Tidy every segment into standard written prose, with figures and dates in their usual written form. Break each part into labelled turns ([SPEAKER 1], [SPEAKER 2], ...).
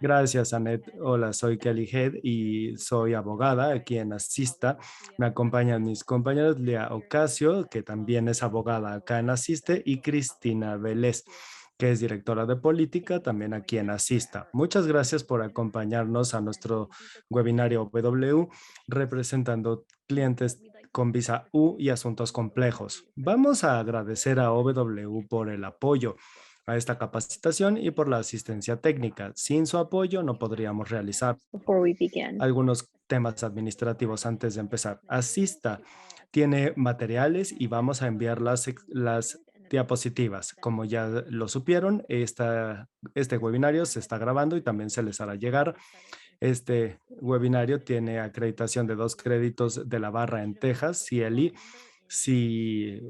[SPEAKER 1] Gracias, Anet. Hola, soy Kelly Head y soy abogada aquí en Asista. Me acompañan mis compañeros Lea Ocasio, que también es abogada acá en Asiste, y Cristina Vélez, que es directora de política también aquí en Asista. Muchas gracias por acompañarnos a nuestro webinario W, representando clientes con visa U y asuntos complejos. Vamos a agradecer a OW por el apoyo a esta capacitación y por la asistencia técnica. Sin su apoyo no podríamos realizar
[SPEAKER 2] Before we begin.
[SPEAKER 1] algunos temas administrativos antes de empezar. Asista tiene materiales y vamos a enviar las diapositivas. Como ya lo supieron, este webinario se está grabando y también se les hará llegar. Este webinario tiene acreditación de 2 créditos de la barra en Texas, CLE. Si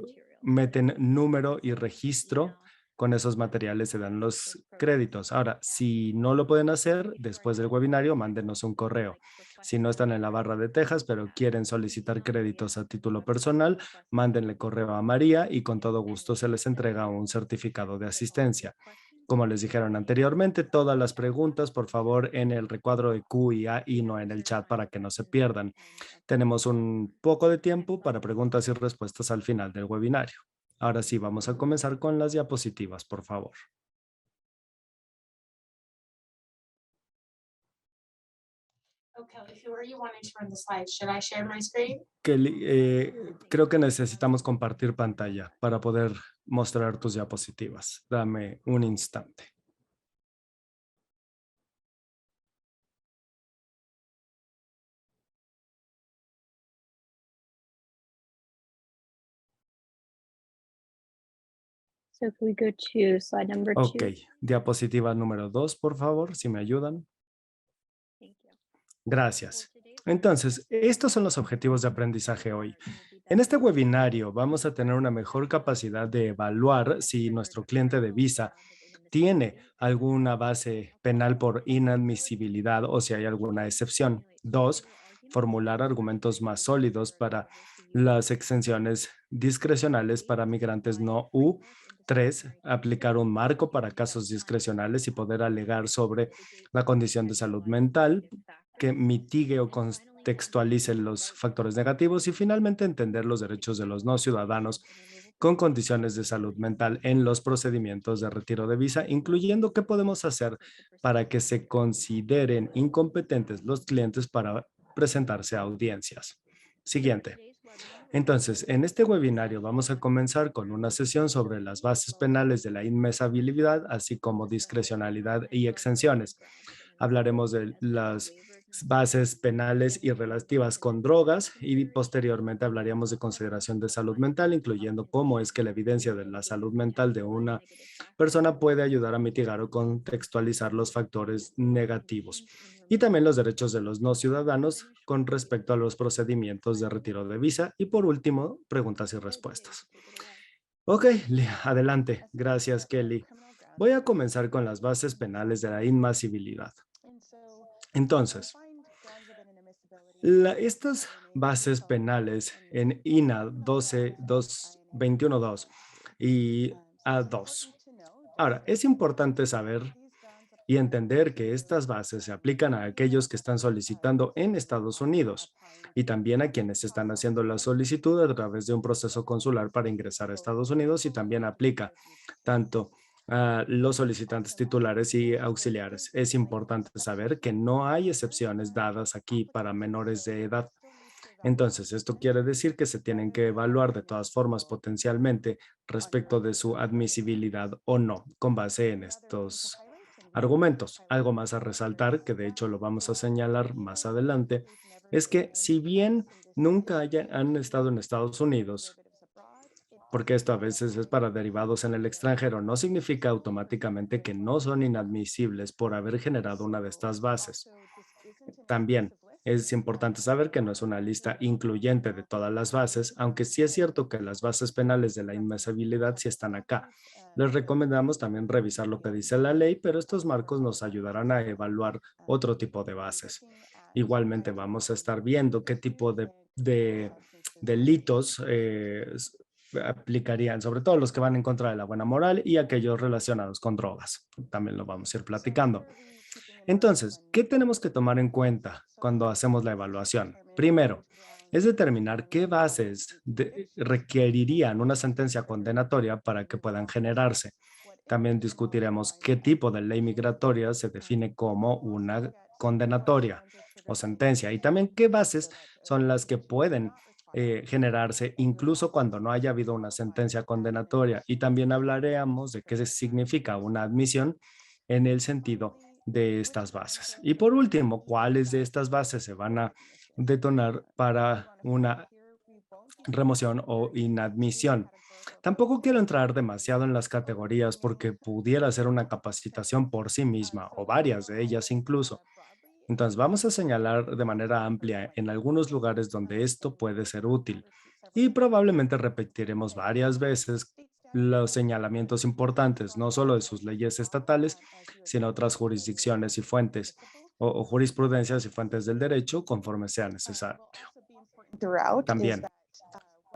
[SPEAKER 1] meten número y registro, con esos materiales se dan los créditos. Ahora, si no lo pueden hacer después del webinario, mándenos un correo. Si no están en la barra de Texas, pero quieren solicitar créditos a título personal, mándenle correo a María y con todo gusto se les entrega un certificado de asistencia. Como les dijeron anteriormente, todas las preguntas, por favor, en el recuadro de Q y A y no en el chat para que no se pierdan. Tenemos un poco de tiempo para preguntas y respuestas al final del webinario. Ahora sí, vamos a comenzar con las diapositivas, por favor.
[SPEAKER 3] Okay, who are you wanting to run the slides? Should I share my screen?
[SPEAKER 1] Creo que necesitamos compartir pantalla para poder mostrar tus diapositivas. Dame un instante.
[SPEAKER 2] So if we go to slide number 2.
[SPEAKER 1] Ok, diapositiva número 2, por favor, si me ayudan.
[SPEAKER 2] Thank you.
[SPEAKER 1] Gracias. Entonces, estos son los objetivos de aprendizaje hoy. En este webinario vamos a tener una mejor capacidad de evaluar si nuestro cliente de Visa tiene alguna base penal por inadmisibilidad o si hay alguna excepción. 2, formular argumentos más sólidos para las exenciones discrecionales para migrantes no U. 3, aplicar un marco para casos discrecionales y poder alegar sobre la condición de salud mental que mitigue o contextualice los factores negativos y finalmente entender los derechos de los no ciudadanos con condiciones de salud mental en los procedimientos de retiro de visa, incluyendo qué podemos hacer para que se consideren incompetentes los clientes para presentarse a audiencias. Siguiente. Entonces, en este webinario vamos a comenzar con una sesión sobre las bases penales de la inmesabilidad, así como discrecionalidad y exenciones. Hablaremos de las bases penales y relativas con drogas y posteriormente hablaríamos de consideración de salud mental, incluyendo cómo es que la evidencia de la salud mental de una persona puede ayudar a mitigar o contextualizar los factores negativos y también los derechos de los no ciudadanos con respecto a los procedimientos de retiro de visa y por último, preguntas y respuestas. Ok, adelante. Gracias, Kelly. Voy a comenzar con las bases penales de la inmasibilidad. Entonces, estas bases penales en INA 12.2.21.2 y A2. Ahora, es importante saber y entender que estas bases se aplican a aquellos que están solicitando en Estados Unidos y también a quienes están haciendo la solicitud a través de un proceso consular para ingresar a Estados Unidos y también aplica tanto a los solicitantes titulares y auxiliares. Es importante saber que no hay excepciones dadas aquí para menores de edad. Entonces, esto quiere decir que se tienen que evaluar de todas formas potencialmente respecto de su admisibilidad o no, con base en estos argumentos. Algo más a resaltar, que de hecho lo vamos a señalar más adelante, es que si bien nunca han estado en Estados Unidos, porque esto a veces es para derivados en el extranjero, no significa automáticamente que no son inadmisibles por haber generado una de estas bases. También es importante saber que no es una lista incluyente de todas las bases, aunque sí es cierto que las bases penales de la inmesabilidad sí están acá. Les recomendamos también revisar lo que dice la ley, pero estos marcos nos ayudarán a evaluar otro tipo de bases. Igualmente vamos a estar viendo qué tipo de delitos aplicarían, sobre todo los que van en contra de la buena moral y aquellos relacionados con drogas. También lo vamos a ir platicando. Entonces, ¿qué tenemos que tomar en cuenta cuando hacemos la evaluación? Primero, es determinar qué bases requerirían una sentencia condenatoria para que puedan generarse. También discutiremos qué tipo de ley migratoria se define como una condenatoria o sentencia y también qué bases son las que pueden generarse incluso cuando no haya habido una sentencia condenatoria. Y también hablaremos de qué significa una admisión en el sentido de estas bases. Y por último, ¿cuáles de estas bases se van a detonar para una remoción o inadmisión? Tampoco quiero entrar demasiado en las categorías porque pudiera ser una capacitación por sí misma o varias de ellas incluso. Entonces, vamos a señalar de manera amplia en algunos lugares donde esto puede ser útil y probablemente repetiremos varias veces los señalamientos importantes, no solo de sus leyes estatales, sino otras jurisdicciones y fuentes o jurisprudencias y fuentes del derecho conforme sea necesario. También,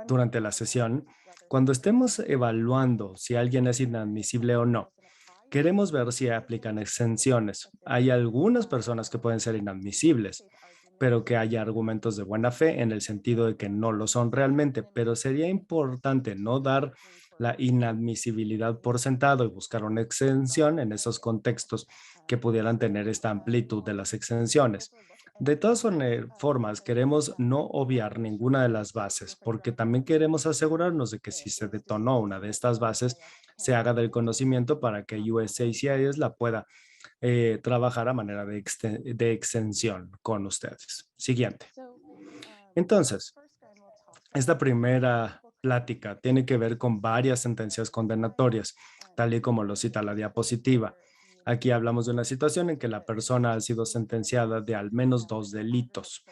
[SPEAKER 1] durante la sesión, cuando estemos evaluando si alguien es inadmisible o no, queremos ver si aplican exenciones. Hay algunas personas que pueden ser inadmisibles, pero que haya argumentos de buena fe en el sentido de que no lo son realmente, pero sería importante no dar la inadmisibilidad por sentado y buscar una exención en esos contextos que pudieran tener esta amplitud de las exenciones. De todas formas, queremos no obviar ninguna de las bases, porque también queremos asegurarnos de que si se detonó una de estas bases, se haga del conocimiento para que USCIS la pueda trabajar a manera de extensión con ustedes. Siguiente. Entonces, esta primera plática tiene que ver con varias sentencias condenatorias, tal y como lo cita la diapositiva. Aquí hablamos de una situación en que la persona ha sido sentenciada de al menos 2 delitos,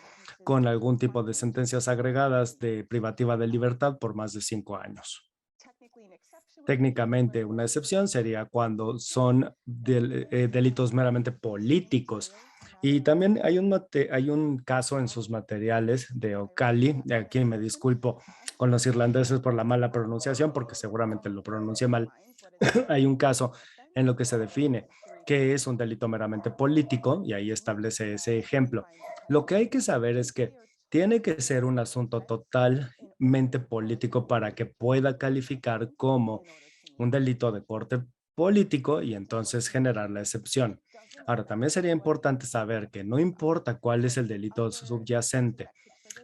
[SPEAKER 1] con algún tipo de sentencias agregadas de privativa de libertad por más de 5 años. Técnicamente, una excepción sería cuando son delitos meramente políticos. Y también hay un caso en sus materiales de O'Cally, aquí me disculpo con los irlandeses por la mala pronunciación, porque seguramente lo pronuncié mal. Hay un caso en lo que se define que es un delito meramente político y ahí establece ese ejemplo. Lo que hay que saber es que tiene que ser un asunto totalmente político para que pueda calificar como un delito de corte político y entonces generar la excepción. Ahora, también sería importante saber que no importa cuál es el delito subyacente,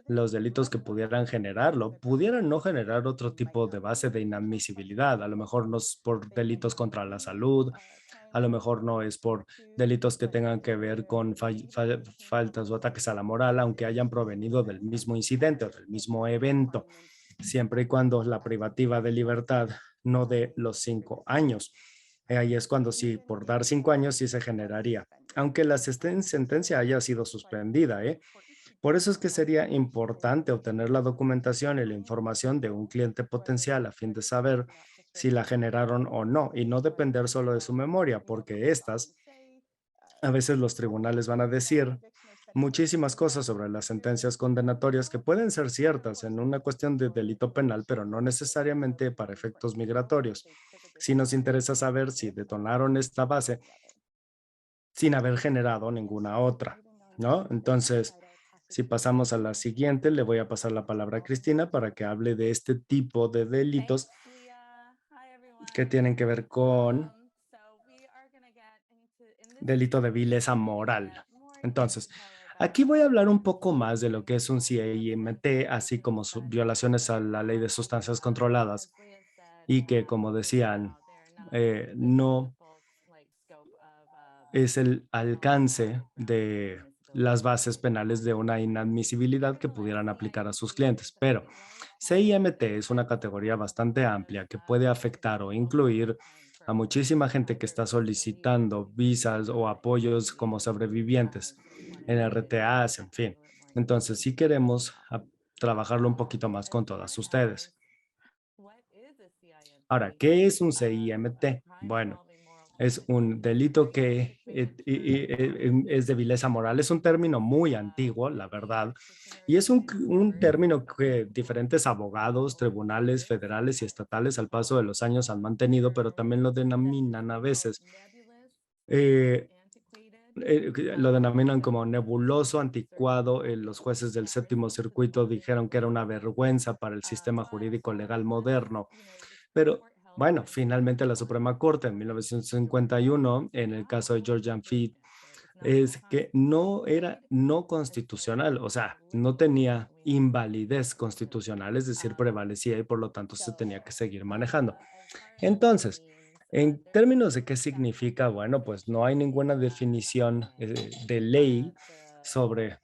[SPEAKER 1] los delitos que pudieran generarlo, pudieran no generar otro tipo de base de inadmisibilidad. A lo mejor no es por delitos contra la salud, a lo mejor no es por delitos que tengan que ver con faltas o ataques a la moral, aunque hayan provenido del mismo incidente o del mismo evento, siempre y cuando la privativa de libertad no de los 5 años. Ahí es cuando sí, por dar 5 años sí se generaría, aunque la sentencia haya sido suspendida, ¿eh? Por eso es que sería importante obtener la documentación y la información de un cliente potencial a fin de saber si la generaron o no y no depender solo de su memoria, porque estas, a veces los tribunales van a decir muchísimas cosas sobre las sentencias condenatorias que pueden ser ciertas en una cuestión de delito penal, pero no necesariamente para efectos migratorios. Si nos interesa saber si detonaron esta base sin haber generado ninguna otra, ¿no? Entonces, si pasamos a la siguiente, le voy a pasar la palabra a Cristina para que hable de este tipo de delitos que tienen que ver con delito de vileza moral. Entonces, aquí voy a hablar un poco más de lo que es un CIMT, así como violaciones a la ley de sustancias controladas y que, como decían, no es el alcance de las bases penales de una inadmisibilidad que pudieran aplicar a sus clientes. Pero CIMT es una categoría bastante amplia que puede afectar o incluir a muchísima gente que está solicitando visas o apoyos como sobrevivientes en RTAs, en fin. Entonces, sí queremos trabajarlo un poquito más con todas ustedes. Ahora, ¿qué es un CIMT? Bueno, es un delito que es de vileza moral. Es un término muy antiguo, la verdad, y es un término que diferentes abogados, tribunales federales y estatales al paso de los años han mantenido, pero también lo denominan a veces. Eh, lo denominan como nebuloso, anticuado. Los jueces del séptimo circuito dijeron que era una vergüenza para el sistema jurídico legal moderno. Pero bueno, finalmente la Suprema Corte en 1951, en el caso de Georgian Fee, es que no era no constitucional, o sea, no tenía invalidez constitucional, es decir, prevalecía y por lo tanto se tenía que seguir manejando. Entonces, en términos de qué significa, bueno, pues no hay ninguna definición de ley sobre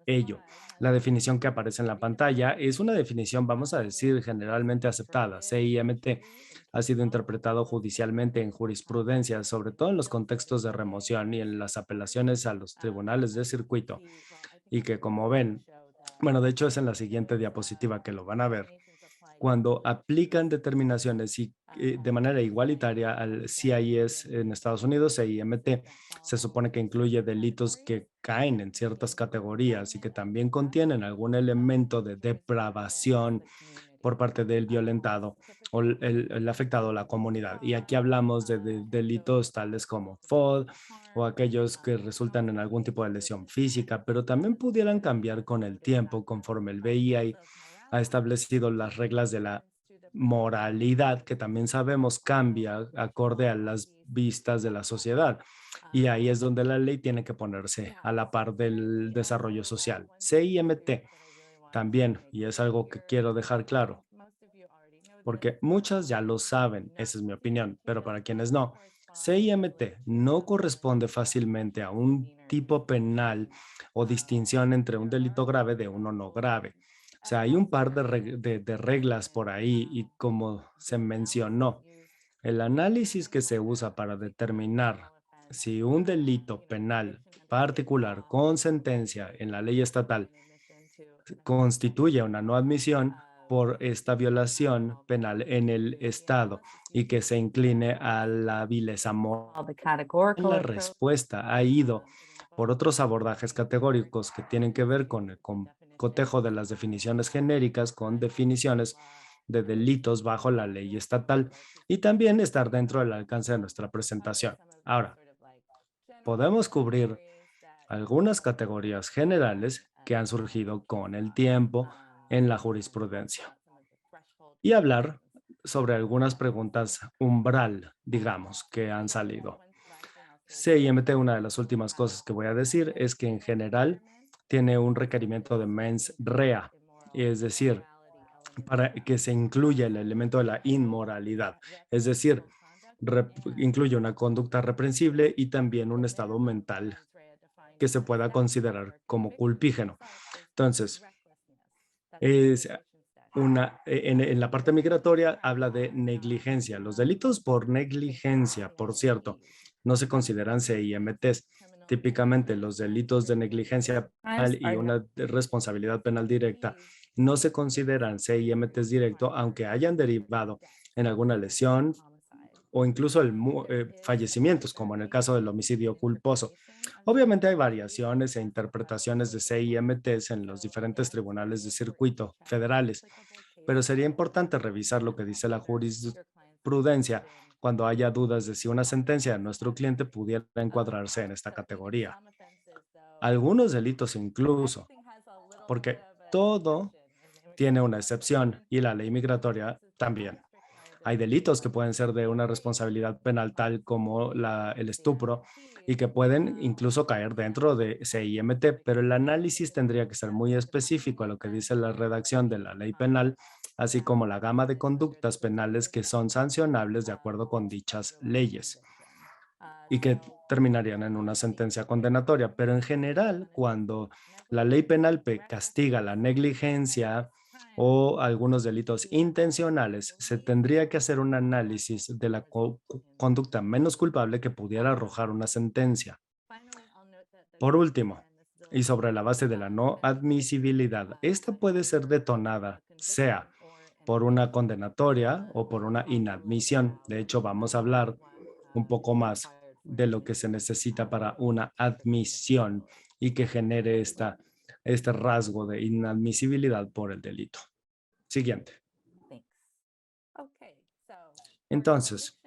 [SPEAKER 1] ello. La definición que aparece en la pantalla es una definición, vamos a decir, generalmente aceptada. CIMT ha sido interpretado judicialmente en jurisprudencia, sobre todo en los contextos de remoción y en las apelaciones a los tribunales de circuito. Y que como ven, bueno, de hecho es en la siguiente diapositiva que lo van a ver, cuando aplican determinaciones de manera igualitaria al CIS en Estados Unidos, CIMT, se supone que incluye delitos que caen en ciertas categorías y que también contienen algún elemento de depravación por parte del violentado o el afectado a la comunidad. Y aquí hablamos de delitos tales como FOD o aquellos que resultan en algún tipo de lesión física, pero también pudieran cambiar con el tiempo conforme el BIA ha establecido las reglas de la moralidad, que también sabemos cambia acorde a las vistas de la sociedad. Y ahí es donde la ley tiene que ponerse a la par del desarrollo social. CIMT también, y es algo que quiero dejar claro, porque muchas ya lo saben, esa es mi opinión, pero para quienes no, CIMT no corresponde fácilmente a un tipo penal o distinción entre un delito grave de uno no grave. O sea, hay un par de reglas por ahí y como se mencionó, el análisis que se usa para determinar si un delito penal particular con sentencia en la ley estatal constituye una no admisión por esta violación penal en el Estado y que se incline a la vileza moral. La respuesta ha ido por otros abordajes categóricos que tienen que ver con el cotejo de las definiciones genéricas con definiciones de delitos bajo la ley estatal y también estar dentro del alcance de nuestra presentación. Ahora, podemos cubrir algunas categorías generales que han surgido con el tiempo en la jurisprudencia y hablar sobre algunas preguntas umbral, digamos, que han salido. CIMT, una de las últimas cosas que voy a decir es que en general tiene un requerimiento de mens rea, es decir, para que se incluya el elemento de la inmoralidad, es decir, incluye una conducta reprensible y también un estado mental que se pueda considerar como culpígeno. Entonces, es en la parte migratoria habla de negligencia. Los delitos por negligencia, por cierto, no se consideran CIMTs. Típicamente los delitos de negligencia penal y una responsabilidad penal directa no se consideran CIMTs directo, aunque hayan derivado en alguna lesión o incluso fallecimientos, como en el caso del homicidio culposo. Obviamente hay variaciones e interpretaciones de CIMTs en los diferentes tribunales de circuito federales, pero sería importante revisar lo que dice la jurisprudencia cuando haya dudas de si una sentencia de nuestro cliente pudiera encuadrarse en esta categoría. Algunos delitos incluso, porque todo tiene una excepción y la ley migratoria también. Hay delitos que pueden ser de una responsabilidad penal tal como el estupro y que pueden incluso caer dentro de CIMT, pero el análisis tendría que ser muy específico a lo que dice la redacción de la ley penal, así como la gama de conductas penales que son sancionables de acuerdo con dichas leyes y que terminarían en una sentencia condenatoria. Pero en general, cuando la ley penal castiga la negligencia o algunos delitos intencionales, se tendría que hacer un análisis de la conducta menos culpable que pudiera arrojar una sentencia. Por último, y sobre la base de la no admisibilidad, esta puede ser detonada, sea por una condenatoria o por una inadmisión. De hecho, vamos a hablar un poco más de lo que se necesita para una admisión y que genere este rasgo de inadmisibilidad por el delito. Siguiente. Entonces,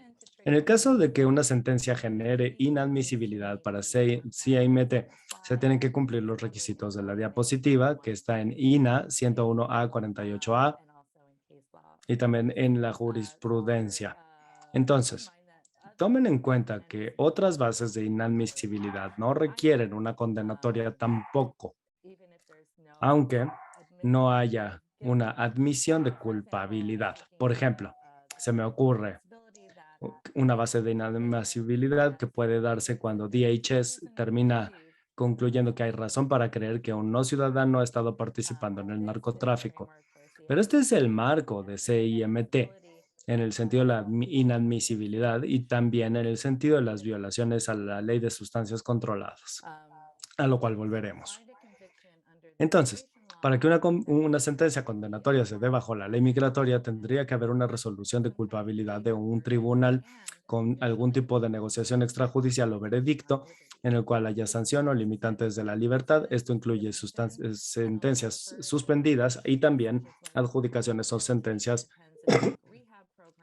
[SPEAKER 1] En el caso de que una sentencia genere inadmisibilidad para CIMT, se tienen que cumplir los requisitos de la diapositiva que está en INA 101A 48A y también en la jurisprudencia. Entonces, tomen en cuenta que otras bases de inadmisibilidad no requieren una condenatoria tampoco, aunque no haya una admisión de culpabilidad. Por ejemplo, se me ocurre una base de inadmisibilidad que puede darse cuando DHS termina concluyendo que hay razón para creer que un no ciudadano ha estado participando en el narcotráfico. Pero este es el marco de CIMT en el sentido de la inadmisibilidad y también en el sentido de las violaciones a la ley de sustancias controladas, a lo cual volveremos. Entonces, para que una sentencia condenatoria se dé bajo la ley migratoria, tendría que haber una resolución de culpabilidad de un tribunal con algún tipo de negociación extrajudicial o veredicto en el cual haya sanción o limitantes de la libertad. Esto incluye sentencias suspendidas y también adjudicaciones o sentencias en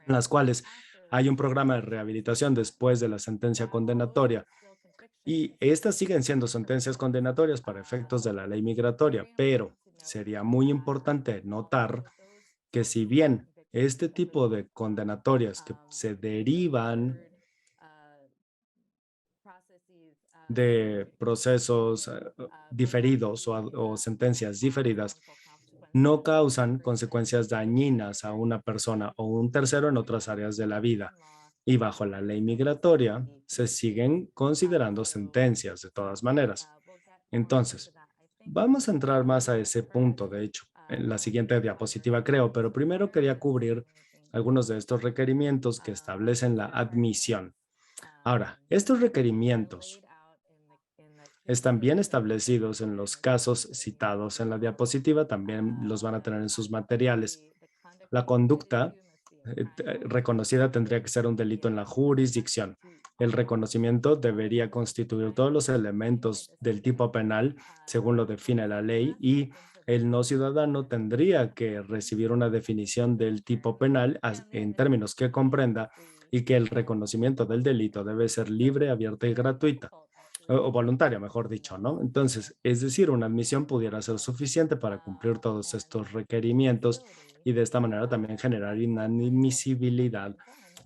[SPEAKER 1] las cuales hay un programa de rehabilitación después de la sentencia condenatoria. Y estas siguen siendo sentencias condenatorias para efectos de la ley migratoria, pero sería muy importante notar que si bien este tipo de condenatorias que se derivan de procesos diferidos o sentencias diferidas, no causan consecuencias dañinas a una persona o un tercero en otras áreas de la vida. Y bajo la ley migratoria se siguen considerando sentencias de todas maneras. Entonces, vamos a entrar más a ese punto, de hecho, en la siguiente diapositiva creo, pero primero quería cubrir algunos de estos requerimientos que establecen la admisión. Ahora, estos requerimientos están bien establecidos en los casos citados en la diapositiva, también los van a tener en sus materiales. La conducta reconocida tendría que ser un delito en la jurisdicción. El reconocimiento debería constituir todos los elementos del tipo penal, según lo define la ley, y el no ciudadano tendría que recibir una definición del tipo penal en términos que comprenda y que el reconocimiento del delito debe ser libre, abierta y gratuita o voluntaria, mejor dicho, ¿no? Entonces, es decir, una admisión pudiera ser suficiente para cumplir todos estos requerimientos y de esta manera también generar inadmisibilidad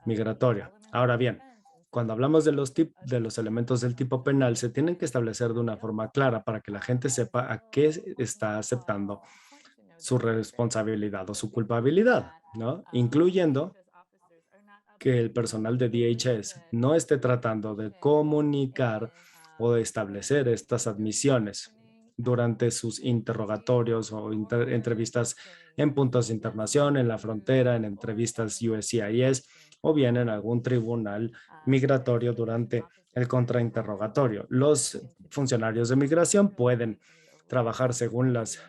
[SPEAKER 1] migratoria. Ahora bien, cuando hablamos de los elementos del tipo penal, se tienen que establecer de una forma clara para que la gente sepa a qué está aceptando su responsabilidad o su culpabilidad, ¿no? Incluyendo que el personal de DHS no esté tratando de comunicar o de establecer estas admisiones durante sus interrogatorios o entrevistas en puntos de internación, en la frontera, en entrevistas USCIS o bien en algún tribunal migratorio durante el contrainterrogatorio. Los funcionarios de migración pueden trabajar según las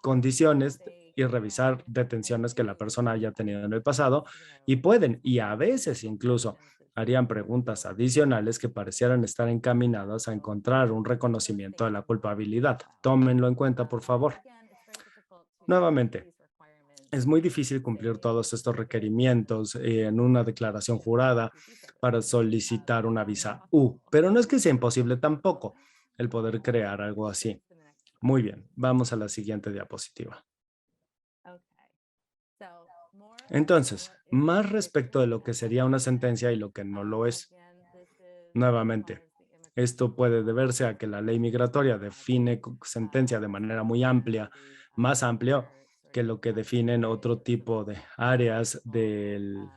[SPEAKER 1] condiciones y revisar detenciones que la persona haya tenido en el pasado y pueden, y a veces incluso harían preguntas adicionales que parecieran estar encaminadas a encontrar un reconocimiento de la culpabilidad. Tómenlo en cuenta, por favor. Nuevamente, es muy difícil cumplir todos estos requerimientos en una declaración jurada para solicitar una visa U, pero no es que sea imposible tampoco el poder crear algo así. Muy bien, vamos a la siguiente diapositiva. Entonces, más respecto de lo que sería una sentencia y lo que no lo es. Nuevamente, esto puede deberse a que la ley migratoria define sentencia de manera muy amplia, más amplia que lo que definen otro tipo de áreas de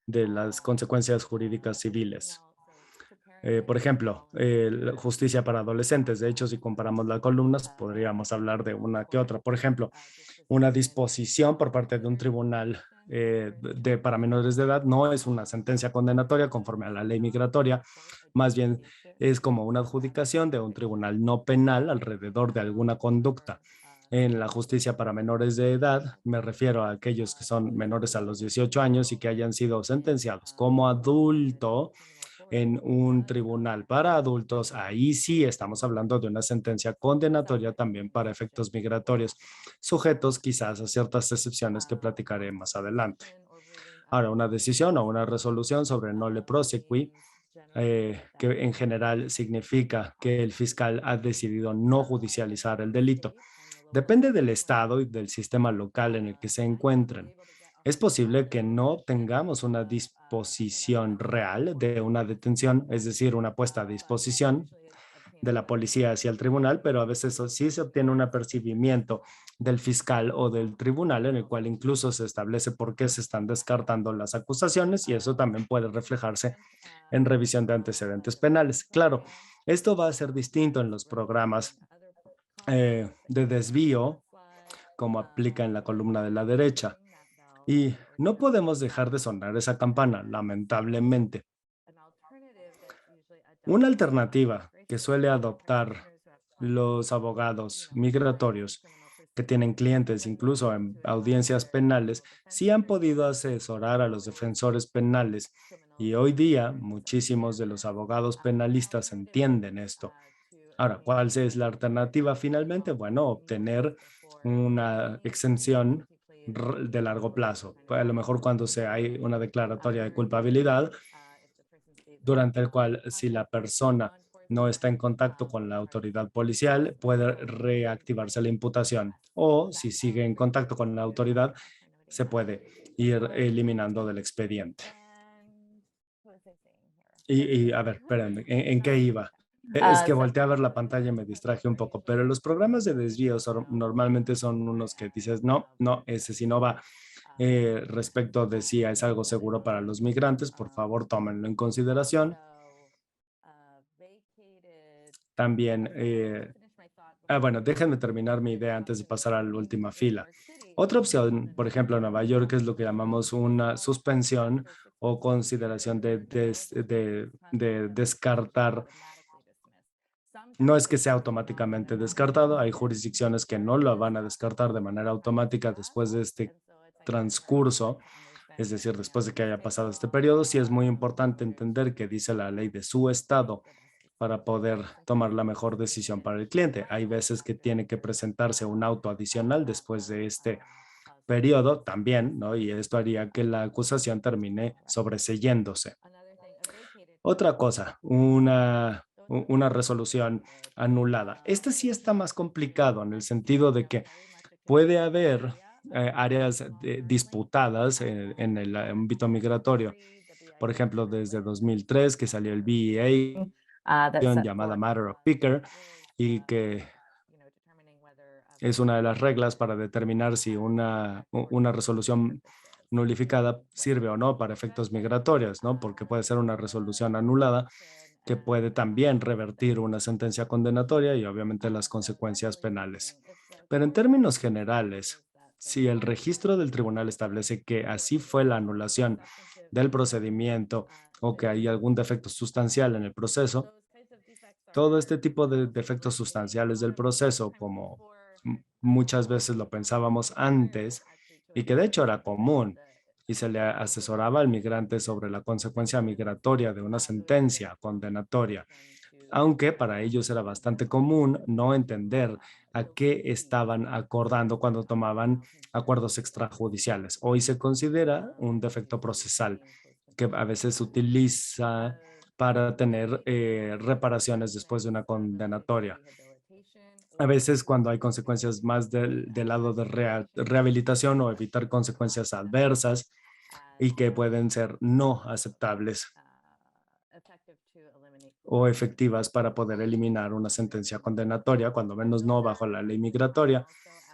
[SPEAKER 1] las consecuencias jurídicas civiles. Por ejemplo, la justicia para adolescentes. De hecho, si comparamos las columnas, podríamos hablar de una que otra. Por ejemplo, una disposición por parte de un tribunal para menores de edad no es una sentencia condenatoria conforme a la ley migratoria, más bien es como una adjudicación de un tribunal no penal alrededor de alguna conducta. En la justicia para menores de edad, me refiero a aquellos que son menores a los 18 años y que hayan sido sentenciados como adulto en un tribunal para adultos. Ahí sí estamos hablando de una sentencia condenatoria también para efectos migratorios, sujetos quizás a ciertas excepciones que platicaré más adelante. Ahora, una decisión o una resolución sobre nolle prosequi, que en general significa que el fiscal ha decidido no judicializar el delito. Depende del estado y del sistema local en el que se encuentren. Es posible que no tengamos una disposición real de una detención, es decir, una puesta a disposición de la policía hacia el tribunal, pero a veces sí se obtiene un apercibimiento del fiscal o del tribunal en el cual incluso se establece por qué se están descartando las acusaciones y eso también puede reflejarse en revisión de antecedentes penales. Claro, esto va a ser distinto en los programas de desvío, como aplica en la columna de la derecha. Y no podemos dejar de sonar esa campana, lamentablemente. Una alternativa que suele adoptar los abogados migratorios que tienen clientes incluso en audiencias penales, sí han podido asesorar a los defensores penales y hoy día muchísimos de los abogados penalistas entienden esto. Ahora, ¿cuál es la alternativa finalmente? Bueno, obtener una exención de largo plazo. A lo mejor cuando hay una declaratoria de culpabilidad, durante el cual si la persona no está en contacto con la autoridad policial, puede reactivarse la imputación. O si sigue en contacto con la autoridad, se puede ir eliminando del expediente. Y a ver, espérenme, ¿en qué iba? Es que volteé a ver la pantalla y me distraje un poco, pero los programas de desvío normalmente son unos que dices, no, ese sí no va. Respecto de si es algo seguro para los migrantes, por favor, tómenlo en consideración. También, bueno, déjenme terminar mi idea antes de pasar a la última fila. Otra opción, por ejemplo, en Nueva York es lo que llamamos una suspensión o consideración de descartar. No es que sea automáticamente descartado, hay jurisdicciones que no lo van a descartar de manera automática después de este transcurso, es decir, después de que haya pasado este periodo. Sí es muy importante entender qué dice la ley de su estado para poder tomar la mejor decisión para el cliente. Hay veces que tiene que presentarse un auto adicional después de este periodo también, ¿no? Y esto haría que la acusación termine sobreseyéndose. Otra cosa, una resolución anulada. Este sí está más complicado en el sentido de que puede haber áreas disputadas en el ámbito migratorio. Por ejemplo, desde 2003 que salió el BEA, llamada Matter of Picker, y que es una de las reglas para determinar si una resolución nulificada sirve o no para efectos migratorios, ¿no? Porque puede ser una resolución anulada que puede también revertir una sentencia condenatoria y obviamente las consecuencias penales. Pero en términos generales, si el registro del tribunal establece que así fue la anulación del procedimiento o que hay algún defecto sustancial en el proceso, todo este tipo de defectos sustanciales del proceso, como muchas veces lo pensábamos antes y que de hecho era común y se le asesoraba al migrante sobre la consecuencia migratoria de una sentencia condenatoria, aunque para ellos era bastante común no entender a qué estaban acordando cuando tomaban acuerdos extrajudiciales. Hoy se considera un defecto procesal que a veces se utiliza para tener reparaciones después de una condenatoria. A veces cuando hay consecuencias más del lado de rehabilitación o evitar consecuencias adversas y que pueden ser no aceptables o efectivas para poder eliminar una sentencia condenatoria, cuando menos no bajo la ley migratoria.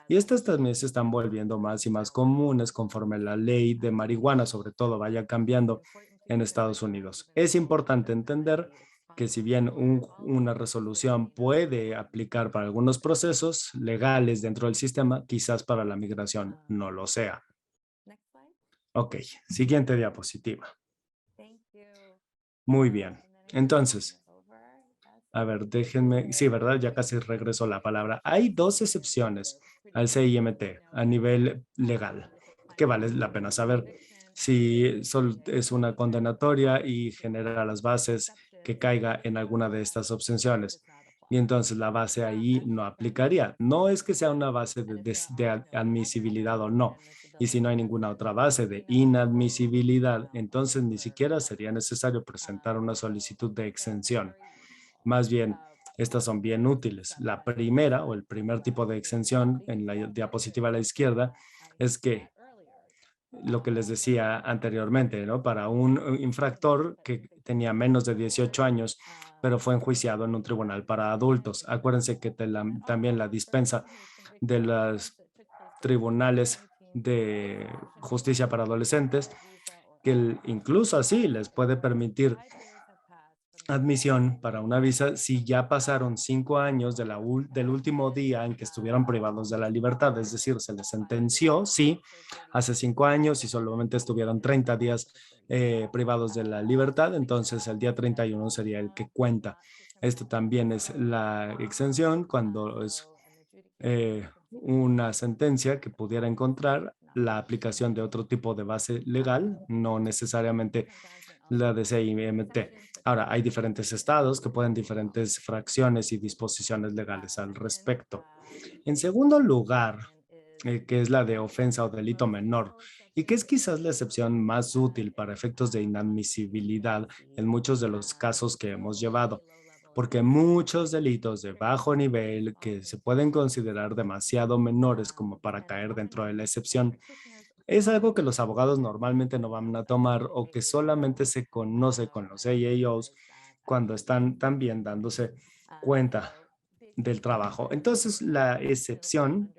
[SPEAKER 1] Y estas también se están volviendo más y más comunes conforme la ley de marihuana, sobre todo, vaya cambiando en Estados Unidos. Es importante entender que si bien una resolución puede aplicar para algunos procesos legales dentro del sistema, quizás para la migración no lo sea. Ok, siguiente diapositiva. Muy bien. Entonces, a ver, déjenme, sí, ¿verdad? Ya casi regresó la palabra. Hay dos excepciones al CIMT a nivel legal, que vale la pena saber. Si es una condenatoria y genera las bases que caiga en alguna de estas opciones. Y entonces la base ahí no aplicaría. No es que sea una base de admisibilidad o no. Y si no hay ninguna otra base de inadmisibilidad, entonces ni siquiera sería necesario presentar una solicitud de exención. Más bien, estas son bien útiles. La primera o el primer tipo de exención en la diapositiva a la izquierda es que lo que les decía anteriormente, ¿no? Para un infractor que tenía menos de 18 años, pero fue enjuiciado en un tribunal para adultos. Acuérdense que también la dispensa de los tribunales de justicia para adolescentes, que incluso así les puede permitir admisión para una visa si ya pasaron 5 años del último día en que estuvieron privados de la libertad. Es decir, se les sentenció, sí, hace 5 años y solamente estuvieron 30 días privados de la libertad, entonces el día 31 sería el que cuenta. Esto también es la exención cuando es una sentencia que pudiera encontrar la aplicación de otro tipo de base legal, no necesariamente la de CIMT. Ahora, hay diferentes estados que pueden diferentes fracciones y disposiciones legales al respecto. En segundo lugar, que es la de ofensa o delito menor, y que es quizás la excepción más útil para efectos de inadmisibilidad en muchos de los casos que hemos llevado, porque muchos delitos de bajo nivel que se pueden considerar demasiado menores como para caer dentro de la excepción, es algo que los abogados normalmente no van a tomar o que solamente se conoce con los AAOs cuando están también dándose cuenta del trabajo. Entonces, la excepción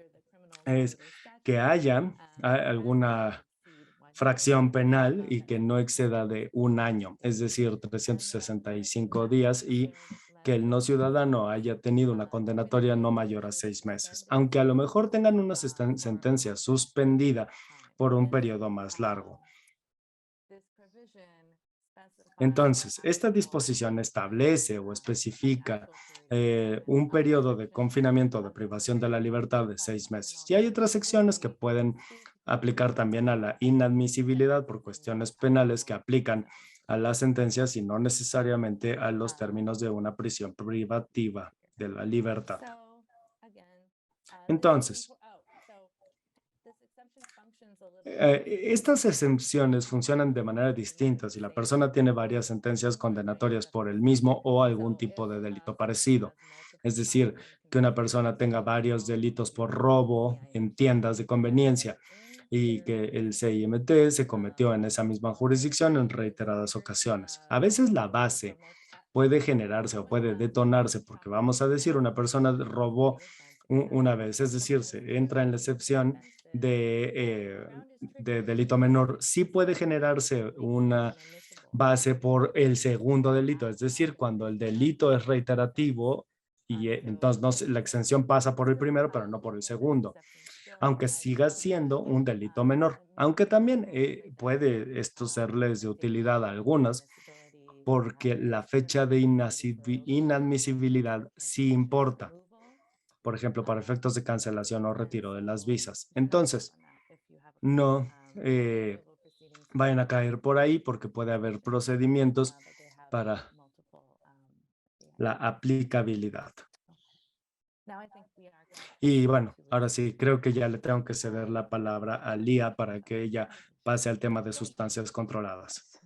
[SPEAKER 1] es que haya alguna fracción penal y que no exceda de un año, es decir, 365 días y que el no ciudadano haya tenido una condenatoria no mayor a 6 meses, aunque a lo mejor tengan una sentencia suspendida por un periodo más largo. Entonces, esta disposición establece o especifica un periodo de confinamiento o de privación de la libertad de 6 meses. Y hay otras secciones que pueden aplicar también a la inadmisibilidad por cuestiones penales que aplican a las sentencias y no necesariamente a los términos de una prisión privativa de la libertad. Entonces, estas exenciones funcionan de manera distinta si la persona tiene varias sentencias condenatorias por el mismo o algún tipo de delito parecido. Es decir, que una persona tenga varios delitos por robo en tiendas de conveniencia y que el CIMT se cometió en esa misma jurisdicción en reiteradas ocasiones. A veces la base puede generarse o puede detonarse porque vamos a decir una persona robó una vez, es decir, se entra en la excepción de delito menor, sí puede generarse una base por el segundo delito, es decir, cuando el delito es reiterativo y entonces la exención pasa por el primero, pero no por el segundo, aunque siga siendo un delito menor, aunque también puede esto serles de utilidad a algunas, porque la fecha de inadmisibilidad sí importa, por ejemplo, para efectos de cancelación o retiro de las visas. Entonces, no vayan a caer por ahí porque puede haber procedimientos para la aplicabilidad. Y bueno, ahora sí, creo que ya le tengo que ceder la palabra a Lía para que ella pase al tema de sustancias controladas.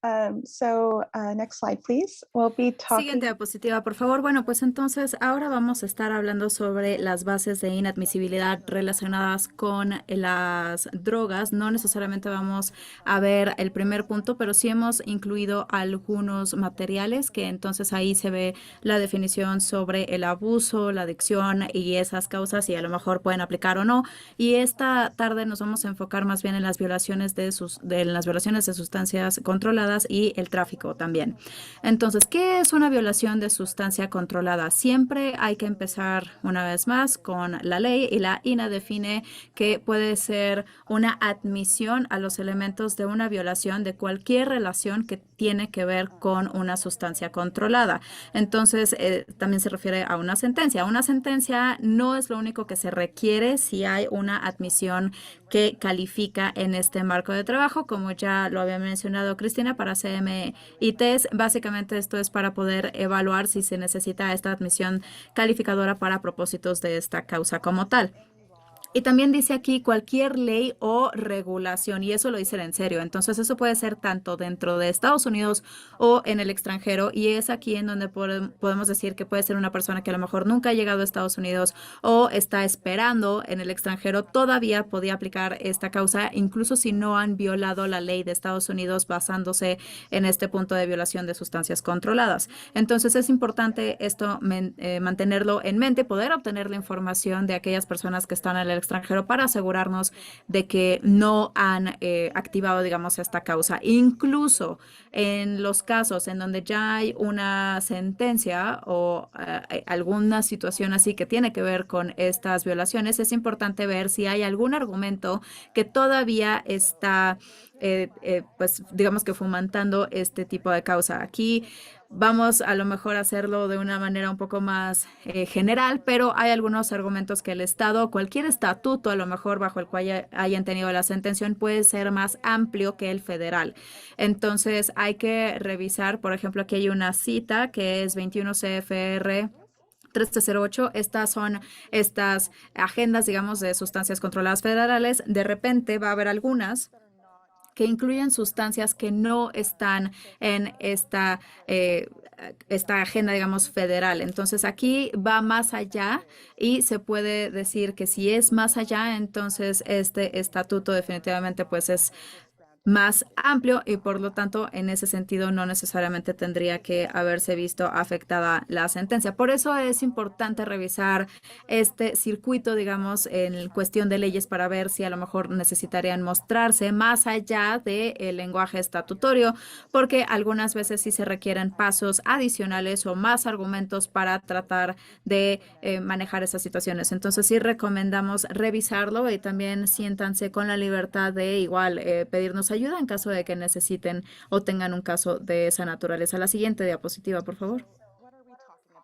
[SPEAKER 4] Next slide, please. We'll be talking...
[SPEAKER 5] Siguiente diapositiva, por favor. Bueno, pues entonces ahora vamos a estar hablando sobre las bases de inadmisibilidad relacionadas con las drogas. No necesariamente vamos a ver el primer punto, pero sí hemos incluido algunos materiales que entonces ahí se ve la definición sobre el abuso, la adicción y esas causas y a lo mejor pueden aplicar o no. Y esta tarde nos vamos a enfocar más bien en las violaciones de sustancias controladas y el tráfico también. Entonces, ¿qué es una violación de sustancia controlada? Siempre hay que empezar una vez más con la ley y la INA define que puede ser una admisión a los elementos de una violación de cualquier relación que tiene que ver con una sustancia controlada. Entonces, también se refiere a una sentencia. Una sentencia no es lo único que se requiere si hay una admisión que califica en este marco de trabajo, como ya lo había mencionado Cristina, para CMITs. Básicamente esto es para poder evaluar si se necesita esta admisión calificadora para propósitos de esta causa como tal. Y también dice aquí cualquier ley o regulación, y eso lo dicen en serio. Entonces, eso puede ser tanto dentro de Estados Unidos o en el extranjero, y es aquí en donde podemos decir que puede ser una persona que a lo mejor nunca ha llegado a Estados Unidos o está esperando en el extranjero, todavía podía aplicar esta causa, incluso si no han violado la ley de Estados Unidos basándose en este punto de violación de sustancias controladas. Entonces, es importante esto mantenerlo en mente, poder obtener la información de aquellas personas que están en el extranjero para asegurarnos de que no han activado, digamos, esta causa. Incluso en los casos en donde ya hay una sentencia o alguna situación así que tiene que ver con estas violaciones, es importante ver si hay algún argumento que todavía está, pues, digamos que fomentando este tipo de causa. Aquí vamos a lo mejor a hacerlo de una manera un poco más general, pero hay algunos argumentos que el Estado, cualquier estatuto a lo mejor bajo el cual hayan tenido la sentencia, puede ser más amplio que el federal. Entonces hay que revisar, por ejemplo, aquí hay una cita que es 21 CFR 1308, estas son estas agendas, digamos, de sustancias controladas federales. De repente va a haber algunas que incluyen sustancias que no están en esta agenda, digamos, federal. Entonces, aquí va más allá y se puede decir que si es más allá, entonces este estatuto definitivamente pues es más amplio y por lo tanto en ese sentido no necesariamente tendría que haberse visto afectada la sentencia. Por eso es importante revisar este circuito, digamos, en cuestión de leyes para ver si a lo mejor necesitarían mostrarse más allá del lenguaje estatutario, porque algunas veces sí se requieren pasos adicionales o más argumentos para tratar de manejar esas situaciones. Entonces sí recomendamos revisarlo y también siéntanse con la libertad de igual pedirnos ayuda en caso de que necesiten o tengan un caso de esa naturaleza. La siguiente diapositiva, por favor.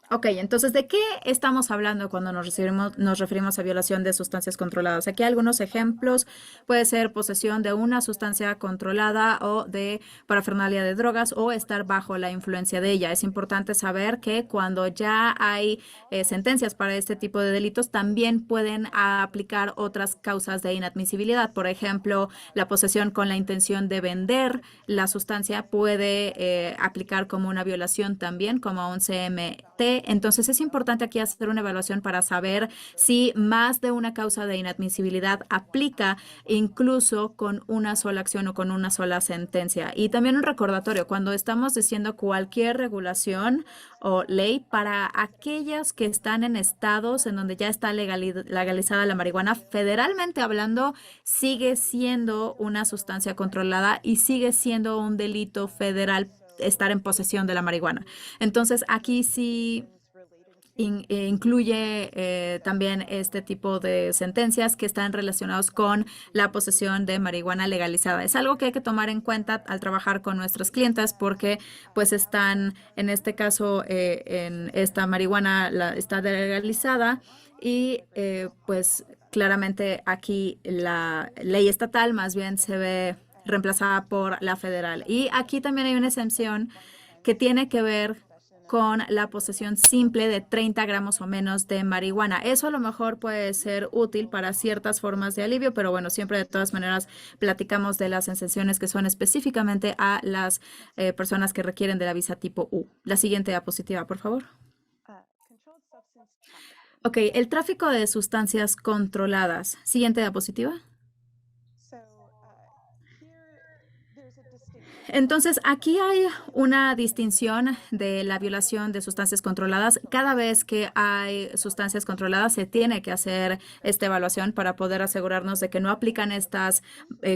[SPEAKER 5] Ok, entonces, ¿de qué estamos hablando cuando nos referimos a violación de sustancias controladas? Aquí algunos ejemplos. Puede ser posesión de una sustancia controlada o de parafernalia de drogas o estar bajo la influencia de ella. Es importante saber que cuando ya hay sentencias para este tipo de delitos, también pueden aplicar otras causas de inadmisibilidad. Por ejemplo, la posesión con la intención de vender la sustancia puede aplicar como una violación también, como un CMT. Entonces es importante aquí hacer una evaluación para saber si más de una causa de inadmisibilidad aplica incluso con una sola acción o con una sola sentencia. Y también un recordatorio, cuando estamos diciendo cualquier regulación o ley, para aquellas que están en estados en donde ya está legalizada la marihuana, federalmente hablando, sigue siendo una sustancia controlada y sigue siendo un delito federal estar en posesión de la marihuana. Entonces, aquí sí incluye también este tipo de sentencias que están relacionados con la posesión de marihuana legalizada. Es algo que hay que tomar en cuenta al trabajar con nuestros clientes porque pues están, en este caso, en esta marihuana está legalizada y pues claramente aquí la ley estatal más bien se ve reemplazada por la federal. Y aquí también hay una exención que tiene que ver con la posesión simple de 30 gramos o menos de marihuana. Eso a lo mejor puede ser útil para ciertas formas de alivio, pero bueno, siempre de todas maneras platicamos de las exenciones que son específicamente a las personas que requieren de la visa tipo U. La siguiente diapositiva, por favor. Ok, el tráfico de sustancias controladas. Siguiente diapositiva. Entonces, aquí hay una distinción de la violación de sustancias controladas. Cada vez que hay sustancias controladas, se tiene que hacer esta evaluación para poder asegurarnos de que no aplican estas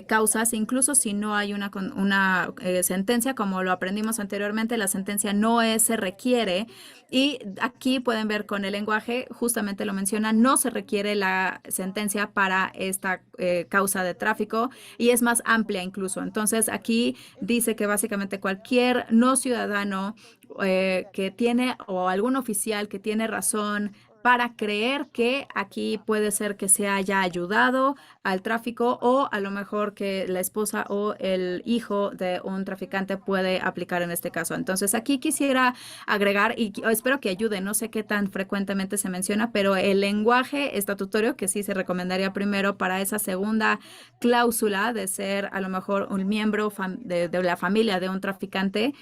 [SPEAKER 5] causas. Incluso si no hay una sentencia, como lo aprendimos anteriormente, la sentencia no se requiere. Y aquí pueden ver con el lenguaje, justamente lo menciona, no se requiere la sentencia para esta causa de tráfico y es más amplia incluso. Entonces, aquí dice que básicamente cualquier no ciudadano que tiene o algún oficial que tiene razón para creer que aquí puede ser que se haya ayudado al tráfico o a lo mejor que la esposa o el hijo de un traficante puede aplicar en este caso. Entonces, aquí quisiera agregar y espero que ayude, no sé qué tan frecuentemente se menciona, pero el lenguaje estatutario que sí se recomendaría primero para esa segunda cláusula de ser a lo mejor un miembro de la familia de un traficante.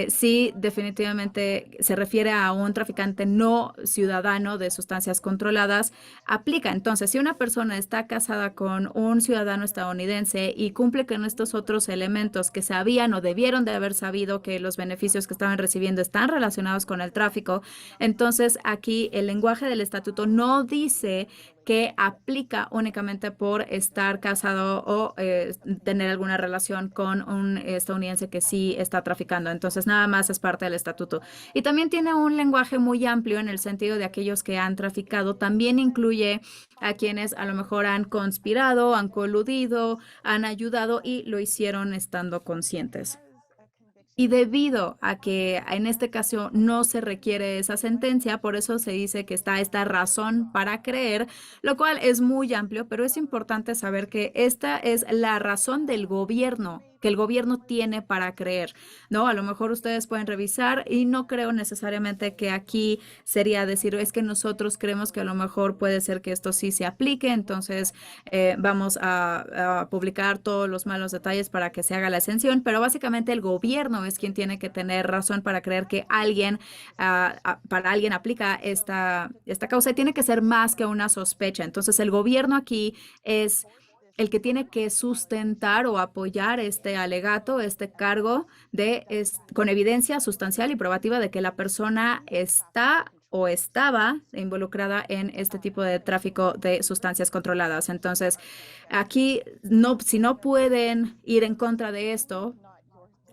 [SPEAKER 5] Sí, definitivamente se refiere a un traficante no ciudadano de sustancias controladas, aplica. Entonces, si una persona está casada con un ciudadano estadounidense y cumple con estos otros elementos que sabían o debieron de haber sabido que los beneficios que estaban recibiendo están relacionados con el tráfico, entonces aquí el lenguaje del estatuto no dice que aplica únicamente por estar casado o tener alguna relación con un estadounidense que sí está traficando. Entonces, nada más es parte del estatuto. Y también tiene un lenguaje muy amplio en el sentido de aquellos que han traficado. También incluye a quienes a lo mejor han conspirado, han coludido, han ayudado y lo hicieron estando conscientes. Y debido a que en este caso no se requiere esa sentencia, por eso se dice que está esta razón para creer, lo cual es muy amplio, pero es importante saber que esta es la razón del gobierno, que el gobierno tiene para creer, ¿no? A lo mejor ustedes pueden revisar y no creo necesariamente que aquí sería decir, es que nosotros creemos que a lo mejor puede ser que esto sí se aplique, entonces vamos a publicar todos los malos detalles para que se haga la exención, pero básicamente el gobierno es quien tiene que tener razón para creer que alguien, para alguien aplica esta causa y tiene que ser más que una sospecha. Entonces el gobierno aquí es el que tiene que sustentar o apoyar este alegato, este cargo con evidencia sustancial y probativa de que la persona está o estaba involucrada en este tipo de tráfico de sustancias controladas. Entonces, aquí si no pueden ir en contra de esto,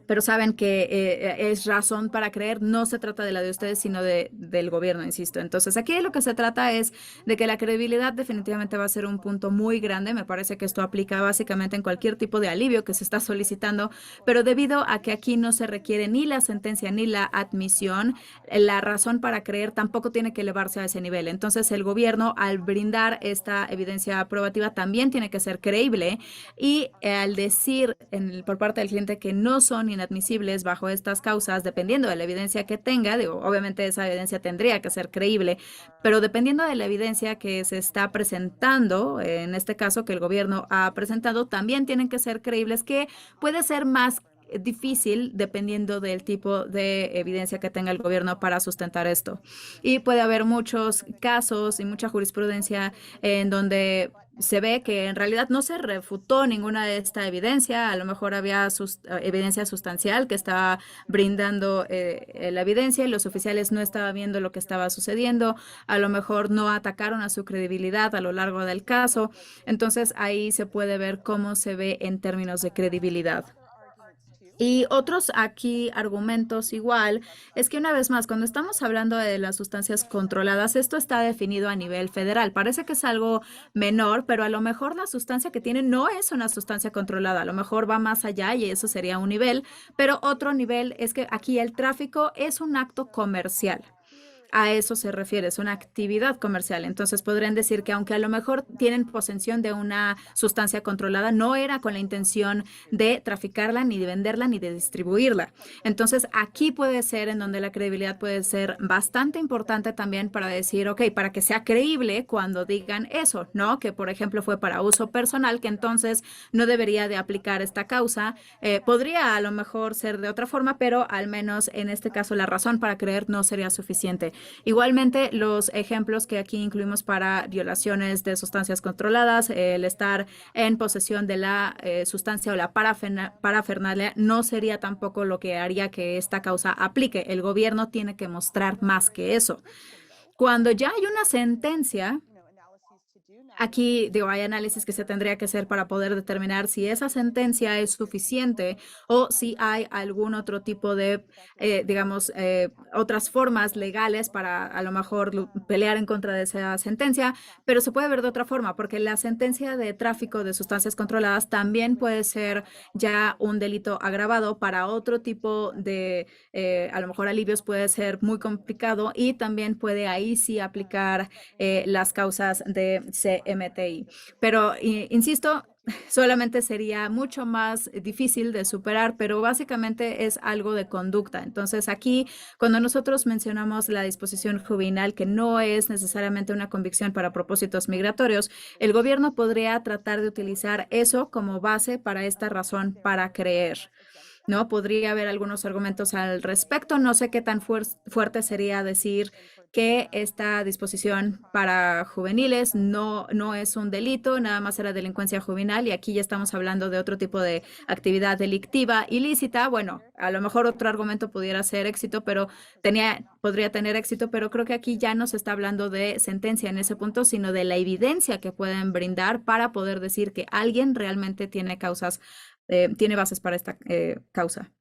[SPEAKER 5] pero saben que es razón para creer, no se trata de la de ustedes, sino del gobierno, insisto. Entonces, aquí lo que se trata es de que la credibilidad definitivamente va a ser un punto muy grande. Me parece que esto aplica básicamente en cualquier tipo de alivio que se está solicitando, pero debido a que aquí no se requiere ni la sentencia ni la admisión, la razón para creer tampoco tiene que elevarse a ese nivel. Entonces, el gobierno, al brindar esta evidencia probativa, también tiene que ser creíble y al decir por parte del cliente que no son inadmisibles bajo estas causas, dependiendo de la evidencia que tenga, digo, obviamente esa evidencia tendría que ser creíble, pero dependiendo de la evidencia que se está presentando, en este caso que el gobierno ha presentado, también tienen que ser creíbles, que puede ser más difícil dependiendo del tipo de evidencia que tenga el gobierno para sustentar esto. Y puede haber muchos casos y mucha jurisprudencia en donde se ve que en realidad no se refutó ninguna de esta evidencia, a lo mejor había evidencia sustancial que estaba brindando la evidencia y los oficiales no estaban viendo lo que estaba sucediendo, a lo mejor no atacaron a su credibilidad a lo largo del caso, entonces ahí se puede ver cómo se ve en términos de credibilidad. Y otros aquí argumentos igual es que una vez más, cuando estamos hablando de las sustancias controladas, esto está definido a nivel federal. Parece que es algo menor, pero a lo mejor la sustancia que tiene no es una sustancia controlada. A lo mejor va más allá y eso sería un nivel, pero otro nivel es que aquí el tráfico es un acto comercial. A eso se refiere, es una actividad comercial. Entonces podrían decir que aunque a lo mejor tienen posesión de una sustancia controlada, no era con la intención de traficarla, ni de venderla, ni de distribuirla. Entonces aquí puede ser en donde la credibilidad puede ser bastante importante también para decir, ok, para que sea creíble cuando digan eso, ¿no? Que por ejemplo fue para uso personal, que entonces no debería de aplicar esta causa. Podría a lo mejor ser de otra forma, pero al menos en este caso la razón para creer no sería suficiente. Igualmente, los ejemplos que aquí incluimos para violaciones de sustancias controladas, el estar en posesión de la sustancia o la parafernalia no sería tampoco lo que haría que esta causa aplique. El gobierno tiene que mostrar más que eso. Cuando ya hay una sentencia, Aquí, digo, hay análisis que se tendría que hacer para poder determinar si esa sentencia es suficiente o si hay algún otro tipo de, digamos, otras formas legales para a lo mejor pelear en contra de esa sentencia, pero se puede ver de otra forma, porque la sentencia de tráfico de sustancias controladas también puede ser ya un delito agravado para otro tipo de, a lo mejor alivios puede ser muy complicado y también puede ahí sí aplicar las causas de CMTI. Pero, insisto, solamente sería mucho más difícil de superar, pero básicamente es algo de conducta. Entonces, aquí, cuando nosotros mencionamos la disposición juvenil, que no es necesariamente una convicción para propósitos migratorios, el gobierno podría tratar de utilizar eso como base para esta razón para creer. ¿No? Podría haber algunos argumentos al respecto. No sé qué tan fuerte sería decir que esta disposición para juveniles no es un delito, nada más era delincuencia juvenil y aquí ya estamos hablando de otro tipo de actividad delictiva ilícita. Bueno, a lo mejor otro argumento pudiera ser éxito, pero podría tener éxito, pero creo que aquí ya no se está hablando de sentencia en ese punto, sino de la evidencia que pueden brindar para poder decir que alguien realmente tiene tiene bases para esta causa.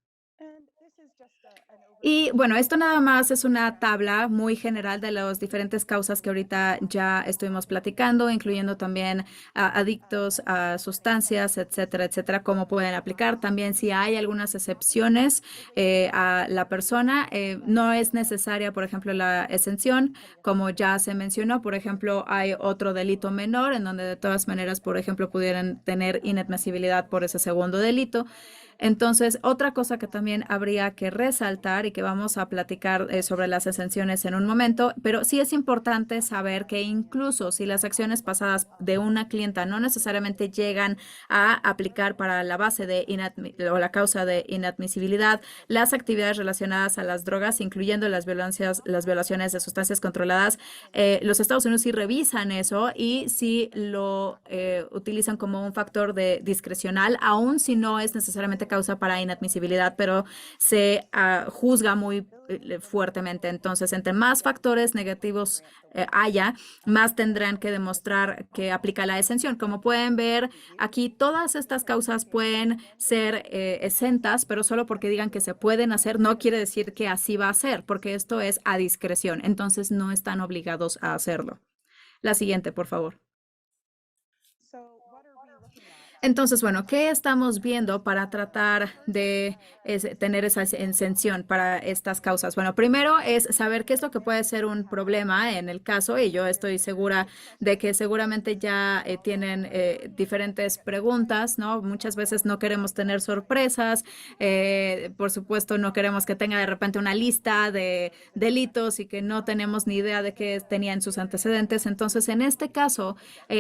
[SPEAKER 5] Y bueno, esto nada más es una tabla muy general de las diferentes causas que ahorita ya estuvimos platicando, incluyendo también adictos a sustancias, etcétera, etcétera, cómo pueden aplicar. También si hay algunas excepciones a la persona, no es necesaria, por ejemplo, la exención, como ya se mencionó. Por ejemplo, hay otro delito menor en donde de todas maneras, por ejemplo, pudieran tener inadmisibilidad por ese segundo delito. Entonces, otra cosa que también habría que resaltar y que vamos a platicar sobre las exenciones en un momento, pero sí es importante saber que incluso si las acciones pasadas de una clienta no necesariamente llegan a aplicar para la base de o la causa de inadmisibilidad, las actividades relacionadas a las drogas, incluyendo las violaciones de sustancias controladas, los Estados Unidos sí revisan eso y sí lo utilizan como un factor de discrecional, aun si no es necesariamente causa para inadmisibilidad, pero se juzga muy fuertemente. Entonces, entre más factores negativos haya, más tendrán que demostrar que aplica la exención. Como pueden ver, aquí todas estas causas pueden ser exentas, pero solo porque digan que se pueden hacer, no quiere decir que así va a ser, porque esto es a discreción. Entonces, no están obligados a hacerlo. La siguiente, por favor. Entonces, bueno, ¿qué estamos viendo para tratar de tener esa exención para estas causas? Bueno, primero es saber qué es lo que puede ser un problema en el caso, y yo estoy segura de que seguramente ya tienen diferentes preguntas, ¿no? Muchas veces no queremos tener sorpresas, por supuesto no queremos que tenga de repente una lista de delitos y que no tenemos ni idea de qué tenían sus antecedentes. Entonces, en este caso,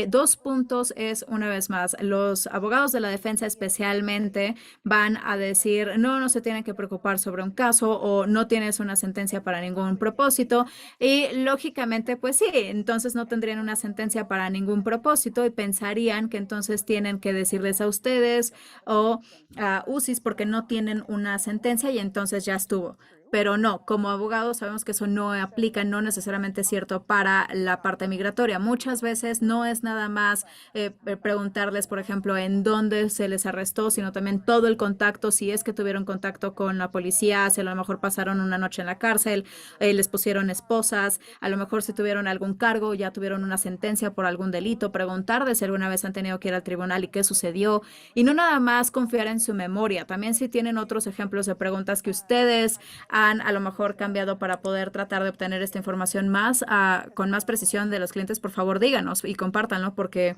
[SPEAKER 5] 2 puntos es, una vez más, los abogados de la defensa especialmente van a decir, no se tienen que preocupar sobre un caso o no tienes una sentencia para ningún propósito. Y lógicamente, pues sí, entonces no tendrían una sentencia para ningún propósito y pensarían que entonces tienen que decirles a ustedes o a UCIS porque no tienen una sentencia y entonces ya estuvo. Pero no, como abogados sabemos que eso no aplica, no necesariamente es cierto para la parte migratoria. Muchas veces no es nada más preguntarles, por ejemplo, en dónde se les arrestó, sino también todo el contacto, si es que tuvieron contacto con la policía, si a lo mejor pasaron una noche en la cárcel, les pusieron esposas, a lo mejor si tuvieron algún cargo, ya tuvieron una sentencia por algún delito, preguntar de si alguna vez han tenido que ir al tribunal y qué sucedió. Y no nada más confiar en su memoria, también si tienen otros ejemplos de preguntas que ustedes han a lo mejor cambiado para poder tratar de obtener esta información con más precisión de los clientes, por favor díganos y compártanlo porque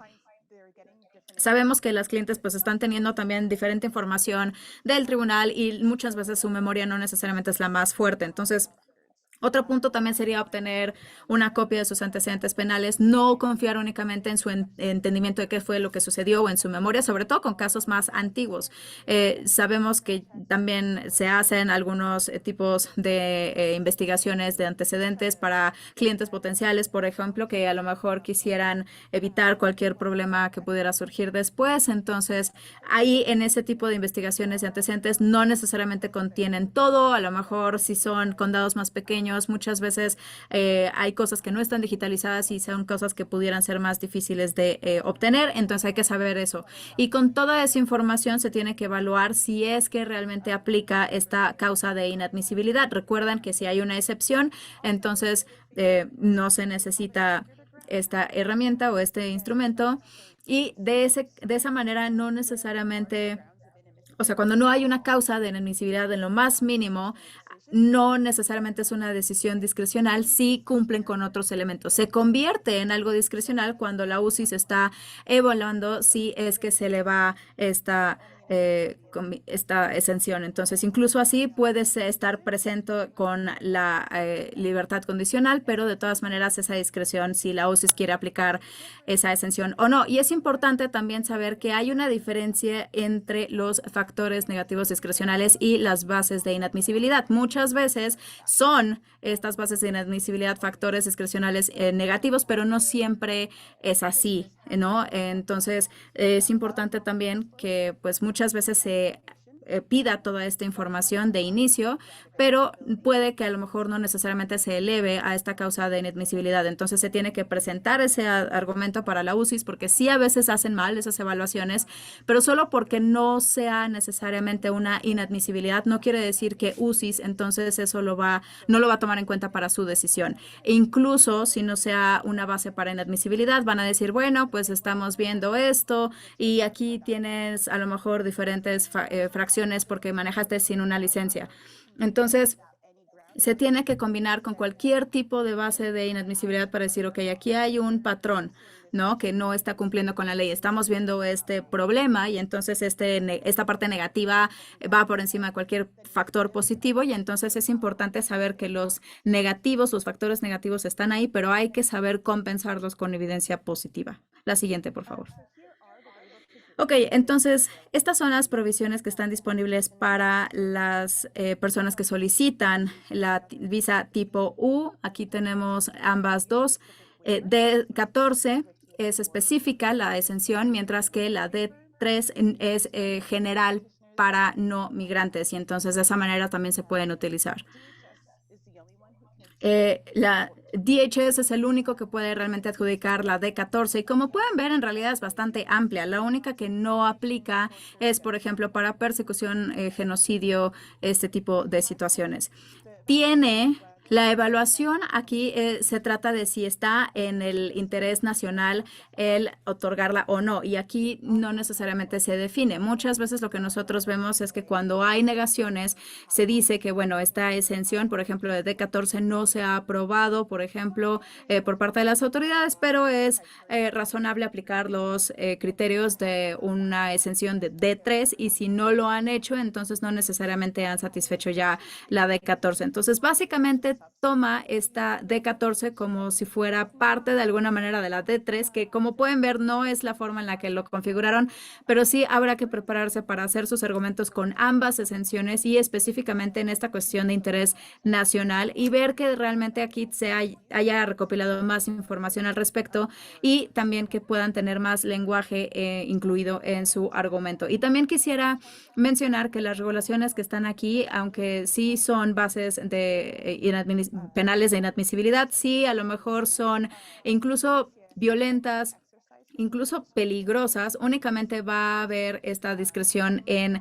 [SPEAKER 5] sabemos que las clientes pues están teniendo también diferente información del tribunal y muchas veces su memoria no necesariamente es la más fuerte. Entonces, otro punto también sería obtener una copia de sus antecedentes penales, no confiar únicamente en su entendimiento de qué fue lo que sucedió o en su memoria, sobre todo con casos más antiguos. Sabemos que también se hacen algunos tipos de investigaciones de antecedentes para clientes potenciales, por ejemplo, que a lo mejor quisieran evitar cualquier problema que pudiera surgir después. Entonces, ahí en ese tipo de investigaciones de antecedentes no necesariamente contienen todo, a lo mejor si son condados más pequeños, años, muchas veces hay cosas que no están digitalizadas y son cosas que pudieran ser más difíciles de obtener, entonces hay que saber eso. Y con toda esa información se tiene que evaluar si es que realmente aplica esta causa de inadmisibilidad. Recuerden que si hay una excepción, entonces no se necesita esta herramienta o este instrumento, y de esa manera no necesariamente, o sea, cuando no hay una causa de inadmisibilidad en lo más mínimo, no necesariamente es una decisión discrecional si cumplen con otros elementos. Se convierte en algo discrecional cuando la UCI se está evaluando si es que se le va esta exención. Entonces, incluso así puedes estar presente con la libertad condicional, pero de todas maneras esa discreción si la UCI quiere aplicar esa exención o no. Y es importante también saber que hay una diferencia entre los factores negativos discrecionales y las bases de inadmisibilidad. Muchas veces son estas bases de inadmisibilidad factores discrecionales negativos, pero no siempre es así, ¿no? Entonces, es importante también que pues muchas veces se pida toda esta información de inicio, pero puede que a lo mejor no necesariamente se eleve a esta causa de inadmisibilidad. Entonces se tiene que presentar ese argumento para la UCIS, porque sí a veces hacen mal esas evaluaciones, pero solo porque no sea necesariamente una inadmisibilidad no quiere decir que UCIS entonces eso no lo va a tomar en cuenta para su decisión. E incluso si no sea una base para inadmisibilidad, van a decir, bueno, pues estamos viendo esto y aquí tienes a lo mejor diferentes fracciones porque manejaste sin una licencia. Entonces, se tiene que combinar con cualquier tipo de base de inadmisibilidad para decir, ok, aquí hay un patrón, ¿no? Que no está cumpliendo con la ley. Estamos viendo este problema y entonces esta parte negativa va por encima de cualquier factor positivo, y entonces es importante saber que los factores negativos están ahí, pero hay que saber compensarlos con evidencia positiva. La siguiente, por favor. Ok, entonces estas son las provisiones que están disponibles para las personas que solicitan la visa tipo U. Aquí tenemos ambas dos. D14 es específica la exención, mientras que la D3 es general para no migrantes, y entonces de esa manera también se pueden utilizar. La DHS es el único que puede realmente adjudicar la D14, y como pueden ver en realidad es bastante amplia. La única que no aplica es, por ejemplo, para persecución, genocidio, este tipo de situaciones. La evaluación aquí se trata de si está en el interés nacional el otorgarla o no, y aquí no necesariamente se define. Muchas veces lo que nosotros vemos es que cuando hay negaciones se dice que, bueno, esta exención, por ejemplo, de D14 no se ha aprobado, por ejemplo, por parte de las autoridades, pero es razonable aplicar los criterios de una exención de D3, y si no lo han hecho, entonces no necesariamente han satisfecho ya la D14. Entonces, básicamente toma esta D14 como si fuera parte de alguna manera de la D3, que como pueden ver no es la forma en la que lo configuraron, pero sí habrá que prepararse para hacer sus argumentos con ambas exenciones y específicamente en esta cuestión de interés nacional, y ver que realmente aquí se haya recopilado más información al respecto, y también que puedan tener más lenguaje incluido en su argumento. Y también quisiera mencionar que las regulaciones que están aquí, aunque sí son bases de penales de inadmisibilidad, sí a lo mejor son incluso violentas, incluso peligrosas, únicamente va a haber esta discreción en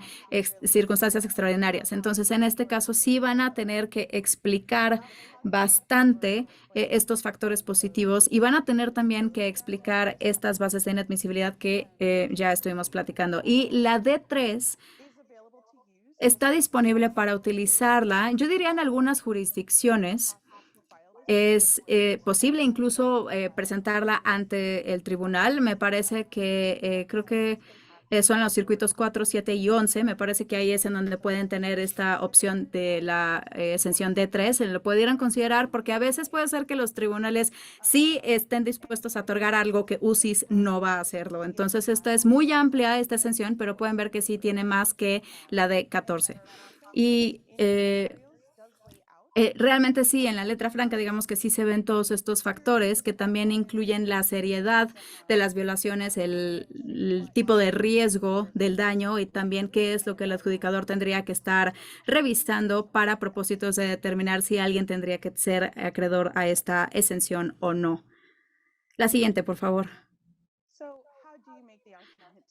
[SPEAKER 5] circunstancias extraordinarias. Entonces, en este caso sí van a tener que explicar bastante estos factores positivos, y van a tener también que explicar estas bases de inadmisibilidad que ya estuvimos platicando. Y la D3 está disponible para utilizarla, yo diría en algunas jurisdicciones. Es posible incluso presentarla ante el tribunal. Me parece que creo que son los circuitos 4, 7 y 11. Me parece que ahí es en donde pueden tener esta opción de la exención D3. Lo pudieran considerar, porque a veces puede ser que los tribunales sí estén dispuestos a otorgar algo que UCIS no va a hacerlo. Entonces, esta es muy amplia, esta exención, pero pueden ver que sí tiene más que la D14. Y Realmente sí, en la letra franca, digamos que sí se ven todos estos factores que también incluyen la seriedad de las violaciones, el tipo de riesgo del daño y también qué es lo que el adjudicador tendría que estar revisando para propósitos de determinar si alguien tendría que ser acreedor a esta exención o no. La siguiente, por favor.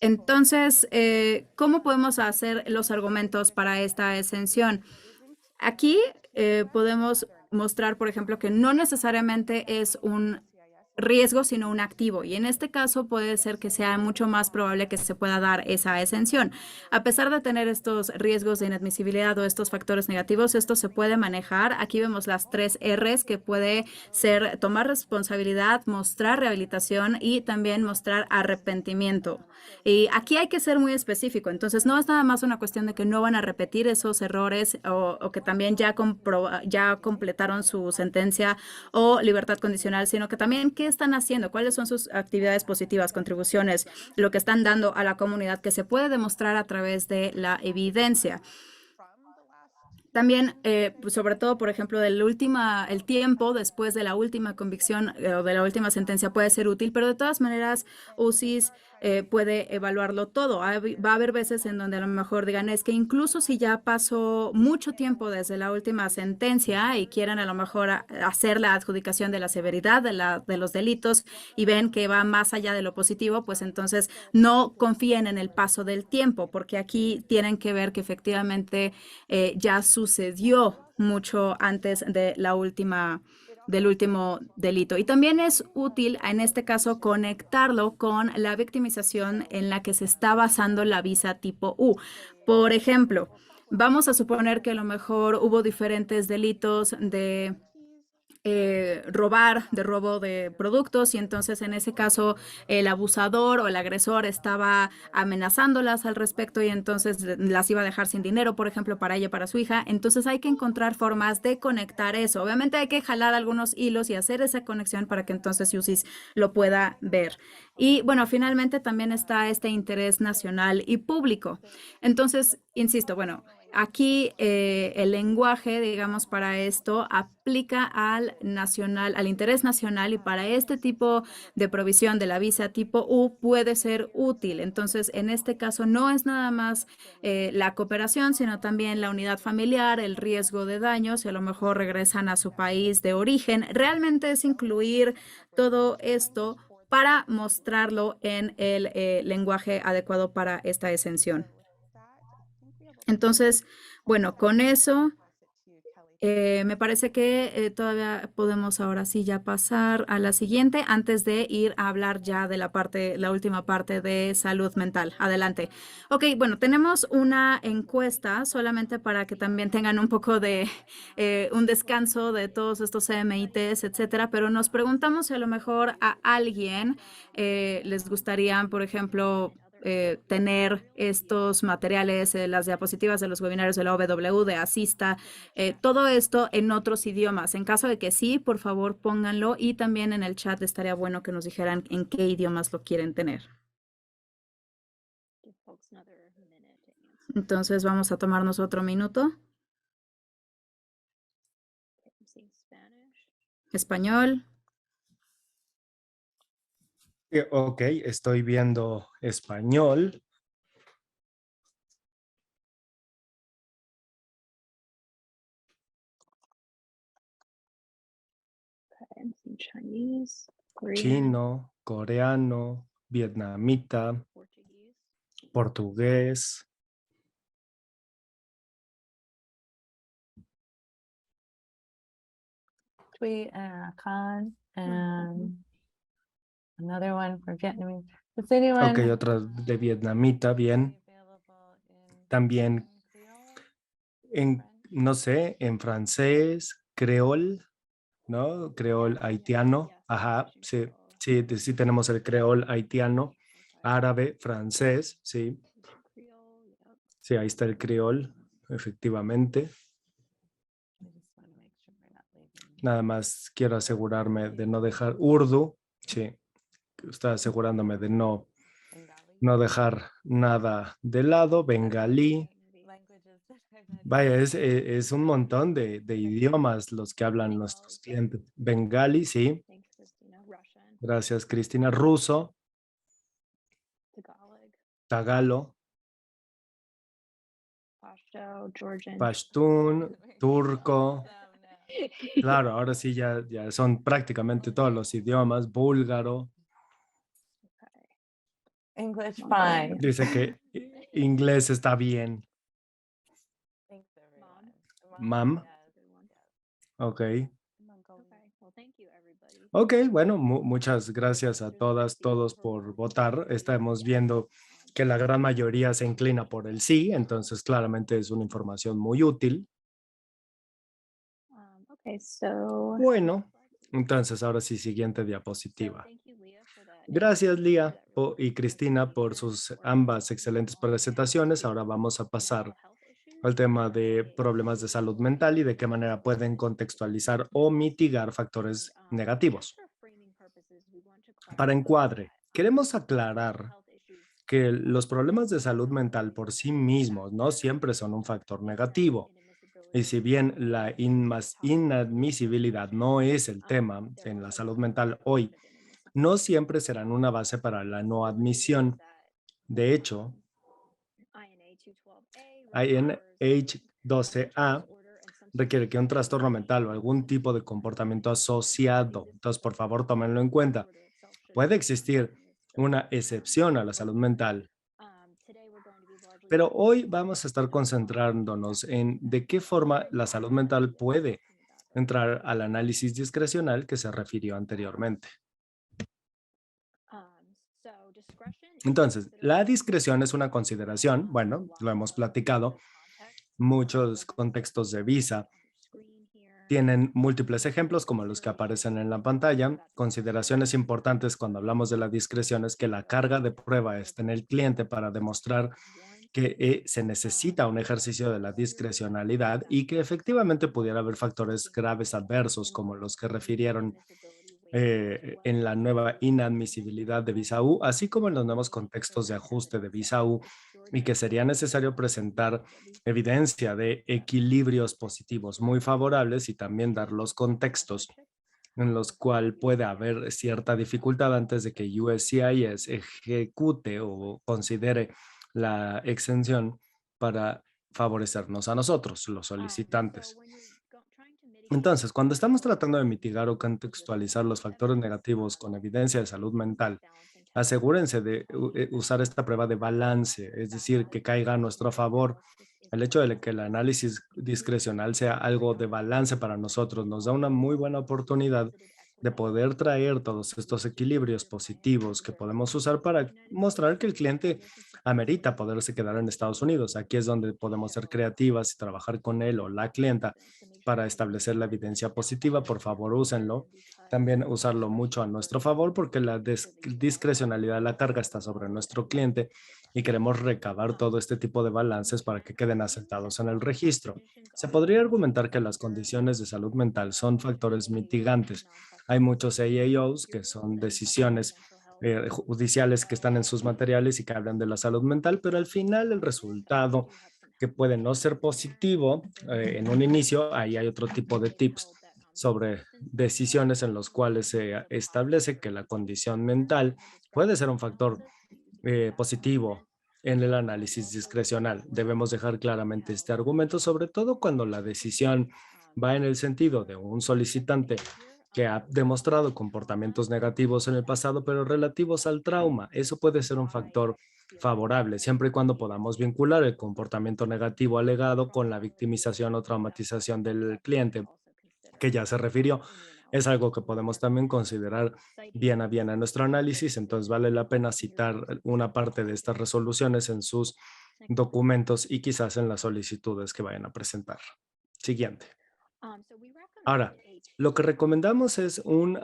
[SPEAKER 5] Entonces, ¿cómo podemos hacer los argumentos para esta exención? Aquí podemos mostrar, por ejemplo, que no necesariamente es un riesgo, sino un activo. Y en este caso puede ser que sea mucho más probable que se pueda dar esa exención. A pesar de tener estos riesgos de inadmisibilidad o estos factores negativos, esto se puede manejar. Aquí vemos las 3 Rs que puede ser tomar responsabilidad, mostrar rehabilitación y también mostrar arrepentimiento. Y aquí hay que ser muy específico. Entonces, no es nada más una cuestión de que no van a repetir esos errores o que también ya completaron su sentencia o libertad condicional, sino que también qué están haciendo, cuáles son sus actividades positivas, contribuciones, lo que están dando a la comunidad que se puede demostrar a través de la evidencia. También, pues sobre todo, por ejemplo, el tiempo después de la última convicción o de la última sentencia puede ser útil, pero de todas maneras, UCIS puede evaluarlo todo. Va a haber veces en donde a lo mejor digan, es que incluso si ya pasó mucho tiempo desde la última sentencia y quieran a lo mejor hacer la adjudicación de la severidad de los delitos y ven que va más allá de lo positivo, pues entonces no confíen en el paso del tiempo, porque aquí tienen que ver que efectivamente ya sucedió mucho antes de del último delito. Y también es útil, en este caso, conectarlo con la victimización en la que se está basando la visa tipo U. Por ejemplo, vamos a suponer que a lo mejor hubo diferentes delitos de robo de productos y entonces en ese caso el abusador o el agresor estaba amenazándolas al respecto y entonces las iba a dejar sin dinero, por ejemplo, para ella, para su hija. Entonces hay que encontrar formas de conectar eso. Obviamente hay que jalar algunos hilos y hacer esa conexión para que entonces UCIS lo pueda ver. Y bueno, finalmente también está este interés nacional y público. Entonces, insisto, bueno, aquí el lenguaje, digamos, para esto aplica al interés nacional y para este tipo de provisión de la visa tipo U puede ser útil. Entonces, en este caso no es nada más la cooperación, sino también la unidad familiar, el riesgo de daños, si a lo mejor regresan a su país de origen. Realmente es incluir todo esto para mostrarlo en el lenguaje adecuado para esta exención. Entonces, bueno, con eso me parece que todavía podemos ahora sí ya pasar a la siguiente antes de ir a hablar ya de la última parte de salud mental. Adelante. Ok, bueno, tenemos una encuesta solamente para que también tengan un poco de un descanso de todos estos CMITs, etcétera, pero nos preguntamos si a lo mejor a alguien les gustaría, por ejemplo, tener estos materiales, las diapositivas de los webinarios de la OBW, de Asista, todo esto en otros idiomas. En caso de que sí, por favor pónganlo y también en el chat estaría bueno que nos dijeran en qué idiomas lo quieren tener. Entonces vamos a tomarnos otro minuto. Español.
[SPEAKER 1] Ok, estoy viendo español.
[SPEAKER 2] Chinese, Korean,
[SPEAKER 1] Chino, coreano, vietnamita, portugués.
[SPEAKER 6] Khan, and another one for Vietnamese. Does
[SPEAKER 1] Ok,
[SPEAKER 6] anyone
[SPEAKER 1] otra de vietnamita, bien. También no sé, en francés, creol, ¿no? Creol haitiano. Ajá, sí, sí tenemos el creol haitiano, árabe, francés, sí. Sí, ahí está el creol, efectivamente. Nada más quiero asegurarme de no dejar urdu, sí. Estoy asegurándome de no dejar nada de lado, bengalí. Vaya, es un montón de idiomas los que hablan nuestros clientes. Bengali, sí.
[SPEAKER 2] Thanks, Christina. Russian,
[SPEAKER 1] Gracias, Cristina. Ruso,
[SPEAKER 2] Tagalog,
[SPEAKER 1] tagalo,
[SPEAKER 2] Pashto, Georgian.
[SPEAKER 1] pashtun, turco. Claro, ahora sí ya son prácticamente todos los idiomas. Búlgaro.
[SPEAKER 2] Okay.
[SPEAKER 6] English,
[SPEAKER 2] Mongolian.
[SPEAKER 6] fine.
[SPEAKER 1] Dice que inglés está bien.
[SPEAKER 6] Thanks, everyone.
[SPEAKER 1] Mam.
[SPEAKER 6] Yes.
[SPEAKER 2] Good one.
[SPEAKER 1] Ok.
[SPEAKER 2] Okay. Well, thank you, everybody.
[SPEAKER 1] Ok, bueno, muchas gracias a todas, todos por votar. Estamos viendo que la gran mayoría se inclina por el sí, entonces claramente es una información muy útil.
[SPEAKER 2] Okay, so
[SPEAKER 1] Bueno, entonces ahora sí, siguiente diapositiva.
[SPEAKER 2] thank you, Leah, for that.
[SPEAKER 1] Gracias, Lía y Cristina, por sus ambas excelentes presentaciones. Ahora vamos a pasar al tema de problemas de salud mental y de qué manera pueden contextualizar o mitigar factores negativos. Para encuadre, queremos aclarar que los problemas de salud mental por sí mismos no siempre son un factor negativo. Y si bien la inadmisibilidad no es el tema en la salud mental hoy, no siempre serán una base para la no admisión. De hecho, INH12A requiere que un trastorno mental o algún tipo de comportamiento asociado. Entonces, por favor, tómenlo en cuenta. Puede existir una excepción a la salud mental, pero hoy vamos a estar concentrándonos en de qué forma la salud mental puede entrar al análisis discrecional que se refirió anteriormente. Entonces, la discreción es una consideración, bueno, lo hemos platicado, muchos contextos de visa tienen múltiples ejemplos como los que aparecen en la pantalla. Consideraciones importantes cuando hablamos de la discreción es que la carga de prueba está en el cliente para demostrar que se necesita un ejercicio de la discrecionalidad y que efectivamente pudiera haber factores graves adversos como los que refirieron en la nueva inadmisibilidad de visa U, así como en los nuevos contextos de ajuste de visa U, y que sería necesario presentar evidencia de equilibrios positivos muy favorables y también dar los contextos en los cuales puede haber cierta dificultad antes de que USCIS ejecute o considere la exención para favorecernos a nosotros, los solicitantes. Entonces, cuando estamos tratando de mitigar o contextualizar los factores negativos con evidencia de salud mental, asegúrense de usar esta prueba de balance, es decir, que caiga a nuestro favor. El hecho de que el análisis discrecional sea algo de balance para nosotros nos da una muy buena oportunidad de poder traer todos estos equilibrios positivos que podemos usar para mostrar que el cliente amerita poderse quedar en Estados Unidos. Aquí es donde podemos ser creativas y trabajar con él o la clienta para establecer la evidencia positiva. Por favor, úsenlo. También usarlo mucho a nuestro favor porque la discrecionalidad de la carga está sobre nuestro cliente y queremos recabar todo este tipo de balances para que queden asentados en el registro. Se podría argumentar que las condiciones de salud mental son factores mitigantes. Hay muchos AAOs que son decisiones judiciales que están en sus materiales y que hablan de la salud mental, pero al final el resultado que puede no ser positivo en un inicio, ahí hay otro tipo de tips sobre decisiones en los cuales se establece que la condición mental puede ser un factor positivo en el análisis discrecional. Debemos dejar claramente este argumento, sobre todo cuando la decisión va en el sentido de un solicitante que ha demostrado comportamientos negativos en el pasado, pero relativos al trauma. Eso puede ser un factor favorable, siempre y cuando podamos vincular el comportamiento negativo alegado con la victimización o traumatización del cliente, que ya se refirió. Es algo que podemos también considerar bien a nuestro análisis, entonces vale la pena citar una parte de estas resoluciones en sus documentos y quizás en las solicitudes que vayan a presentar. Siguiente. Ahora, lo que recomendamos es un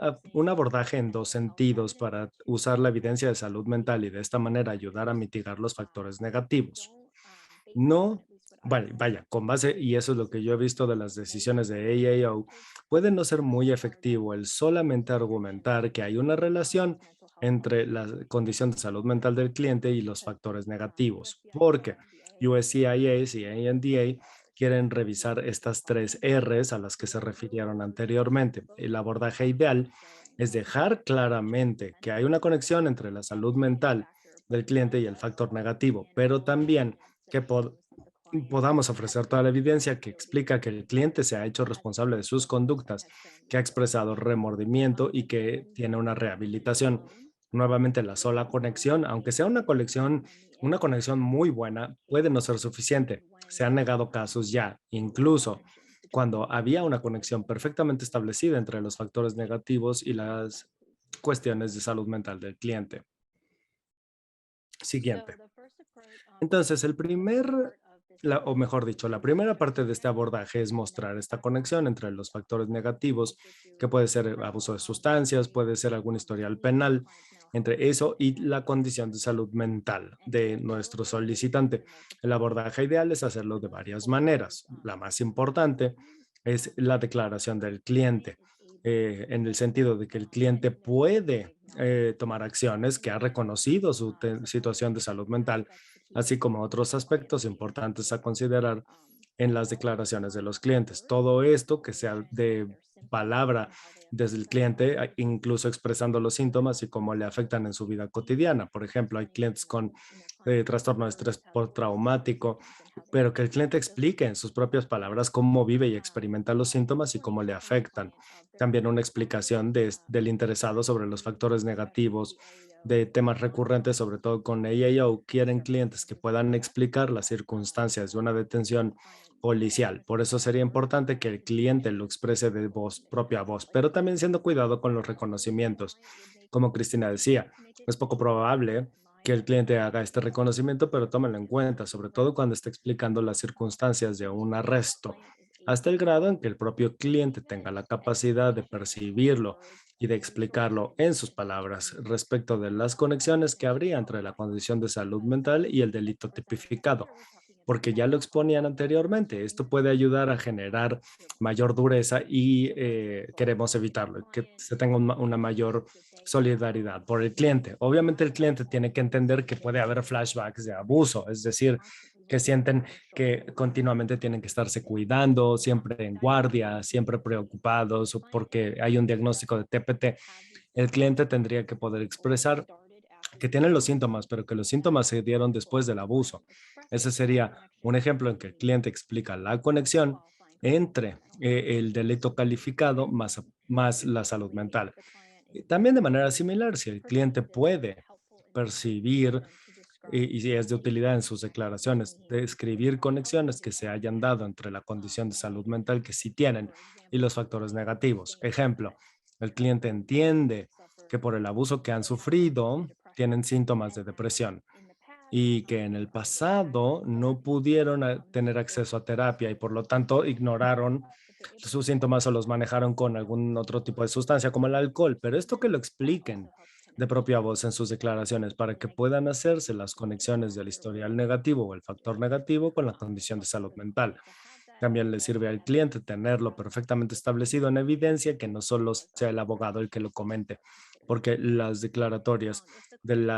[SPEAKER 1] abordaje en dos sentidos para usar la evidencia de salud mental y de esta manera ayudar a mitigar los factores negativos. No, vaya, con base, y eso es lo que yo he visto de las decisiones de AAO, puede no ser muy efectivo el solamente argumentar que hay una relación entre la condición de salud mental del cliente y los factores negativos, porque USCIS y ANDA quieren revisar estas 3 Rs a las que se refirieron anteriormente. El abordaje ideal es dejar claramente que hay una conexión entre la salud mental del cliente y el factor negativo, pero también que podamos ofrecer toda la evidencia que explica que el cliente se ha hecho responsable de sus conductas, que ha expresado remordimiento y que tiene una rehabilitación. Nuevamente, la sola conexión, aunque sea una conexión muy buena, puede no ser suficiente. Se han negado casos ya, incluso cuando había una conexión perfectamente establecida entre los factores negativos y las cuestiones de salud mental del cliente. Siguiente. Entonces, o mejor dicho, la primera parte de este abordaje es mostrar esta conexión entre los factores negativos, que puede ser abuso de sustancias, puede ser algún historial penal, entre eso y la condición de salud mental de nuestro solicitante. El abordaje ideal es hacerlo de varias maneras. La más importante es la declaración del cliente, en el sentido de que el cliente puede tomar acciones, que ha reconocido su situación de salud mental, así como otros aspectos importantes a considerar en las declaraciones de los clientes. Todo esto que sea de palabra desde el cliente, incluso expresando los síntomas y cómo le afectan en su vida cotidiana. Por ejemplo, hay clientes con trastorno de estrés postraumático, pero que el cliente explique en sus propias palabras cómo vive y experimenta los síntomas y cómo le afectan. También una explicación del interesado sobre los factores negativos, de temas recurrentes, sobre todo con AAO. Quieren clientes que puedan explicar las circunstancias de una detención policial. Por eso sería importante que el cliente lo exprese de propia voz, pero también siendo cuidado con los reconocimientos. Como Cristina decía, es poco probable que el cliente haga este reconocimiento, pero tómenlo en cuenta, sobre todo cuando esté explicando las circunstancias de un arresto, hasta el grado en que el propio cliente tenga la capacidad de percibirlo y de explicarlo en sus palabras respecto de las conexiones que habría entre la condición de salud mental y el delito tipificado, porque ya lo exponían anteriormente. Esto puede ayudar a generar mayor dureza y queremos evitarlo, que se tenga una mayor solidaridad por el cliente. Obviamente el cliente tiene que entender que puede haber flashbacks de abuso, es decir, que sienten que continuamente tienen que estarse cuidando, siempre en guardia, siempre preocupados, o porque hay un diagnóstico de TPT. El cliente tendría que poder expresar que tienen los síntomas, pero que los síntomas se dieron después del abuso. Ese sería un ejemplo en que el cliente explica la conexión entre el delito calificado más la salud mental. Y también de manera similar, si el cliente puede percibir y si es de utilidad en sus declaraciones, describir conexiones que se hayan dado entre la condición de salud mental que sí tienen y los factores negativos. Ejemplo, el cliente entiende que por el abuso que han sufrido tienen síntomas de depresión y que en el pasado no pudieron tener acceso a terapia y por lo tanto ignoraron sus síntomas o los manejaron con algún otro tipo de sustancia como el alcohol. Pero esto que lo expliquen de propia voz en sus declaraciones para que puedan hacerse las conexiones del historial negativo o el factor negativo con la condición de salud mental. También le sirve al cliente tenerlo perfectamente establecido en evidencia, que no solo sea el abogado el que lo comente, porque las declaratorias del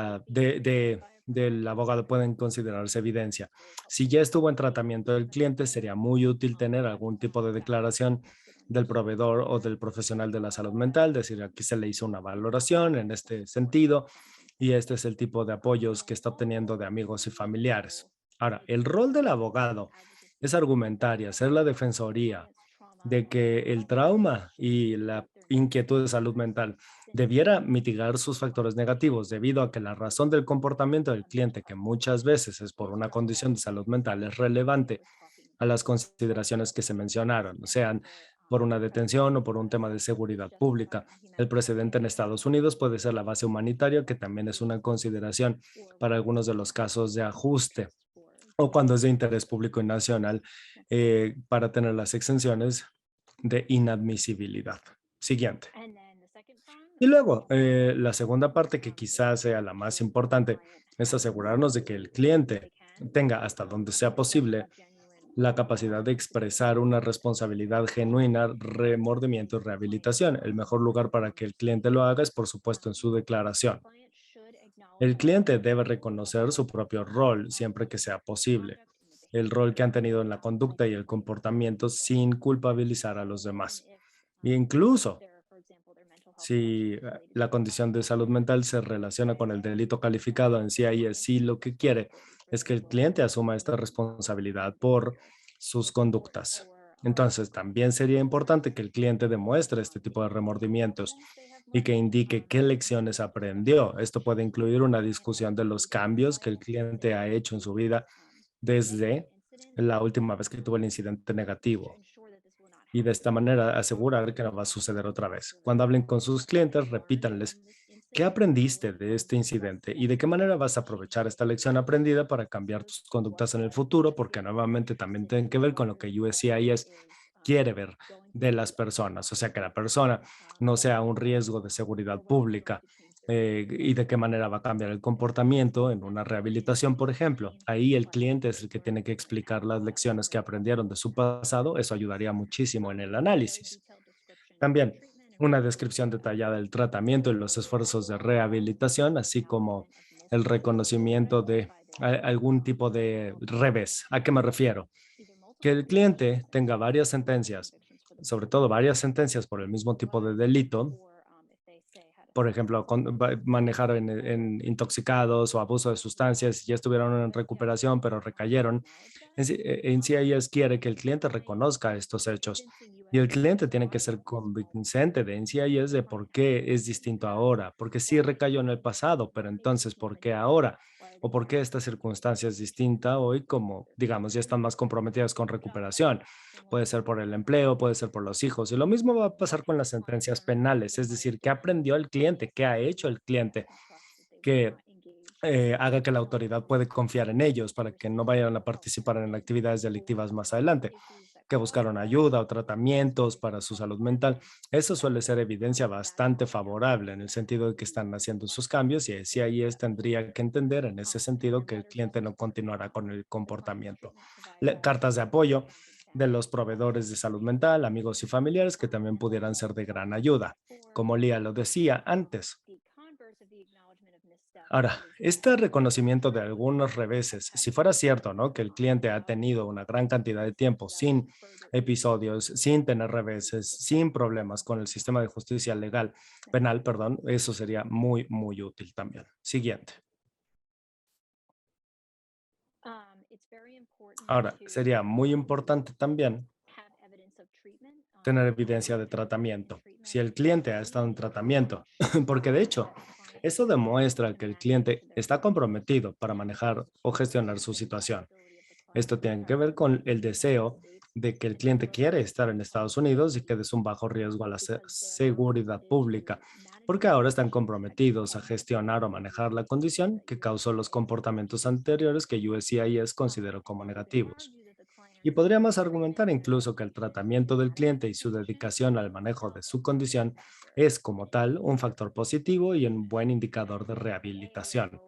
[SPEAKER 1] abogado pueden considerarse evidencia. Si ya estuvo en tratamiento del cliente, sería muy útil tener algún tipo de declaración del proveedor o del profesional de la salud mental, decir, aquí se le hizo una valoración en este sentido y este es el tipo de apoyos que está obteniendo de amigos y familiares. Ahora, el rol del abogado es argumentar y hacer la defensoría de que el trauma y la inquietud de salud mental debiera mitigar sus factores negativos debido a que la razón del comportamiento del cliente, que muchas veces es por una condición de salud mental, es relevante a las consideraciones que se mencionaron, sean por una detención o por un tema de seguridad pública. El precedente en Estados Unidos puede ser la base humanitaria, que también es una consideración para algunos de los casos de ajuste o cuando es de interés público y nacional, para tener las exenciones de inadmisibilidad. Siguiente. Y luego, la segunda parte, que quizás sea la más importante, es asegurarnos de que el cliente tenga, hasta donde sea posible, la capacidad de expresar una responsabilidad genuina, remordimiento y rehabilitación. El mejor lugar para que el cliente lo haga es, por supuesto, en su declaración. El cliente debe reconocer su propio rol siempre que sea posible. el rol que han tenido en la conducta y el comportamiento sin culpabilizar a los demás. E incluso si la condición de salud mental se relaciona con el delito calificado en CIS, lo que quiere es que el cliente asuma esta responsabilidad por sus conductas. Entonces, también sería importante que el cliente demuestre este tipo de remordimientos y que indique qué lecciones aprendió. Esto puede incluir una discusión de los cambios que el cliente ha hecho en su vida desde la última vez que tuvo el incidente negativo. Y de esta manera asegurar que no va a suceder otra vez. Cuando hablen con sus clientes, repítanles, ¿qué aprendiste de este incidente y de qué manera vas a aprovechar esta lección aprendida para cambiar tus conductas en el futuro? Porque nuevamente también tienen que ver con lo que USCIS quiere ver de las personas, o sea, que la persona no sea un riesgo de seguridad pública. Y de qué manera va a cambiar el comportamiento en una rehabilitación, por ejemplo. Ahí el cliente es el que tiene que explicar las lecciones que aprendieron de su pasado. Eso ayudaría muchísimo en el análisis. También una descripción detallada del tratamiento y los esfuerzos de rehabilitación, así como el reconocimiento de algún tipo de revés. ¿A qué me refiero? Que el cliente tenga varias sentencias, sobre todo varias sentencias por el mismo tipo de delito, por ejemplo, manejar en intoxicados o abuso de sustancias, ya estuvieron en recuperación, pero recayeron. En sí, ellas quiere que el cliente reconozca estos hechos y el cliente tiene que ser convincente de NCIS de por qué es distinto ahora, porque sí recayó en el pasado, pero entonces, ¿por qué ahora? ¿O por qué esta circunstancia es distinta hoy? Como, digamos, ya están más comprometidas con recuperación. Puede ser por el empleo, puede ser por los hijos. Y lo mismo va a pasar con las sentencias penales, es decir, ¿qué aprendió el cliente? ¿Qué ha hecho el cliente? Que haga que la autoridad puede confiar en ellos para que no vayan a participar en actividades delictivas más adelante, que buscaron ayuda o tratamientos para su salud mental. Eso suele ser evidencia bastante favorable en el sentido de que están haciendo sus cambios y así ahí tendría que entender en ese sentido que el cliente no continuará con el comportamiento. Cartas de apoyo de los proveedores de salud mental, amigos y familiares que también pudieran ser de gran ayuda, como Lía lo decía antes. Ahora, este reconocimiento de algunos reveses, si fuera cierto, ¿no? Que el cliente ha tenido una gran cantidad de tiempo sin episodios, sin tener reveses, sin problemas con el sistema de justicia legal, penal, perdón, eso sería muy, muy útil también. Siguiente. Ahora, sería muy importante también tener evidencia de tratamiento. Si el cliente ha estado en tratamiento, porque de hecho, eso demuestra que el cliente está comprometido para manejar o gestionar su situación. Esto tiene que ver con el deseo de que el cliente quiere estar en Estados Unidos y que es un bajo riesgo a la seguridad pública, porque ahora están comprometidos a gestionar o manejar la condición que causó los comportamientos anteriores que USCIS consideró como negativos. Y podríamos argumentar incluso que el tratamiento del cliente y su dedicación al manejo de su condición es como tal un factor positivo y un buen indicador de rehabilitación.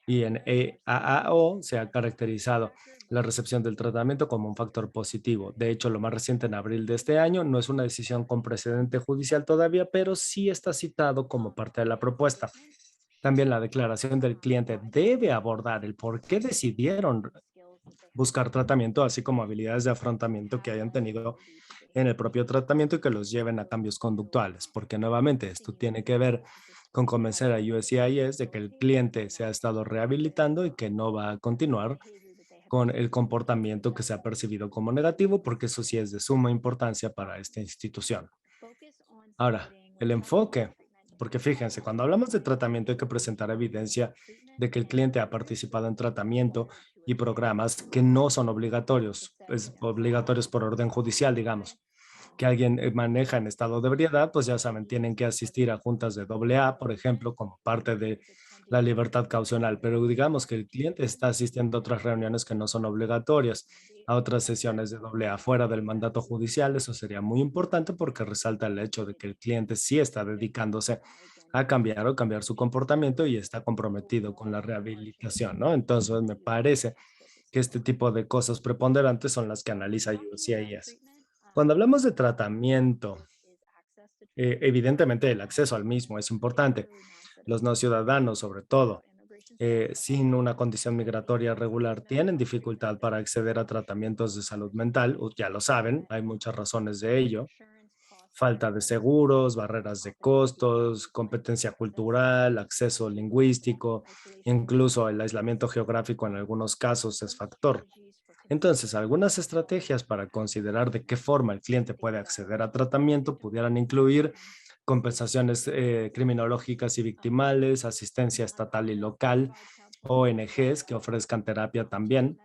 [SPEAKER 1] Y en EAAO se ha caracterizado la recepción del tratamiento como un factor positivo. De hecho, lo más reciente en abril de este año no es una decisión con precedente judicial todavía, pero sí está citado como parte de la propuesta. También la declaración del cliente debe abordar el por qué decidieron buscar tratamiento, así como habilidades de afrontamiento que hayan tenido en el propio tratamiento y que los lleven a cambios conductuales, porque nuevamente esto tiene que ver con convencer a USCIS de que el cliente se ha estado rehabilitando y que no va a continuar con el comportamiento que se ha percibido como negativo, porque eso sí es de suma importancia para esta institución. Ahora, el enfoque, porque fíjense, cuando hablamos de tratamiento hay que presentar evidencia de que el cliente ha participado en tratamiento y programas que no son obligatorios, pues obligatorios por orden judicial, digamos. Que alguien maneja en estado de ebriedad, pues ya saben, tienen que asistir a juntas de AA, por ejemplo, como parte de la libertad caucional, pero digamos que el cliente está asistiendo a otras reuniones que no son obligatorias, a otras sesiones de AA fuera del mandato judicial. Eso sería muy importante porque resalta el hecho de que el cliente sí está dedicándose a cambiar o cambiar su comportamiento y está comprometido con la rehabilitación, ¿no? Entonces me parece que este tipo de cosas preponderantes son las que analiza USCIS. Cuando hablamos de tratamiento, evidentemente el acceso al mismo es importante. Los no ciudadanos, sobre todo, sin una condición migratoria regular tienen dificultad para acceder a tratamientos de salud mental. Ya lo saben, hay muchas razones de ello. Falta de seguros, barreras de costos, competencia cultural, acceso lingüístico, incluso el aislamiento geográfico en algunos casos es factor. Entonces, algunas estrategias para considerar de qué forma el cliente puede acceder a tratamiento pudieran incluir compensaciones criminológicas y victimales, asistencia estatal y local, ONGs que ofrezcan terapia también,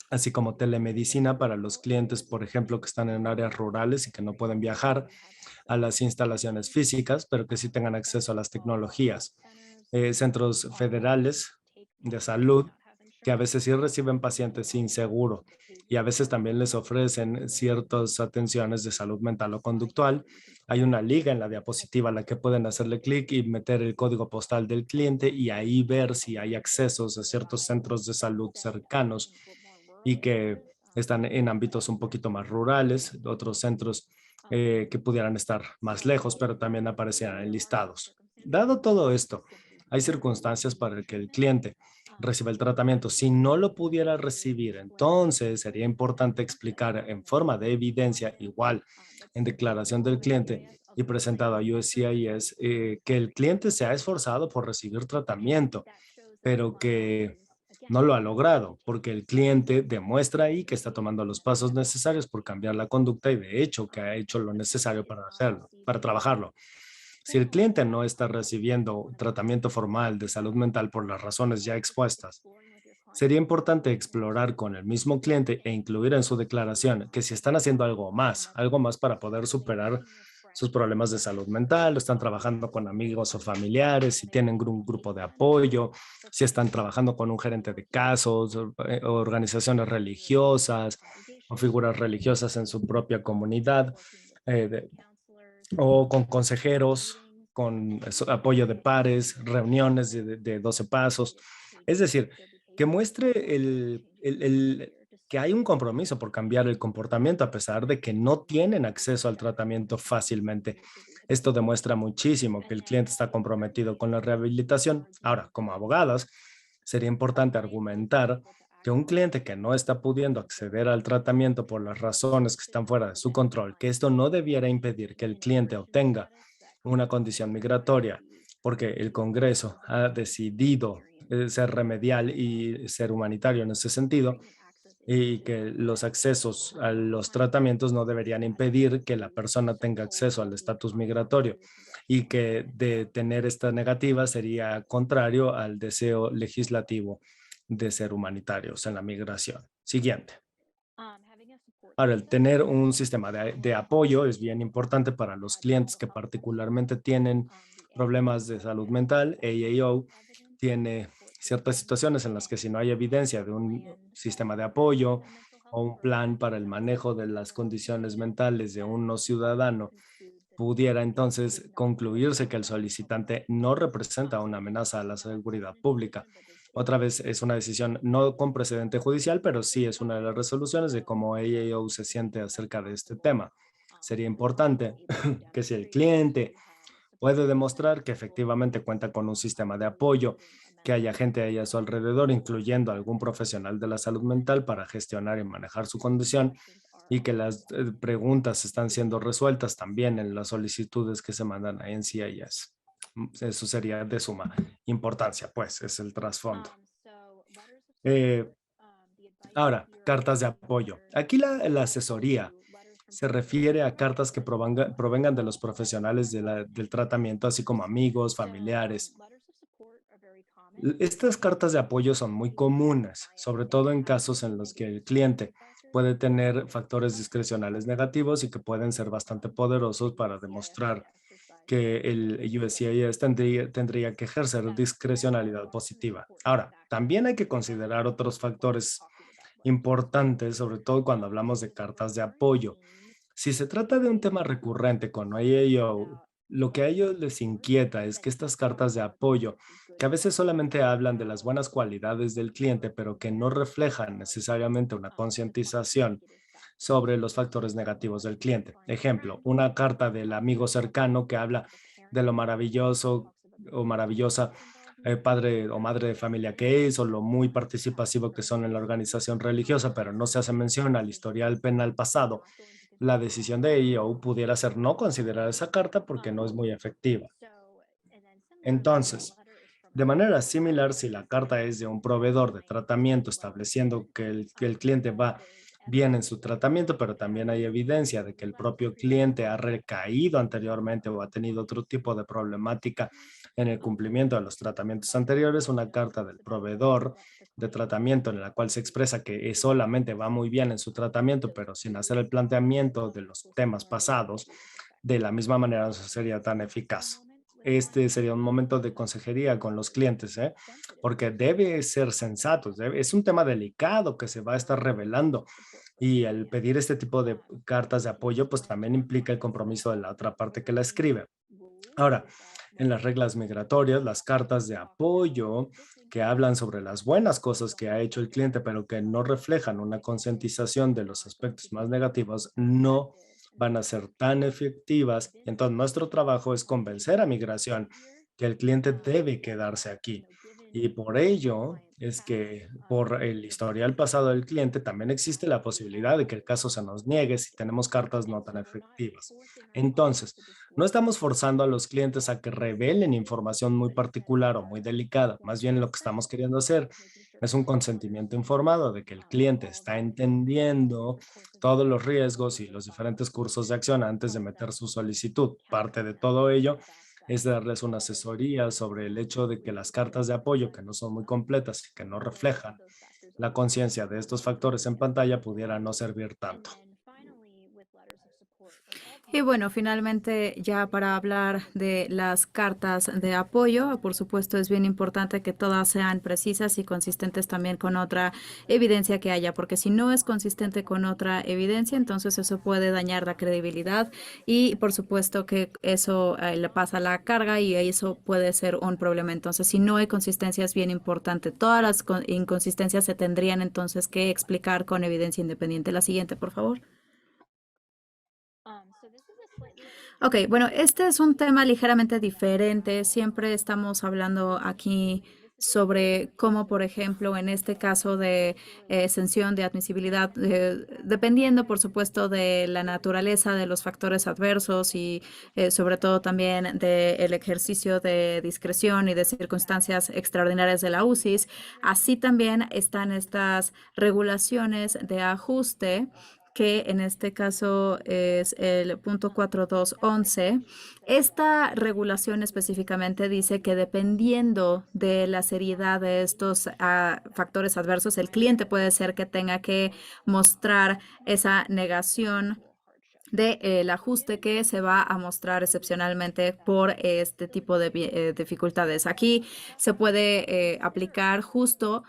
[SPEAKER 1] así como telemedicina para los clientes, por ejemplo, que están en áreas rurales y que no pueden viajar a las instalaciones físicas, pero que sí tengan acceso a las tecnologías. Centros federales de salud que a veces sí reciben pacientes sin seguro y a veces también les ofrecen ciertas atenciones de salud mental o conductual. Hay una liga en la diapositiva a la que pueden hacerle clic y meter el código postal del cliente y ahí ver si hay accesos a ciertos centros de salud cercanos y que están en ámbitos un poquito más rurales, otros centros que pudieran estar más lejos, pero también aparecieran en listados. Dado todo esto, hay circunstancias para el que el cliente reciba el tratamiento. Si no lo pudiera recibir, entonces sería importante explicar en forma de evidencia, igual en declaración del cliente y presentado a USCIS, que el cliente se ha esforzado por recibir tratamiento, pero que no lo ha logrado, porque el cliente demuestra ahí que está tomando los pasos necesarios por cambiar la conducta y de hecho que ha hecho lo necesario para hacerlo, para trabajarlo. Si el cliente no está recibiendo tratamiento formal de salud mental por las razones ya expuestas, sería importante explorar con el mismo cliente e incluir en su declaración que si están haciendo algo más para poder superar sus problemas de salud mental, están trabajando con amigos o familiares, si tienen un grupo de apoyo, si están trabajando con un gerente de casos, organizaciones religiosas o figuras religiosas en su propia comunidad, o con consejeros, con apoyo de pares, reuniones de 12 pasos. Es decir, que muestre que hay un compromiso por cambiar el comportamiento a pesar de que no tienen acceso al tratamiento fácilmente. Esto demuestra muchísimo que el cliente está comprometido con la rehabilitación. Ahora, como abogadas, sería importante argumentar que un cliente que no está pudiendo acceder al tratamiento por las razones que están fuera de su control, que esto no debiera impedir que el cliente obtenga una condición migratoria, porque el Congreso ha decidido ser remedial y ser humanitario en ese sentido, y que los accesos a los tratamientos no deberían impedir que la persona tenga acceso al estatus migratorio y que de tener esta negativa sería contrario al deseo legislativo de ser humanitarios en la migración. Siguiente. Ahora, el tener un sistema de apoyo es bien importante para los clientes que particularmente tienen problemas de salud mental. AAO tiene ciertas situaciones en las que si no hay evidencia de un sistema de apoyo o un plan para el manejo de las condiciones mentales de un no ciudadano, pudiera entonces concluirse que el solicitante no representa una amenaza a la seguridad pública. Otra vez es una decisión no con precedente judicial, pero sí es una de las resoluciones de cómo AAO se siente acerca de este tema. Sería importante que si el cliente puede demostrar que efectivamente cuenta con un sistema de apoyo, que haya gente ahí a su alrededor, incluyendo algún profesional de la salud mental para gestionar y manejar su condición, y que las preguntas están siendo resueltas también en las solicitudes que se mandan a NCIS. Eso sería de suma importancia, pues, es el trasfondo. Ahora, cartas de apoyo. Aquí la asesoría se refiere a cartas que provengan de los profesionales del tratamiento, así como amigos, familiares. Estas cartas de apoyo son muy comunes, sobre todo en casos en los que el cliente puede tener factores discrecionales negativos y que pueden ser bastante poderosos para demostrar que el USCIS tendría que ejercer discrecionalidad positiva. Ahora, también hay que considerar otros factores importantes, sobre todo cuando hablamos de cartas de apoyo. Si se trata de un tema recurrente con AAO, lo que a ellos les inquieta es que estas cartas de apoyo, que a veces solamente hablan de las buenas cualidades del cliente, pero que no reflejan necesariamente una concientización sobre los factores negativos del cliente. Ejemplo, una carta del amigo cercano que habla de lo maravilloso o maravillosa padre o madre de familia que es, o lo muy participativo que son en la organización religiosa, pero no se hace mención al historial penal pasado, la decisión de EO pudiera ser no considerar esa carta porque no es muy efectiva. Entonces, de manera similar, si la carta es de un proveedor de tratamiento estableciendo que el cliente va bien en su tratamiento, pero también hay evidencia de que el propio cliente ha recaído anteriormente o ha tenido otro tipo de problemática en el cumplimiento de los tratamientos anteriores, una carta del proveedor de tratamiento en la cual se expresa que solamente va muy bien en su tratamiento, pero sin hacer el planteamiento de los temas pasados, de la misma manera no sería tan eficaz. Este sería un momento de consejería con los clientes, ¿eh? Porque debe ser sensato. Es un tema delicado que se va a estar revelando y el pedir este tipo de cartas de apoyo, pues también implica el compromiso de la otra parte que la escribe. Ahora, en las reglas migratorias, las cartas de apoyo que hablan sobre las buenas cosas que ha hecho el cliente, pero que no reflejan una concientización de los aspectos más negativos, no van a ser tan efectivas. Entonces, nuestro trabajo es convencer a migración que el cliente debe quedarse aquí. Y por ello es que por el historial pasado del cliente también existe la posibilidad de que el caso se nos niegue si tenemos cartas no tan efectivas. Entonces, no estamos forzando a los clientes a que revelen información muy particular o muy delicada. Más bien lo que estamos queriendo hacer es un consentimiento informado de que el cliente está entendiendo todos los riesgos y los diferentes cursos de acción antes de meter su solicitud. Parte de todo ello es darles una asesoría sobre el hecho de que las cartas de apoyo, que no son muy completas y que no reflejan la conciencia de estos factores en pantalla, pudieran no servir tanto.
[SPEAKER 5] Y bueno, finalmente ya para hablar de las cartas de apoyo, por supuesto es bien importante que todas sean precisas y consistentes también con otra evidencia que haya, porque si no es consistente con otra evidencia, entonces eso puede dañar la credibilidad y por supuesto que eso le pasa la carga y eso puede ser un problema. Entonces, si no hay consistencia es bien importante. Todas las inconsistencias se tendrían entonces que explicar con evidencia independiente. La siguiente, por favor. Ok, bueno, este es un tema ligeramente diferente. Siempre estamos hablando aquí sobre cómo, por ejemplo, en este caso de exención de admisibilidad, dependiendo, por supuesto, de la naturaleza de los factores adversos y sobre todo también del ejercicio de discreción y de circunstancias extraordinarias de la UCIS. Así también están estas regulaciones de ajuste que en este caso es el punto 4211. Esta regulación específicamente dice que dependiendo de la seriedad de estos factores adversos, el cliente puede ser que tenga que mostrar esa negación del ajuste que se va a mostrar excepcionalmente por este tipo de dificultades. Aquí se puede aplicar justo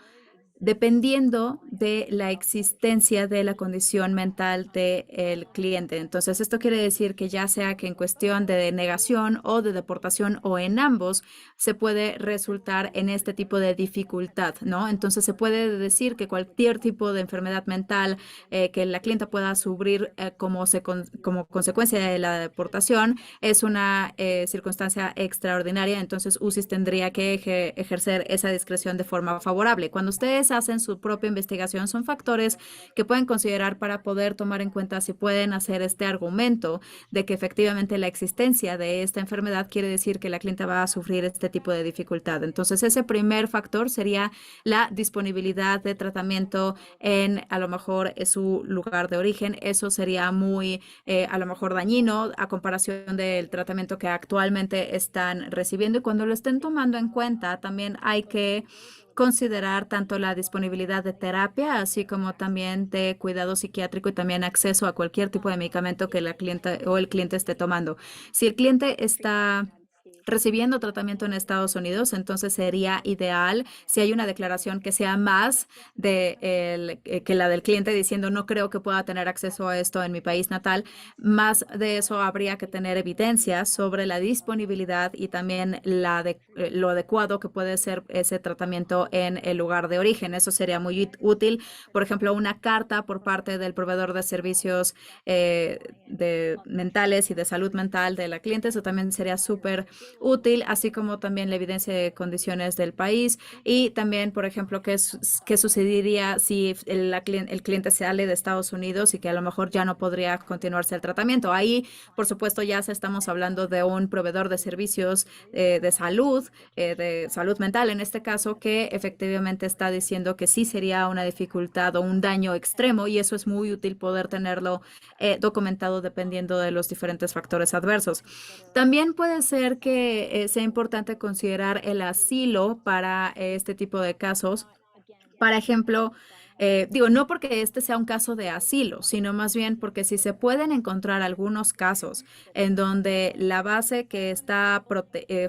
[SPEAKER 5] dependiendo de la existencia de la condición mental del cliente. Entonces, esto quiere decir que ya sea que en cuestión de negación o de deportación o en ambos, se puede resultar en este tipo de dificultad, ¿no? Entonces, se puede decir que cualquier tipo de enfermedad mental que la clienta pueda sufrir como consecuencia de la deportación es una circunstancia extraordinaria. Entonces, UCIS tendría que ejercer esa discreción de forma favorable. Cuando ustedes hacen su propia investigación, son factores que pueden considerar para poder tomar en cuenta si pueden hacer este argumento de que efectivamente la existencia de esta enfermedad quiere decir que la clienta va a sufrir este tipo de dificultad. Entonces, ese primer factor sería la disponibilidad de tratamiento en a lo mejor su lugar de origen. Eso sería muy a lo mejor dañino a comparación del tratamiento que actualmente están recibiendo, y cuando lo estén tomando en cuenta también hay que considerar tanto la disponibilidad de terapia, así como también de cuidado psiquiátrico y también acceso a cualquier tipo de medicamento que la clienta o el cliente esté tomando. Si el cliente está recibiendo tratamiento en Estados Unidos, entonces sería ideal si hay una declaración que sea más que la del cliente diciendo no creo que pueda tener acceso a esto en mi país natal. Más de eso habría que tener evidencia sobre la disponibilidad y también lo adecuado que puede ser ese tratamiento en el lugar de origen. Eso sería muy útil. Por ejemplo, una carta por parte del proveedor de servicios mentales y de salud mental de la cliente. Eso también sería súper útil, así como también la evidencia de condiciones del país y también, por ejemplo, qué sucedería si el cliente sale de Estados Unidos y que a lo mejor ya no podría continuarse el tratamiento. Ahí, por supuesto, ya estamos hablando de un proveedor de servicios de salud mental en este caso, que efectivamente está diciendo que sí sería una dificultad o un daño extremo y eso es muy útil poder tenerlo documentado dependiendo de los diferentes factores adversos. También puede ser que sea importante considerar el asilo para este tipo de casos. Por ejemplo, no porque este sea un caso de asilo, sino más bien porque si se pueden encontrar algunos casos en donde la base que está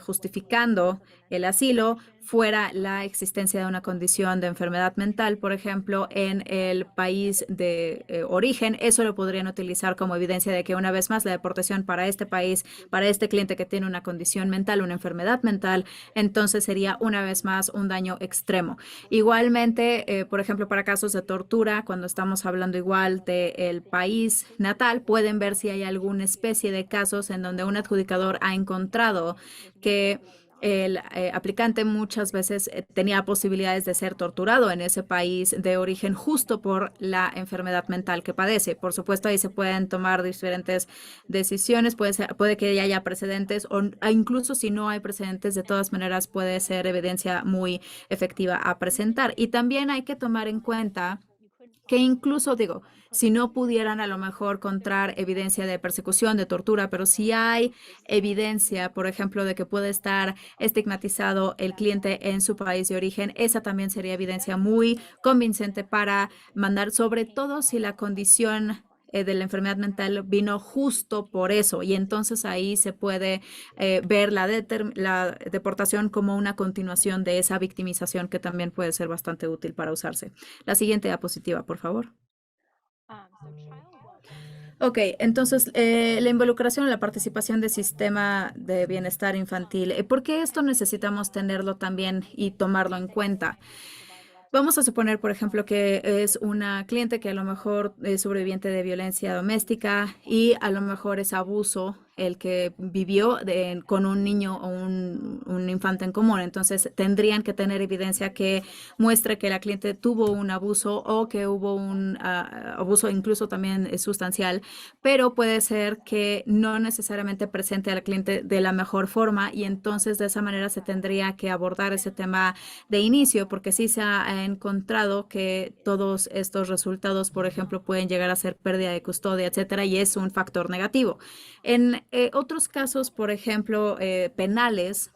[SPEAKER 5] justificando el asilo fuera la existencia de una condición de enfermedad mental, por ejemplo, en el país de origen, eso lo podrían utilizar como evidencia de que una vez más la deportación para este país, para este cliente que tiene una condición mental, una enfermedad mental, entonces sería una vez más un daño extremo. Igualmente, por ejemplo, para casos de tortura, cuando estamos hablando igual del país natal, pueden ver si hay alguna especie de casos en donde un adjudicador ha encontrado que el aplicante muchas veces tenía posibilidades de ser torturado en ese país de origen justo por la enfermedad mental que padece. Por supuesto, ahí se pueden tomar diferentes decisiones, puede que ya haya precedentes o incluso si no hay precedentes, de todas maneras puede ser evidencia muy efectiva a presentar. Y también hay que tomar en cuenta que incluso, si no pudieran a lo mejor encontrar evidencia de persecución, de tortura, pero si hay evidencia, por ejemplo, de que puede estar estigmatizado el cliente en su país de origen, esa también sería evidencia muy convincente para mandar, sobre todo si la condición de la enfermedad mental vino justo por eso y entonces ahí se puede ver la deportación como una continuación de esa victimización que también puede ser bastante útil para usarse. La siguiente diapositiva, por favor. Ok, entonces la involucración o la participación del sistema de bienestar infantil. ¿Por qué esto necesitamos tenerlo también y tomarlo en cuenta? Vamos a suponer, por ejemplo, que es una cliente que a lo mejor es sobreviviente de violencia doméstica y a lo mejor es abuso el que vivió con un niño o un infante en común. Entonces, tendrían que tener evidencia que muestre que la cliente tuvo un abuso o que hubo un abuso incluso también sustancial, pero puede ser que no necesariamente presente a la cliente de la mejor forma y entonces de esa manera se tendría que abordar ese tema de inicio, porque sí se ha encontrado que todos estos resultados, por ejemplo, pueden llegar a ser pérdida de custodia, etcétera, y es un factor negativo. En otros casos, por ejemplo, penales,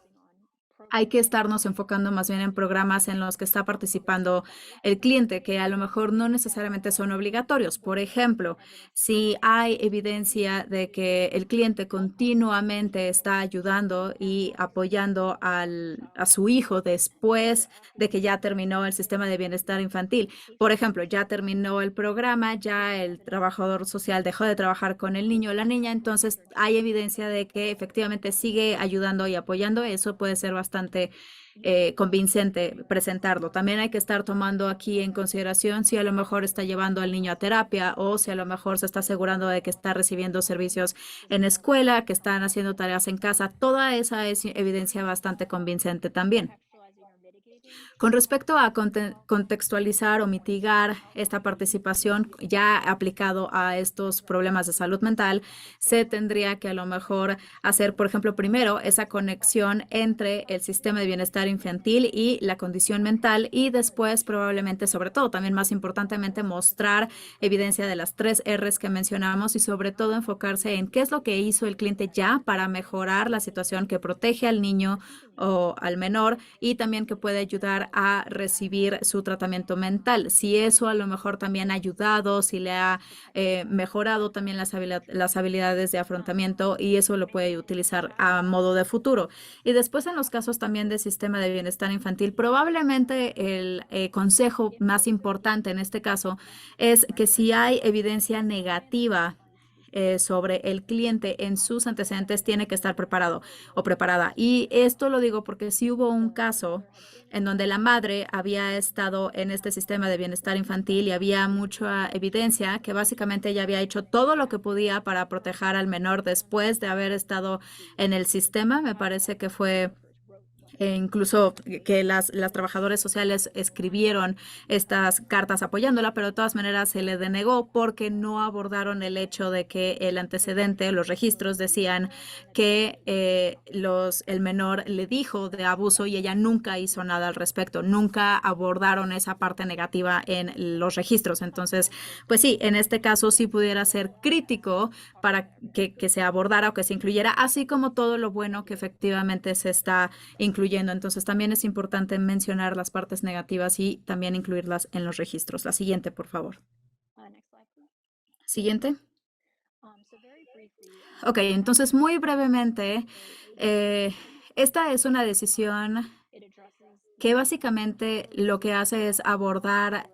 [SPEAKER 5] hay que estarnos enfocando más bien en programas en los que está participando el cliente, que a lo mejor no necesariamente son obligatorios. Por ejemplo, si hay evidencia de que el cliente continuamente está ayudando y apoyando a su hijo después de que ya terminó el sistema de bienestar infantil. Por ejemplo, ya terminó el programa, ya el trabajador social dejó de trabajar con el niño o la niña, entonces hay evidencia de que efectivamente sigue ayudando y apoyando. Eso puede ser bastante convincente presentarlo. También hay que estar tomando aquí en consideración si a lo mejor está llevando al niño a terapia o si a lo mejor se está asegurando de que está recibiendo servicios en escuela, que están haciendo tareas en casa. Toda esa es evidencia bastante convincente también. Con respecto a contextualizar o mitigar esta participación ya aplicado a estos problemas de salud mental, se tendría que a lo mejor hacer, por ejemplo, primero esa conexión entre el sistema de bienestar infantil y la condición mental y después probablemente, sobre todo, también más importantemente, mostrar evidencia de las 3 R's que mencionamos y sobre todo enfocarse en qué es lo que hizo el cliente ya para mejorar la situación que protege al niño o al menor y también que puede ayudar a recibir su tratamiento mental. Si eso a lo mejor también ha ayudado, si le ha mejorado también las habilidades de afrontamiento y eso lo puede utilizar a modo de futuro. Y después en los casos también del sistema de bienestar infantil, probablemente el consejo más importante en este caso es que si hay evidencia negativa sobre el cliente en sus antecedentes tiene que estar preparado o preparada. Y esto lo digo porque sí hubo un caso en donde la madre había estado en este sistema de bienestar infantil y había mucha evidencia que básicamente ella había hecho todo lo que podía para proteger al menor después de haber estado en el sistema. Me parece que fue incluso que las trabajadoras sociales escribieron estas cartas apoyándola, pero de todas maneras se le denegó porque no abordaron el hecho de que el antecedente, los registros decían que el menor le dijo de abuso y ella nunca hizo nada al respecto, nunca abordaron esa parte negativa en los registros. Entonces, pues sí, en este caso sí pudiera ser crítico para que se abordara o que se incluyera, así como todo lo bueno que efectivamente se está incluyendo. Entonces también es importante mencionar las partes negativas y también incluirlas en los registros. La siguiente, por favor.
[SPEAKER 2] Next slide, please.
[SPEAKER 5] Siguiente.
[SPEAKER 2] So very briefly,
[SPEAKER 5] Ok, entonces muy brevemente, esta es una decisión
[SPEAKER 2] it addresses
[SPEAKER 5] que básicamente lo que hace es abordar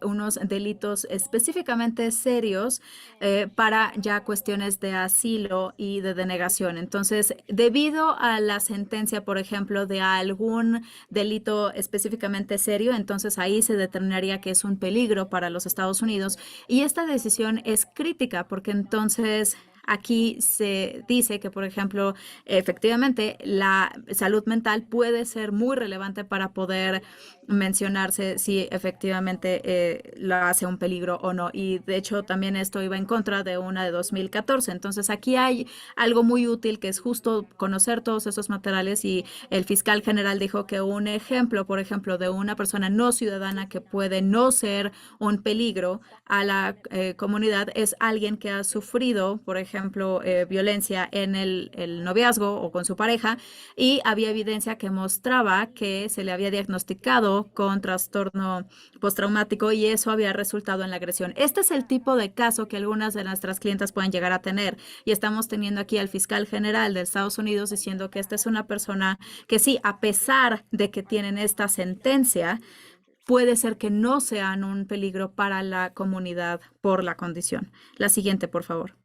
[SPEAKER 5] unos delitos específicamente serios para ya cuestiones de asilo y de denegación. Entonces, debido a la sentencia, por ejemplo, de algún delito específicamente serio, entonces ahí se determinaría que es un peligro para los Estados Unidos. Y esta decisión es crítica porque entonces aquí se dice que, por ejemplo, efectivamente, la salud mental puede ser muy relevante para poder mencionarse si efectivamente lo hace un peligro o no. Y de hecho, también esto iba en contra de una de 2014. Entonces, aquí hay algo muy útil que es justo conocer todos esos materiales y el fiscal general dijo que un ejemplo, por ejemplo, de una persona no ciudadana que puede no ser un peligro a la comunidad es alguien que ha sufrido, por ejemplo, violencia en el noviazgo o con su pareja y había evidencia que mostraba que se le había diagnosticado con trastorno postraumático y eso había resultado en la agresión. Este es el tipo de caso que algunas de nuestras clientas pueden llegar a tener y estamos teniendo aquí al fiscal general de Estados Unidos diciendo que esta es una persona que sí, a pesar de que tienen esta sentencia, puede ser que no sean un peligro para la comunidad por la condición. La siguiente, por favor.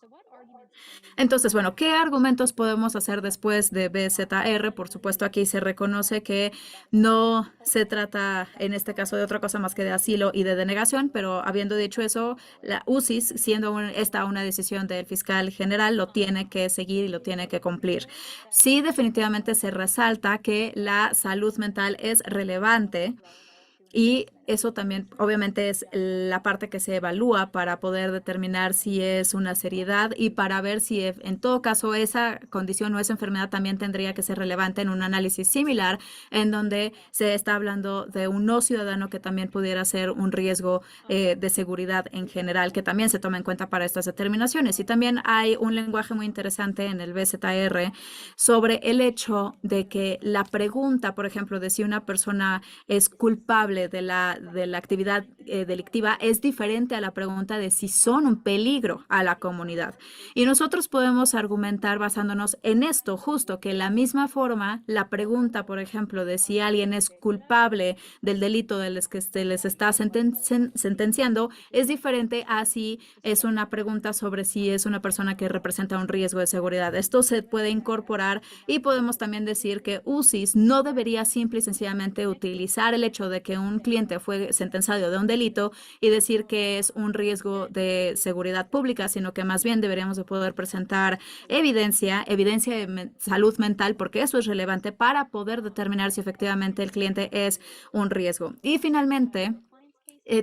[SPEAKER 2] so what arguments can we
[SPEAKER 5] Entonces, bueno, ¿qué argumentos podemos hacer después de BZR? Por supuesto, aquí se reconoce que no se trata, en este caso, de otra cosa más que de asilo y de denegación, pero habiendo dicho eso, la UCIS, siendo esta una decisión del fiscal general, lo tiene que seguir y lo tiene que cumplir. Sí, definitivamente se resalta que la salud mental es relevante. Y eso también, obviamente, es la parte que se evalúa para poder determinar si es una seriedad y para ver si, en todo caso, esa condición o esa enfermedad también tendría que ser relevante en un análisis similar, en donde se está hablando de un no ciudadano que también pudiera ser un riesgo de seguridad en general, que también se toma en cuenta para estas determinaciones. Y también hay un lenguaje muy interesante en el BZR sobre el hecho de que la pregunta, por ejemplo, de si una persona es culpable de la actividad delictiva es diferente a la pregunta de si son un peligro a la comunidad. Y nosotros podemos argumentar basándonos en esto, justo que de la misma forma, la pregunta, por ejemplo, de si alguien es culpable del delito del que se les está sentenciando es diferente a si es una pregunta sobre si es una persona que representa un riesgo de seguridad. Esto se puede incorporar y podemos también decir que UCIS no debería simple y sencillamente utilizar el hecho de que un cliente fue sentenciado de un delito y decir que es un riesgo de seguridad pública, sino que más bien deberíamos de poder presentar evidencia de salud mental, porque eso es relevante para poder determinar si efectivamente el cliente es un riesgo. Y finalmente,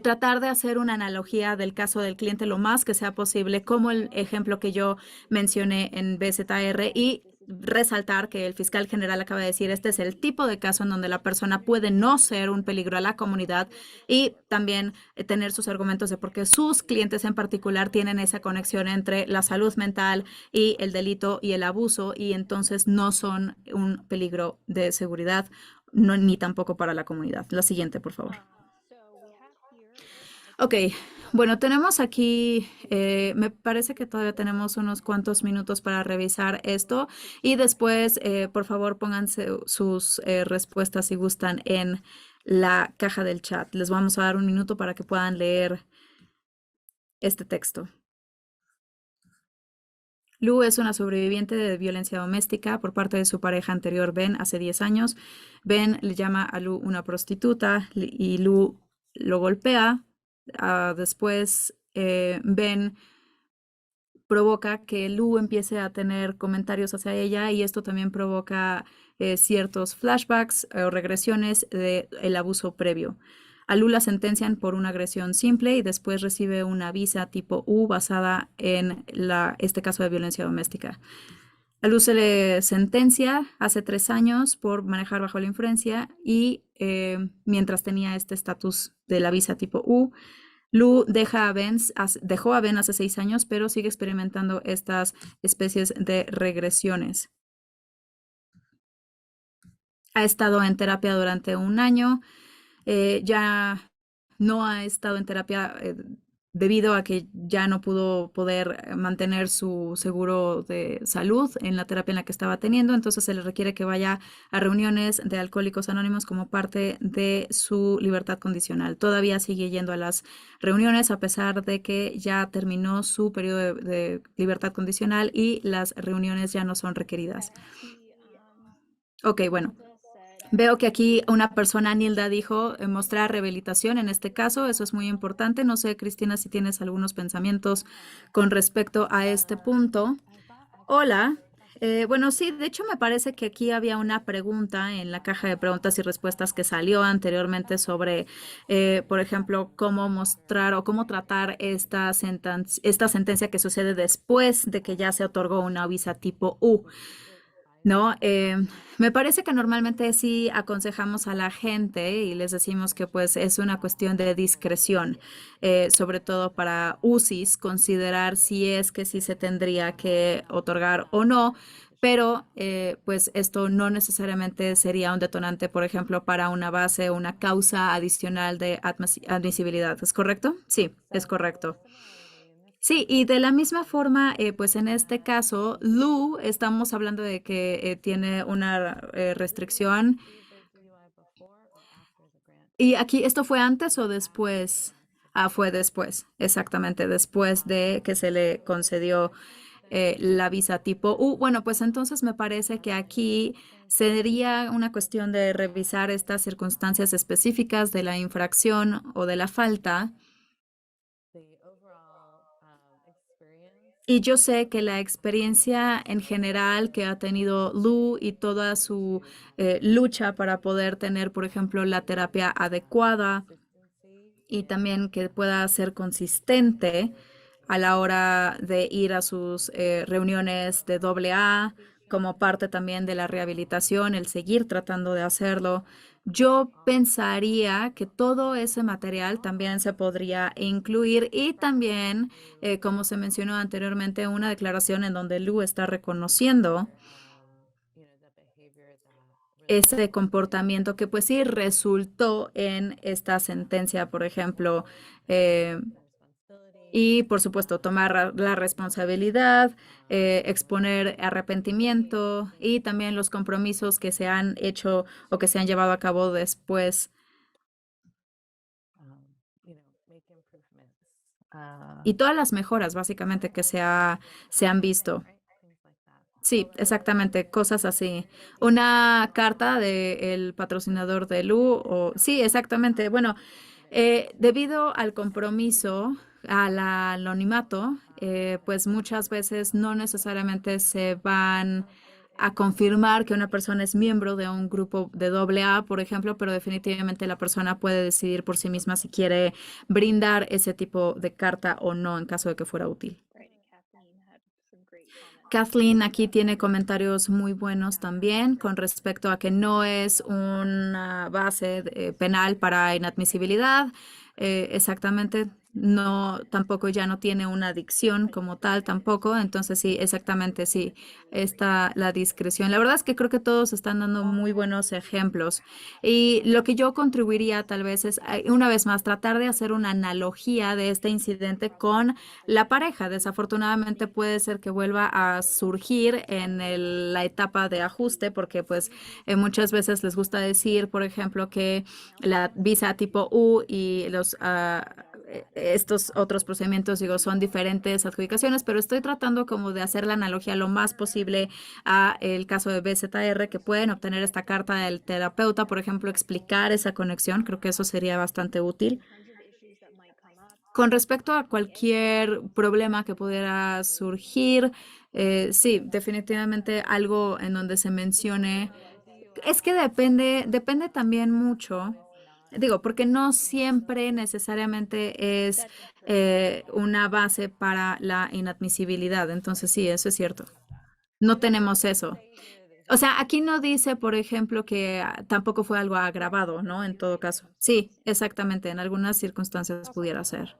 [SPEAKER 5] tratar de hacer una analogía del caso del cliente lo más que sea posible, como el ejemplo que yo mencioné en BZR y resaltar que el fiscal general acaba de decir, este es el tipo de caso en donde la persona puede no ser un peligro a la comunidad y también tener sus argumentos de por qué sus clientes en particular tienen esa conexión entre la salud mental y el delito y el abuso y entonces no son un peligro de seguridad ni tampoco para la comunidad. La siguiente, por favor.
[SPEAKER 2] so we have here
[SPEAKER 5] Ok, bueno, tenemos aquí, me parece que todavía tenemos unos cuantos minutos para revisar esto y después, por favor, pónganse sus respuestas si gustan en la caja del chat. Les vamos a dar un minuto para que puedan leer este texto. Lu es una sobreviviente de violencia doméstica por parte de su pareja anterior, Ben, hace 10 años. Ben le llama a Lu una prostituta y Lu lo golpea. Después, Ben provoca que Lu empiece a tener comentarios hacia ella y esto también provoca ciertos flashbacks o regresiones del abuso previo. A Lu la sentencian por una agresión simple y después recibe una visa tipo U basada en este caso de violencia doméstica. A Lu se le sentencia hace 3 años por manejar bajo la influencia y mientras tenía este estatus de la visa tipo U, Lu dejó a Ben hace 6 años, pero sigue experimentando estas especies de regresiones. Ha estado en terapia durante 1 año. Ya no ha estado en terapia debido a que ya no pudo poder mantener su seguro de salud en la terapia en la que estaba teniendo, entonces se le requiere que vaya a reuniones de Alcohólicos Anónimos como parte de su libertad condicional. Todavía sigue yendo a las reuniones a pesar de que ya terminó su periodo de libertad condicional y las reuniones ya no son requeridas. Ok, bueno. Veo que aquí una persona, Nilda, dijo mostrar rehabilitación en este caso. Eso es muy importante. No sé, Cristina, si tienes algunos pensamientos con respecto a este punto. Hola. Bueno, sí, de hecho me parece que aquí había una pregunta en la caja de preguntas y respuestas que salió anteriormente sobre, por ejemplo, cómo mostrar o cómo tratar esta sentencia que sucede después de que ya se otorgó una visa tipo U. No, me parece que normalmente sí aconsejamos a la gente y les decimos que pues es una cuestión de discreción, sobre todo para UCIs, considerar si es que sí se tendría que otorgar o no, pero pues esto no necesariamente sería un detonante, por ejemplo, para una base o una causa adicional de admisibilidad. ¿Es correcto? Sí, es correcto. Sí, y de la misma forma, pues en este caso, Lu, estamos hablando de que tiene una restricción. Y aquí, ¿esto fue antes o después? Fue después, exactamente, después de que se le concedió la visa tipo U. Bueno, pues entonces me parece que aquí sería una cuestión de revisar estas circunstancias específicas de la infracción o de la falta. Y yo sé que la experiencia en general que ha tenido Lu y toda su lucha para poder tener, por ejemplo, la terapia adecuada y también que pueda ser consistente a la hora de ir a sus reuniones de AA, como parte también de la rehabilitación, el seguir tratando de hacerlo. Yo pensaría que todo ese material también se podría incluir y también, como se mencionó anteriormente, una declaración en donde Lu está reconociendo ese comportamiento que pues sí resultó en esta sentencia, por ejemplo, y por supuesto tomar la responsabilidad, exponer arrepentimiento y también los compromisos que se han hecho o que se han llevado a cabo después y todas las mejoras básicamente que se han visto. Sí, exactamente, cosas así. Una carta del patrocinador de Lu, o sí, exactamente. Bueno, debido al compromiso, al anonimato, pues muchas veces no necesariamente se van a confirmar que una persona es miembro de un grupo de AA, por ejemplo, pero definitivamente la persona puede decidir por sí misma si quiere brindar ese tipo de carta o no en caso de que fuera útil. Kathleen aquí tiene comentarios muy buenos también con respecto a que no es una base penal para inadmisibilidad. Exactamente, no, tampoco ya no tiene una adicción como tal tampoco. Entonces sí, exactamente sí, está la discreción. La verdad es que creo que todos están dando muy buenos ejemplos. Y lo que yo contribuiría tal vez es, una vez más, tratar de hacer una analogía de este incidente con la pareja. Desafortunadamente puede ser que vuelva a surgir en la etapa de ajuste porque pues muchas veces les gusta decir, por ejemplo, que la visa tipo U y estos otros procedimientos, digo, son diferentes adjudicaciones, pero estoy tratando como de hacer la analogía lo más posible a el caso de BZR, que pueden obtener esta carta del terapeuta, por ejemplo, explicar esa conexión. Creo que eso sería bastante útil. Con respecto a cualquier problema que pudiera surgir, sí, definitivamente algo en donde se mencione. Es que depende también mucho, digo, porque no siempre necesariamente es una base para la inadmisibilidad. Entonces, sí, eso es cierto. No tenemos eso. O sea, aquí no dice, por ejemplo, que tampoco fue algo agravado, ¿no? En todo caso. Sí, exactamente. En algunas circunstancias pudiera ser.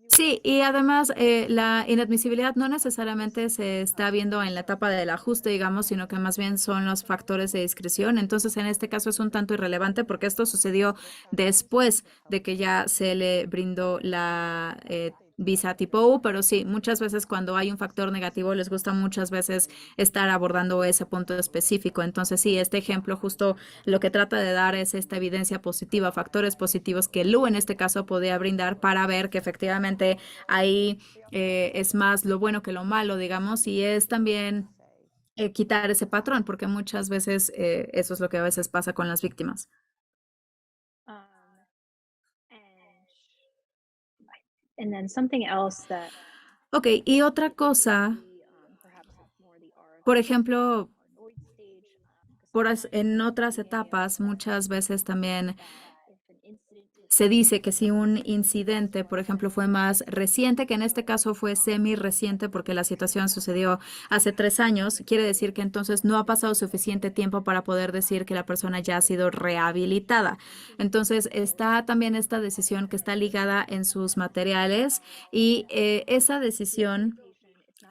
[SPEAKER 5] Sí, y además la inadmisibilidad no necesariamente se está viendo en la etapa del ajuste, digamos, sino que más bien son los factores de discreción. Entonces, en este caso es un tanto irrelevante porque esto sucedió después de que ya se le brindó la visa tipo U, pero sí, muchas veces cuando hay un factor negativo les gusta muchas veces estar abordando ese punto específico. Entonces, sí, este ejemplo justo lo que trata de dar es esta evidencia positiva, factores positivos que Lu en este caso podía brindar para ver que efectivamente ahí es más lo bueno que lo malo, digamos, y es también quitar ese patrón, porque muchas veces eso es lo que a veces pasa con las víctimas.
[SPEAKER 2] And then something else that
[SPEAKER 5] Ok, y otra cosa, por ejemplo, en otras etapas muchas veces también se dice que si un incidente, por ejemplo, fue más reciente, que en este caso fue semi-reciente porque la situación sucedió hace 3 años, quiere decir que entonces no ha pasado suficiente tiempo para poder decir que la persona ya ha sido rehabilitada. Entonces está también esta decisión que está ligada en sus materiales y esa decisión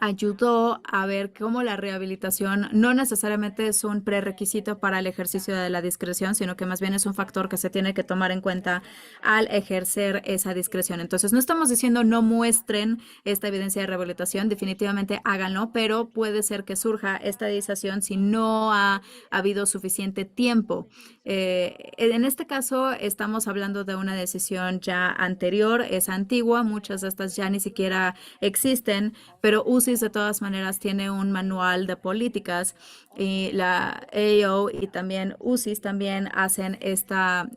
[SPEAKER 5] ayudó a ver cómo la rehabilitación no necesariamente es un prerequisito para el ejercicio de la discreción, sino que más bien es un factor que se tiene que tomar en cuenta al ejercer esa discreción. Entonces, no estamos diciendo no muestren esta evidencia de rehabilitación, definitivamente háganlo, pero puede ser que surja esta decisión si no ha habido suficiente tiempo. En este caso, estamos hablando de una decisión ya anterior, es antigua, muchas de estas ya ni siquiera existen, pero UCIS de todas maneras tiene un manual de políticas y la AO y también UCIS también hacen esta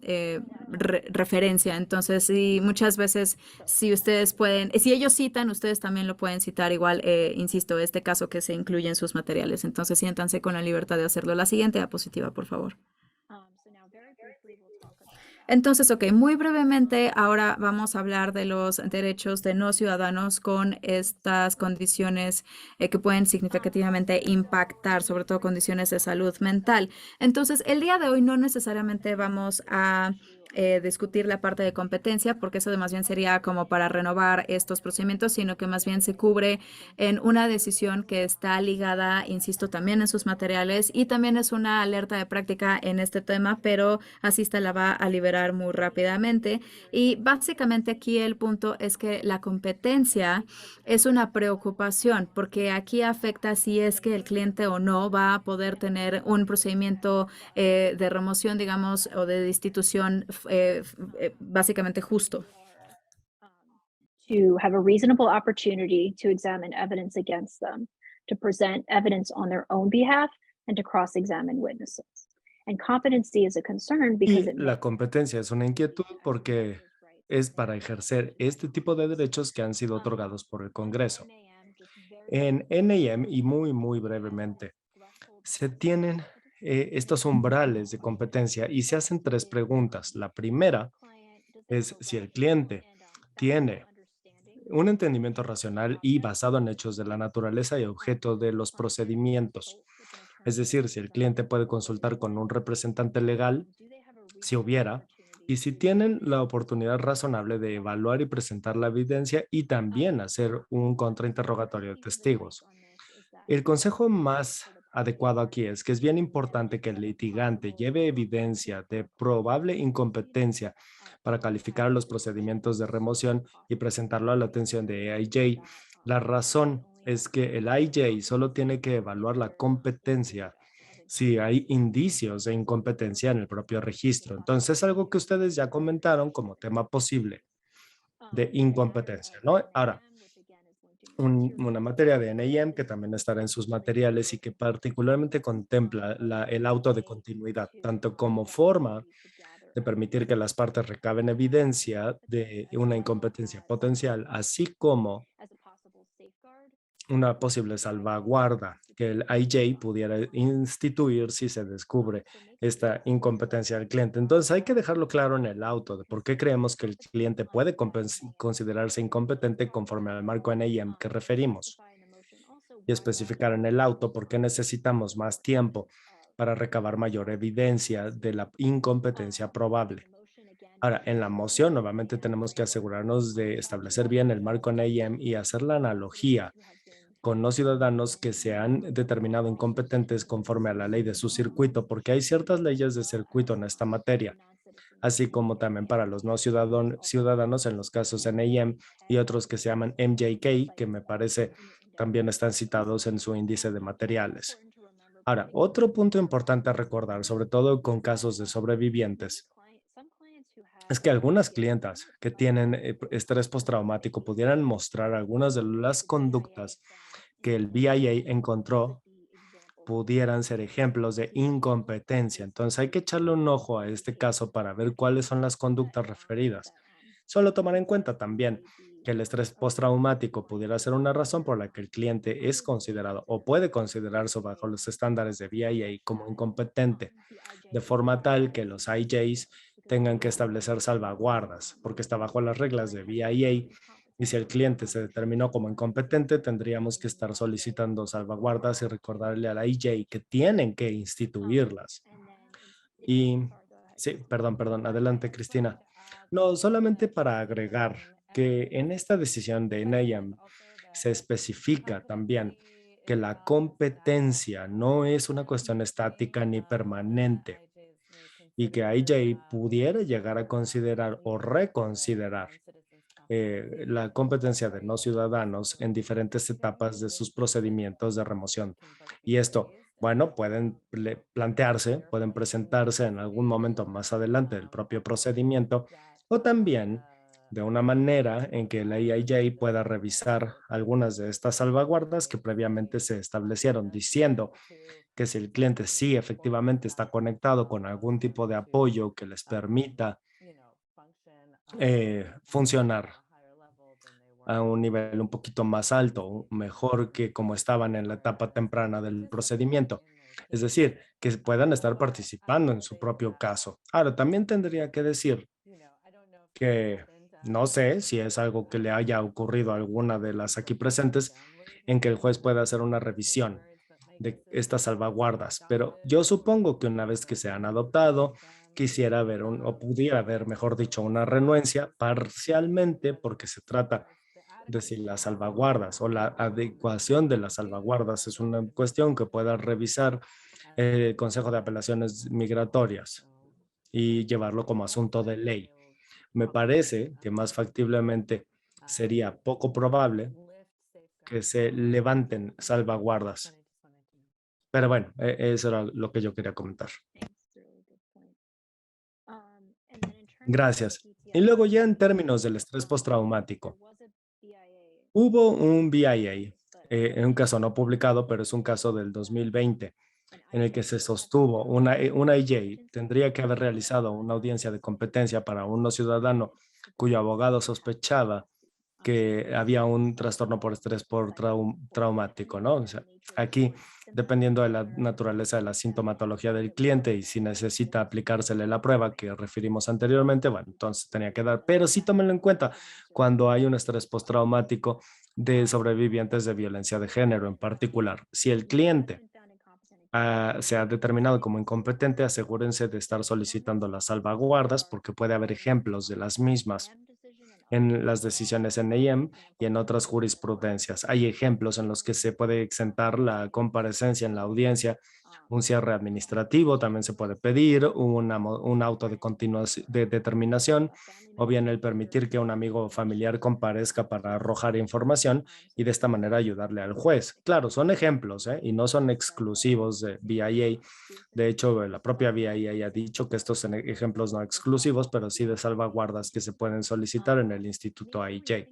[SPEAKER 5] referencia. Entonces, sí, muchas veces si ustedes pueden, si ellos citan, ustedes también lo pueden citar igual, insisto, este caso que se incluye en sus materiales. Entonces, siéntanse con la libertad de hacerlo. La siguiente diapositiva, por favor. Entonces, ok, muy brevemente, ahora vamos a hablar de los derechos de no ciudadanos con estas condiciones que pueden significativamente impactar, sobre todo condiciones de salud mental. Entonces, el día de hoy no necesariamente vamos a discutir la parte de competencia, porque eso más bien sería como para renovar estos procedimientos, sino que más bien se cubre en una decisión que está ligada, insisto, también en sus materiales y también es una alerta de práctica en este tema, pero Asista la va a liberar muy rápidamente. Y básicamente aquí el punto es que la competencia es una preocupación porque aquí afecta si es que el cliente o no va a poder tener un procedimiento de remoción, digamos, o de destitución básicamente justo.
[SPEAKER 2] to have a reasonable opportunity to examine evidence against them, to present evidence on their own behalf, and to cross-examine witnesses. And competency is a concern because
[SPEAKER 1] Y
[SPEAKER 2] it
[SPEAKER 1] la competencia es una inquietud porque es para ejercer este tipo de derechos que han sido otorgados por el Congreso. En NAM, y muy brevemente, se tienen estos umbrales de competencia y se hacen 3 preguntas. La primera es si el cliente tiene un entendimiento racional y basado en hechos de la naturaleza y objeto de los procedimientos. Es decir, si el cliente puede consultar con un representante legal, si hubiera, y si tienen la oportunidad razonable de evaluar y presentar la evidencia y también hacer un contrainterrogatorio de testigos. El consejo más adecuado aquí es que es bien importante que el litigante lleve evidencia de probable incompetencia para calificar los procedimientos de remoción y presentarlo a la atención de AIJ. La razón es que el IJ solo tiene que evaluar la competencia si hay indicios de incompetencia en el propio registro. Entonces, algo que ustedes ya comentaron como tema posible de incompetencia, ¿no? Ahora, una materia de NIM que también estará en sus materiales y que particularmente contempla el auto de continuidad, tanto como forma de permitir que las partes recaben evidencia de una incompetencia potencial, así como una posible salvaguarda que el IJ pudiera instituir si se descubre esta incompetencia del cliente. Entonces hay que dejarlo claro en el auto de por qué creemos que el cliente puede considerarse incompetente conforme al marco NIM que referimos y especificar en el auto por qué necesitamos más tiempo para recabar mayor evidencia de la incompetencia probable. Ahora, en la moción nuevamente tenemos que asegurarnos de establecer bien el marco NIM y hacer la analogía con no ciudadanos que se han determinado incompetentes conforme a la ley de su circuito, porque hay ciertas leyes de circuito en esta materia, así como también para los no ciudadanos en los casos NIM y otros que se llaman MJK, que me parece también están citados en su índice de materiales. Ahora, otro punto importante a recordar, sobre todo con casos de sobrevivientes, es que algunas clientas que tienen estrés postraumático pudieran mostrar algunas de las conductas que el BIA encontró pudieran ser ejemplos de incompetencia. Entonces hay que echarle un ojo a este caso para ver cuáles son las conductas referidas. Solo tomar en cuenta también que el estrés postraumático pudiera ser una razón por la que el cliente es considerado o puede considerarse bajo los estándares de BIA como incompetente, de forma tal que los IJs tengan que establecer salvaguardas, porque está bajo las reglas de BIA. Y si el cliente se determinó como incompetente, tendríamos que estar solicitando salvaguardas y recordarle a la IJ que tienen que instituirlas. Y sí, perdón, adelante, Cristina. No, solamente para agregar que en esta decisión de NIM se especifica también que la competencia no es una cuestión estática ni permanente y que IJ pudiera llegar a considerar o reconsiderar la competencia de no ciudadanos en diferentes etapas de sus procedimientos de remoción. Y esto, bueno, pueden plantearse, pueden presentarse en algún momento más adelante del propio procedimiento o también de una manera en que la EIJ pueda revisar algunas de estas salvaguardas que previamente se establecieron, diciendo que si el cliente sí efectivamente está conectado con algún tipo de apoyo que les permita funcionar a un nivel un poquito más alto, mejor que como estaban en la etapa temprana del procedimiento. Es decir, que puedan estar participando en su propio caso. Ahora, también tendría que decir que no sé si es algo que le haya ocurrido a alguna de las aquí presentes, en que el juez pueda hacer una revisión de estas salvaguardas, pero yo supongo que una vez que se han adoptado, quisiera ver o pudiera haber, mejor dicho, una renuencia parcialmente porque se trata de si las salvaguardas o la adecuación de las salvaguardas es una cuestión que pueda revisar el Consejo de Apelaciones Migratorias y llevarlo como asunto de ley. Me parece que más factiblemente sería poco probable que se levanten salvaguardas. Pero bueno, eso era lo que yo quería comentar. Gracias. Y luego ya en términos del estrés postraumático, hubo un BIA, en un caso no publicado, pero es un caso del 2020, en el que se sostuvo una IJ tendría que haber realizado una audiencia de competencia para un no ciudadano cuyo abogado sospechaba que había un trastorno por estrés traumático, ¿no? O sea, aquí, dependiendo de la naturaleza de la sintomatología del cliente y si necesita aplicársele la prueba que referimos anteriormente, bueno, entonces tenía que dar, pero sí tómenlo en cuenta cuando hay un estrés postraumático de sobrevivientes de violencia de género en particular. Si el cliente se ha determinado como incompetente, asegúrense de estar solicitando las salvaguardas porque puede haber ejemplos de las mismas en las decisiones NIM y en otras jurisprudencias. Hay ejemplos en los que se puede exentar la comparecencia en la audiencia Un cierre administrativo también se puede pedir, un auto de continuación de determinación, o bien el permitir que un amigo o familiar comparezca para arrojar información y de esta manera ayudarle al juez. Claro, son ejemplos, y no son exclusivos de BIA. De hecho, la propia BIA ha dicho que estos son ejemplos no exclusivos, pero sí de salvaguardas que se pueden solicitar en el Instituto IJ.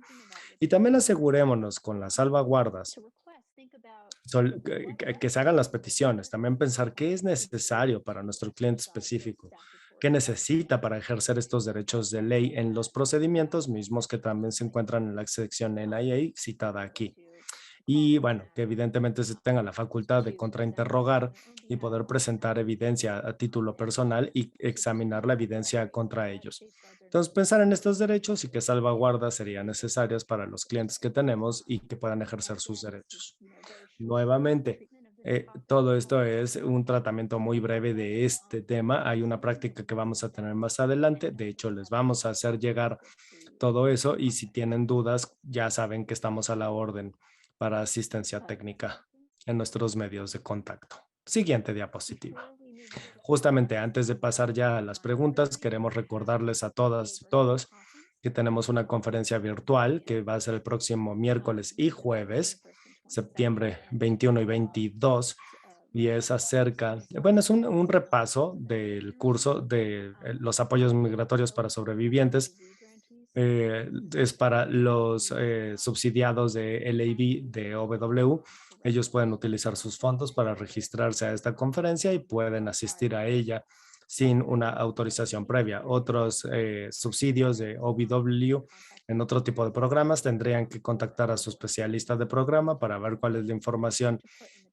[SPEAKER 1] Y también asegurémonos con las salvaguardas que se hagan las peticiones, también pensar qué es necesario para nuestro cliente específico, qué necesita para ejercer estos derechos de ley en los procedimientos mismos que también se encuentran en la sección NIA citada aquí. Y bueno, que evidentemente se tenga la facultad de contrainterrogar y poder presentar evidencia a título personal y examinar la evidencia contra ellos. Entonces, pensar en estos derechos y qué salvaguardas serían necesarias para los clientes que tenemos y que puedan ejercer sus derechos. Nuevamente, todo esto es un tratamiento muy breve de este tema. Hay una práctica que vamos a tener más adelante. De hecho, les vamos a hacer llegar todo eso y si tienen dudas, ya saben que estamos a la orden para asistencia técnica en nuestros medios de contacto. Siguiente diapositiva. Justamente antes de pasar ya a las preguntas, queremos recordarles a todas y todos que tenemos una conferencia virtual que va a ser el próximo miércoles y jueves, septiembre 21 y 22, y es acerca, bueno, es un repaso del curso de los apoyos migratorios para sobrevivientes. Es para los subsidiados de LAB de OW. Ellos pueden utilizar sus fondos para registrarse a esta conferencia y pueden asistir a ella sin una autorización previa. Otros subsidios de OW en otro tipo de programas tendrían que contactar a su especialista de programa para ver cuál es la información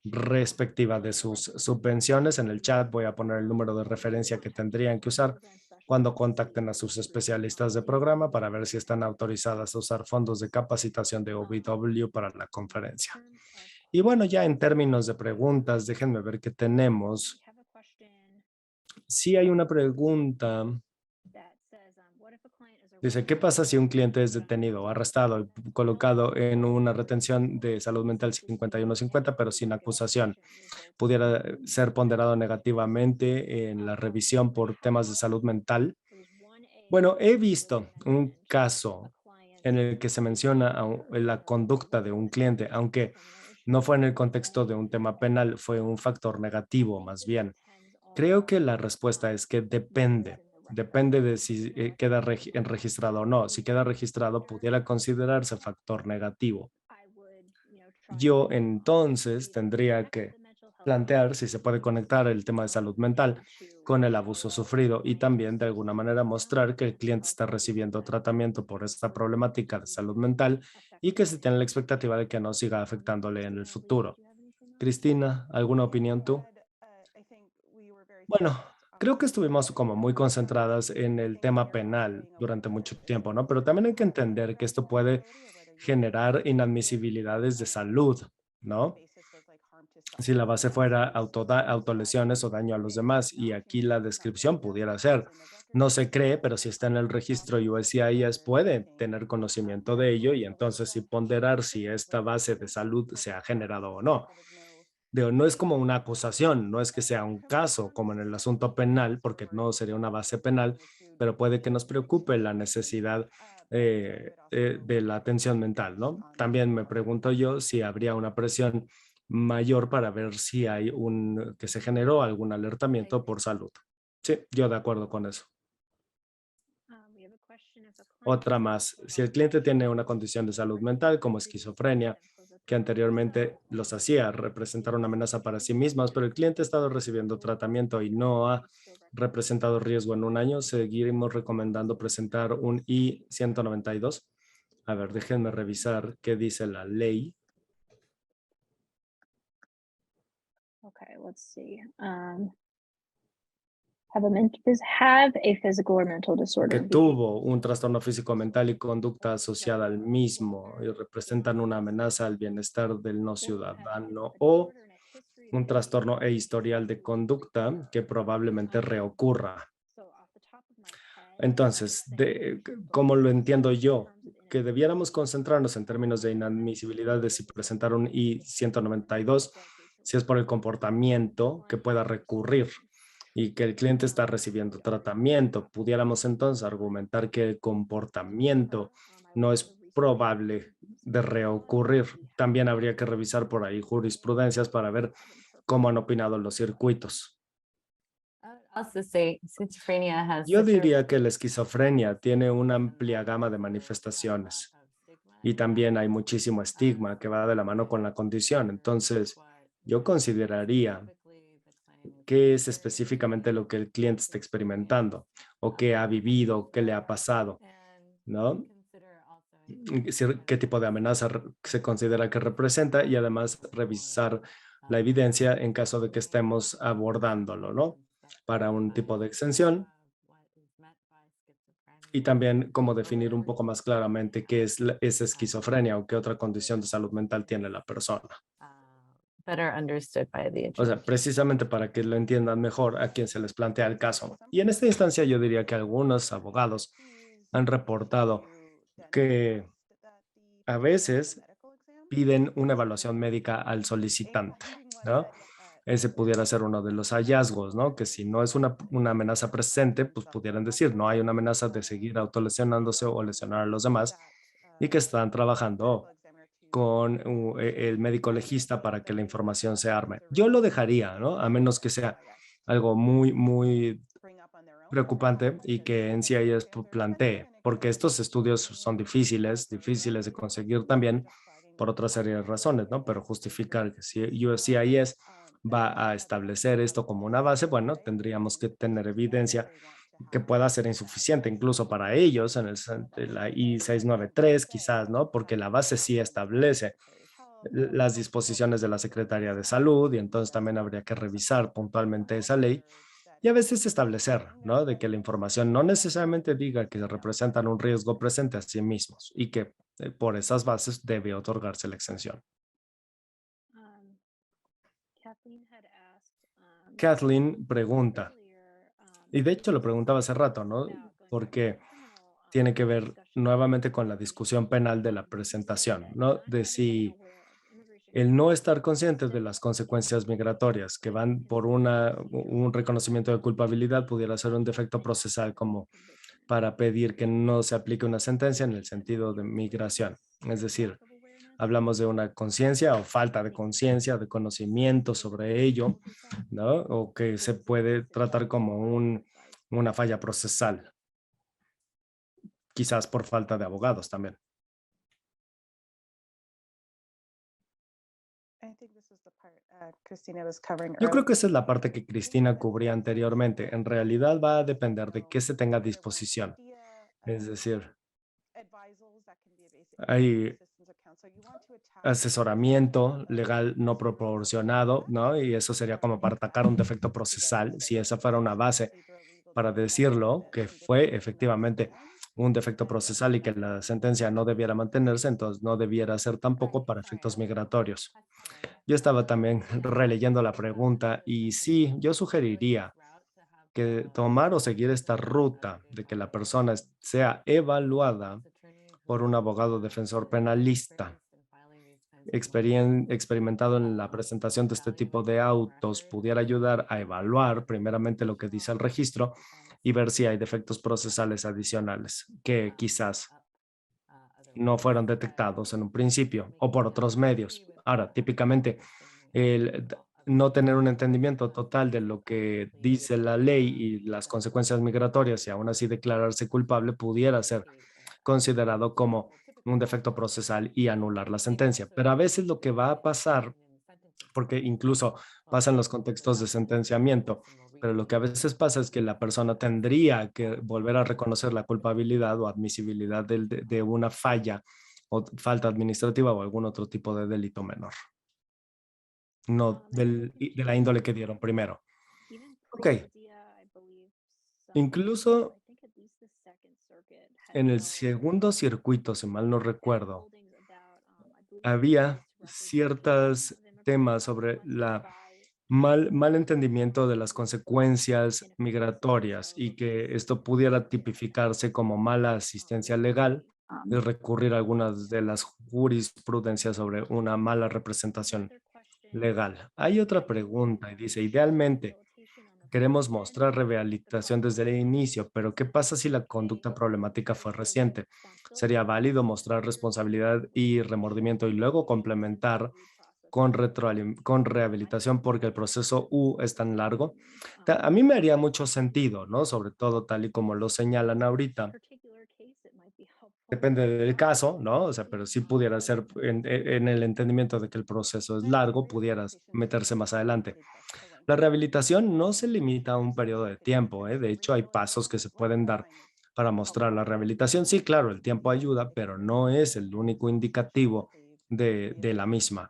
[SPEAKER 1] respectiva de sus subvenciones. En el chat voy a poner el número de referencia que tendrían que usar cuando contacten a sus especialistas de programa para ver si están autorizadas a usar fondos de capacitación de OW para la conferencia. Y bueno, ya en términos de preguntas, déjenme ver qué tenemos. Sí hay una pregunta. Dice, ¿qué pasa si un cliente es detenido o arrestado y colocado en una retención de salud mental 5150, pero sin acusación? ¿Pudiera ser ponderado negativamente en la revisión por temas de salud mental? Bueno, he visto un caso en el que se menciona la conducta de un cliente, aunque no fue en el contexto de un tema penal, fue un factor negativo más bien. Creo que la respuesta es que depende de si queda registrado o no. Si queda registrado, pudiera considerarse factor negativo. Yo entonces tendría que plantear si se puede conectar el tema de salud mental con el abuso sufrido y también de alguna manera mostrar que el cliente está recibiendo tratamiento por esta problemática de salud mental y que se tiene la expectativa de que no siga afectándole en el futuro. Cristina, ¿alguna opinión tú? Bueno, creo que estuvimos como muy concentradas en el tema penal durante mucho tiempo, ¿no? Pero también hay que entender que esto puede generar inadmisibilidades de salud, ¿no? Si la base fuera autolesiones o daño a los demás, y aquí la descripción pudiera ser, no se cree, pero si está en el registro USCIS puede tener conocimiento de ello y entonces sí ponderar si esta base de salud se ha generado o no. No es como una acusación, no es que sea un caso como en el asunto penal, porque no sería una base penal, pero puede que nos preocupe la necesidad de la atención mental, ¿no? También me pregunto yo si habría una presión mayor para ver si hay que se generó algún alertamiento por salud. Sí, yo de acuerdo con eso. Otra más, si el cliente tiene una condición de salud mental como esquizofrenia, que anteriormente los hacía representar una amenaza para sí mismas, pero el cliente ha estado recibiendo tratamiento y no ha representado riesgo en un año, seguiremos recomendando presentar un I-192. A ver, déjenme revisar qué dice la ley.
[SPEAKER 2] Okay, let's see. Have a physical or mental disorder.
[SPEAKER 1] Que tuvo un trastorno físico mental y conducta asociada al mismo y representan una amenaza al bienestar del no ciudadano o un trastorno e historial de conducta que probablemente reocurra. Entonces, ¿cómo lo entiendo yo? Que debiéramos concentrarnos en términos de inadmisibilidad de si presentar un I-192 si es por el comportamiento, que pueda recurrir y que el cliente está recibiendo tratamiento. Pudiéramos entonces argumentar que el comportamiento no es probable de reocurrir. También habría que revisar por ahí jurisprudencias para ver cómo han opinado los circuitos.
[SPEAKER 6] Also say schizophrenia has
[SPEAKER 1] Yo
[SPEAKER 6] such a
[SPEAKER 1] diría que la esquizofrenia tiene una amplia gama de manifestaciones y también hay muchísimo estigma que va de la mano con la condición. Entonces, yo consideraría qué es específicamente lo que el cliente está experimentando o qué ha vivido, qué le ha pasado, ¿no? Qué tipo de amenaza se considera que representa y además revisar la evidencia en caso de que estemos abordándolo, ¿no? Para un tipo de exención y también cómo definir un poco más claramente qué es esa esquizofrenia o qué otra condición de salud mental tiene la persona.
[SPEAKER 6] better understood by the
[SPEAKER 1] O sea, precisamente para que lo entiendan mejor a quien se les plantea el caso. Y en esta instancia yo diría que algunos abogados han reportado que a veces piden una evaluación médica al solicitante, ¿no? Ese pudiera ser uno de los hallazgos, ¿no? Que si no es una amenaza presente, pues pudieran decir, no hay una amenaza de seguir autolesionándose o lesionar a los demás y que están trabajando con el médico legista para que la información se arme. Yo lo dejaría, ¿no? A menos que sea algo muy, muy preocupante y que NCIS plantee, porque estos estudios son difíciles de conseguir también por otra serie de razones, ¿no? Pero justificar que si USCIS va a establecer esto como una base, bueno, tendríamos que tener evidencia que pueda ser insuficiente incluso para ellos en la I-693 quizás, ¿no? Porque la base sí establece las disposiciones de la Secretaría de Salud y entonces también habría que revisar puntualmente esa ley y a veces establecer, ¿no? De que la información no necesariamente diga que representan un riesgo presente a sí mismos y que por esas bases debe otorgarse la exención. Kathleen pregunta, y de hecho lo preguntaba hace rato, ¿no? Porque tiene que ver nuevamente con la discusión penal de la presentación, ¿no? De si el no estar conscientes de las consecuencias migratorias que van por un reconocimiento de culpabilidad pudiera ser un defecto procesal como para pedir que no se aplique una sentencia en el sentido de migración. Es decir, hablamos de una conciencia o falta de conciencia, de conocimiento sobre ello, ¿no? O que se puede tratar como una falla procesal, quizás por falta de abogados también. Yo creo que esa es la parte que Cristina cubría anteriormente. En realidad va a depender de qué se tenga a disposición. Es decir, hay asesoramiento legal no proporcionado, ¿no? Y eso sería como para atacar un defecto procesal, si esa fuera una base para decirlo, que fue efectivamente un defecto procesal y que la sentencia no debiera mantenerse, entonces no debiera ser tampoco para efectos migratorios. Yo estaba también releyendo la pregunta y sí, yo sugeriría que tomar o seguir esta ruta de que la persona sea evaluada por un abogado defensor penalista experimentado en la presentación de este tipo de autos pudiera ayudar a evaluar primeramente lo que dice el registro y ver si hay defectos procesales adicionales que quizás no fueron detectados en un principio o por otros medios. Ahora, típicamente, el no tener un entendimiento total de lo que dice la ley y las consecuencias migratorias y aún así declararse culpable pudiera ser considerado como un defecto procesal y anular la sentencia. Pero a veces lo que va a pasar, porque incluso pasa en los contextos de sentenciamiento, pero lo que a veces pasa es que la persona tendría que volver a reconocer la culpabilidad o admisibilidad de una falla o falta administrativa o algún otro tipo de delito menor. No de la índole que dieron primero. Ok. Incluso en el segundo circuito, si mal no recuerdo, había ciertos temas sobre la mal entendimiento de las consecuencias migratorias y que esto pudiera tipificarse como mala asistencia legal y recurrir a algunas de las jurisprudencias sobre una mala representación legal. Hay otra pregunta y dice, idealmente, queremos mostrar rehabilitación desde el inicio, pero ¿qué pasa si la conducta problemática fue reciente? ¿Sería válido mostrar responsabilidad y remordimiento y luego complementar con, con rehabilitación porque el proceso U es tan largo? A mí me haría mucho sentido, ¿no? Sobre todo tal y como lo señalan ahorita. Depende del caso, ¿no? O sea, pero sí pudiera ser en el entendimiento de que el proceso es largo, pudieras meterse más adelante. La rehabilitación no se limita a un periodo de tiempo, ¿eh? De hecho, hay pasos que se pueden dar para mostrar la rehabilitación. Sí, claro, el tiempo ayuda, pero no es el único indicativo de la misma.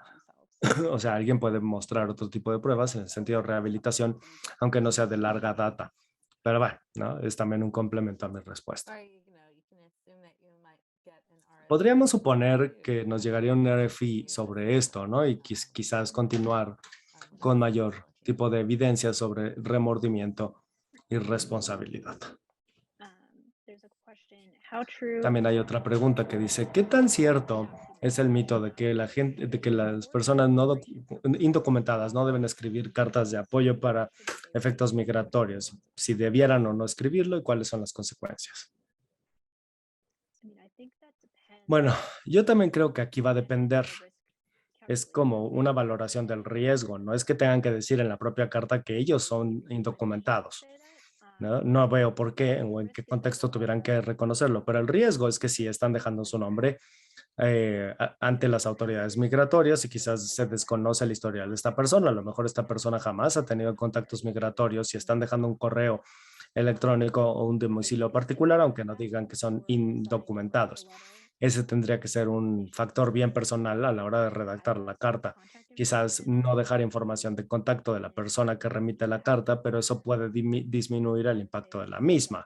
[SPEAKER 1] O sea, alguien puede mostrar otro tipo de pruebas en el sentido de rehabilitación, aunque no sea de larga data. Pero bueno, ¿no? Es también un complemento a mi respuesta. Podríamos suponer que nos llegaría un RFI sobre esto, ¿no? Y quizás continuar con mayor tipo de evidencia sobre remordimiento y responsabilidad. También hay otra pregunta que dice, ¿qué tan cierto es el mito de que la gente, de que las personas indocumentadas no deben escribir cartas de apoyo para efectos migratorios? Si debieran o no escribirlo y cuáles son las consecuencias. Bueno, yo también creo que aquí va a depender. Es como una valoración del riesgo. No es que tengan que decir en la propia carta que ellos son indocumentados, ¿no? No veo por qué o en qué contexto tuvieran que reconocerlo, pero el riesgo es que si están dejando su nombre ante las autoridades migratorias y quizás se desconoce el historial de esta persona. A lo mejor esta persona jamás ha tenido contactos migratorios y están dejando un correo electrónico o un domicilio particular, aunque no digan que son indocumentados. Ese tendría que ser un factor bien personal a la hora de redactar la carta. Quizás no dejar información de contacto de la persona que remite la carta, pero eso puede disminuir el impacto de la misma.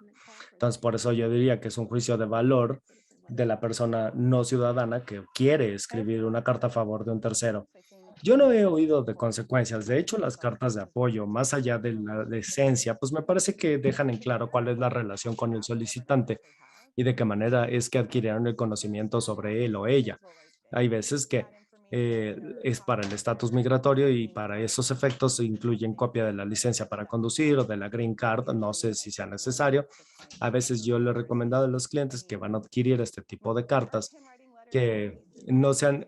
[SPEAKER 1] Entonces, por eso yo diría que es un juicio de valor de la persona no ciudadana que quiere escribir una carta a favor de un tercero. Yo no he oído de consecuencias. De hecho, las cartas de apoyo, más allá de la esencia, pues me parece que dejan en claro cuál es la relación con el solicitante y de qué manera es que adquirieron el conocimiento sobre él o ella. Hay veces que es para el estatus migratorio y para esos efectos se incluyen copia de la licencia para conducir o de la green card, no sé si sea necesario. A veces yo le he recomendado a los clientes que van a adquirir este tipo de cartas que no sean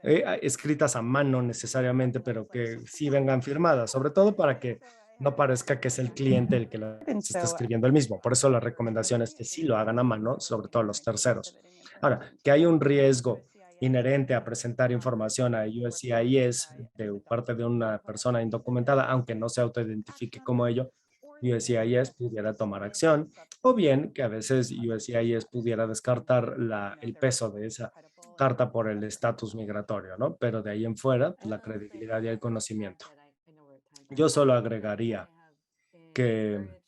[SPEAKER 1] escritas a mano necesariamente, pero que sí vengan firmadas, sobre todo para que no parezca que es el cliente el que las está escribiendo el mismo. Por eso la recomendación es que sí lo hagan a mano, sobre todo los terceros. Ahora, que hay un riesgo inherente a presentar información a USCIS de parte de una persona indocumentada, aunque no se autoidentifique como ello, USCIS pudiera tomar acción, o bien que a veces USCIS pudiera descartar el peso de esa carta por el estatus migratorio, ¿no? Pero de ahí en fuera, la credibilidad y el conocimiento. Yo solo agregaría que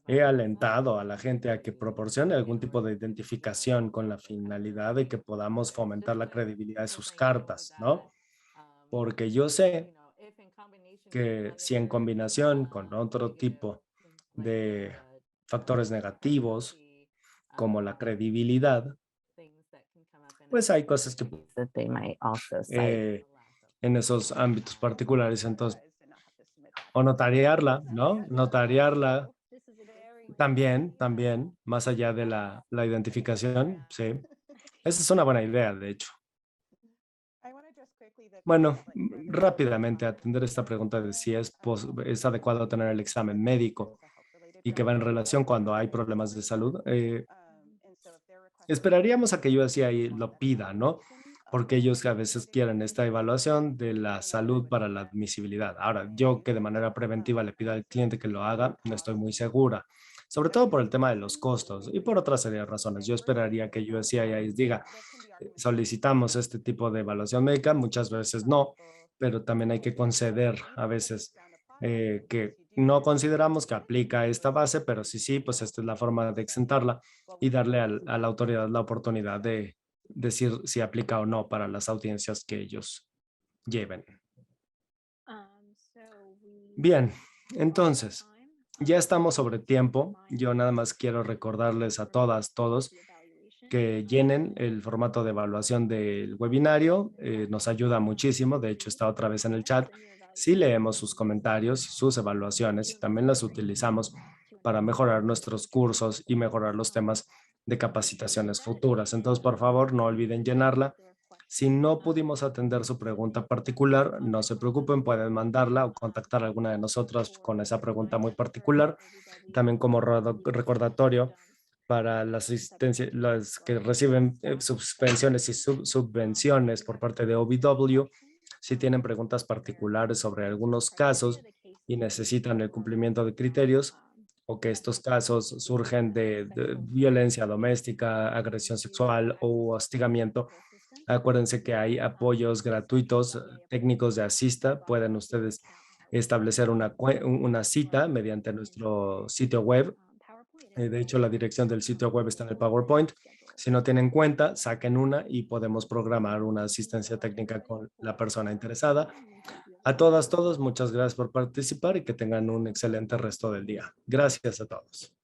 [SPEAKER 1] he alentado a la gente a que proporcione algún tipo de identificación con la finalidad de que podamos fomentar la credibilidad de sus cartas, ¿no? Porque yo sé que si en combinación con otro tipo de factores negativos, como la credibilidad, pues hay cosas que
[SPEAKER 6] That they might also cite.
[SPEAKER 1] en esos ámbitos particulares, entonces, o notariarla, ¿no? Notariarla también, más allá de la identificación, sí. Esa es una buena idea, de hecho. Bueno, rápidamente atender esta pregunta de si es adecuado tener el examen médico y que va en relación cuando hay problemas de salud. Esperaríamos a que USCIS lo pida, ¿no? Porque ellos a veces quieren esta evaluación de la salud para la admisibilidad. Ahora, yo que de manera preventiva le pido al cliente que lo haga, no estoy muy segura, sobre todo por el tema de los costos y por otra serie de razones. Yo esperaría que USCIS diga, solicitamos este tipo de evaluación médica, muchas veces no, pero también hay que conceder a veces que no consideramos que aplica esta base, pero sí, pues esta es la forma de exentarla y darle a la autoridad la oportunidad de decir si aplica o no para las audiencias que ellos lleven. Bien, entonces, ya estamos sobre tiempo. Yo nada más quiero recordarles a todas, todos, que llenen el formato de evaluación del webinario. Nos ayuda muchísimo. De hecho, está otra vez en el chat. Sí leemos sus comentarios y sus evaluaciones y también las utilizamos para mejorar nuestros cursos y mejorar los temas de capacitaciones futuras. Entonces, por favor, no olviden llenarla. Si no pudimos atender su pregunta particular, no se preocupen, pueden mandarla o contactar a alguna de nosotras con esa pregunta muy particular. También como recordatorio para las que reciben suspensiones y subvenciones por parte de OVW, si tienen preguntas particulares sobre algunos casos y necesitan el cumplimiento de criterios, o que estos casos surgen de violencia doméstica, agresión sexual o hostigamiento, acuérdense que hay apoyos gratuitos técnicos de Asista. Pueden ustedes establecer una cita mediante nuestro sitio web. De hecho, la dirección del sitio web está en el PowerPoint. Si no tienen cuenta, saquen una y podemos programar una asistencia técnica con la persona interesada. A todas, todos, muchas gracias por participar y que tengan un excelente resto del día. Gracias a todos.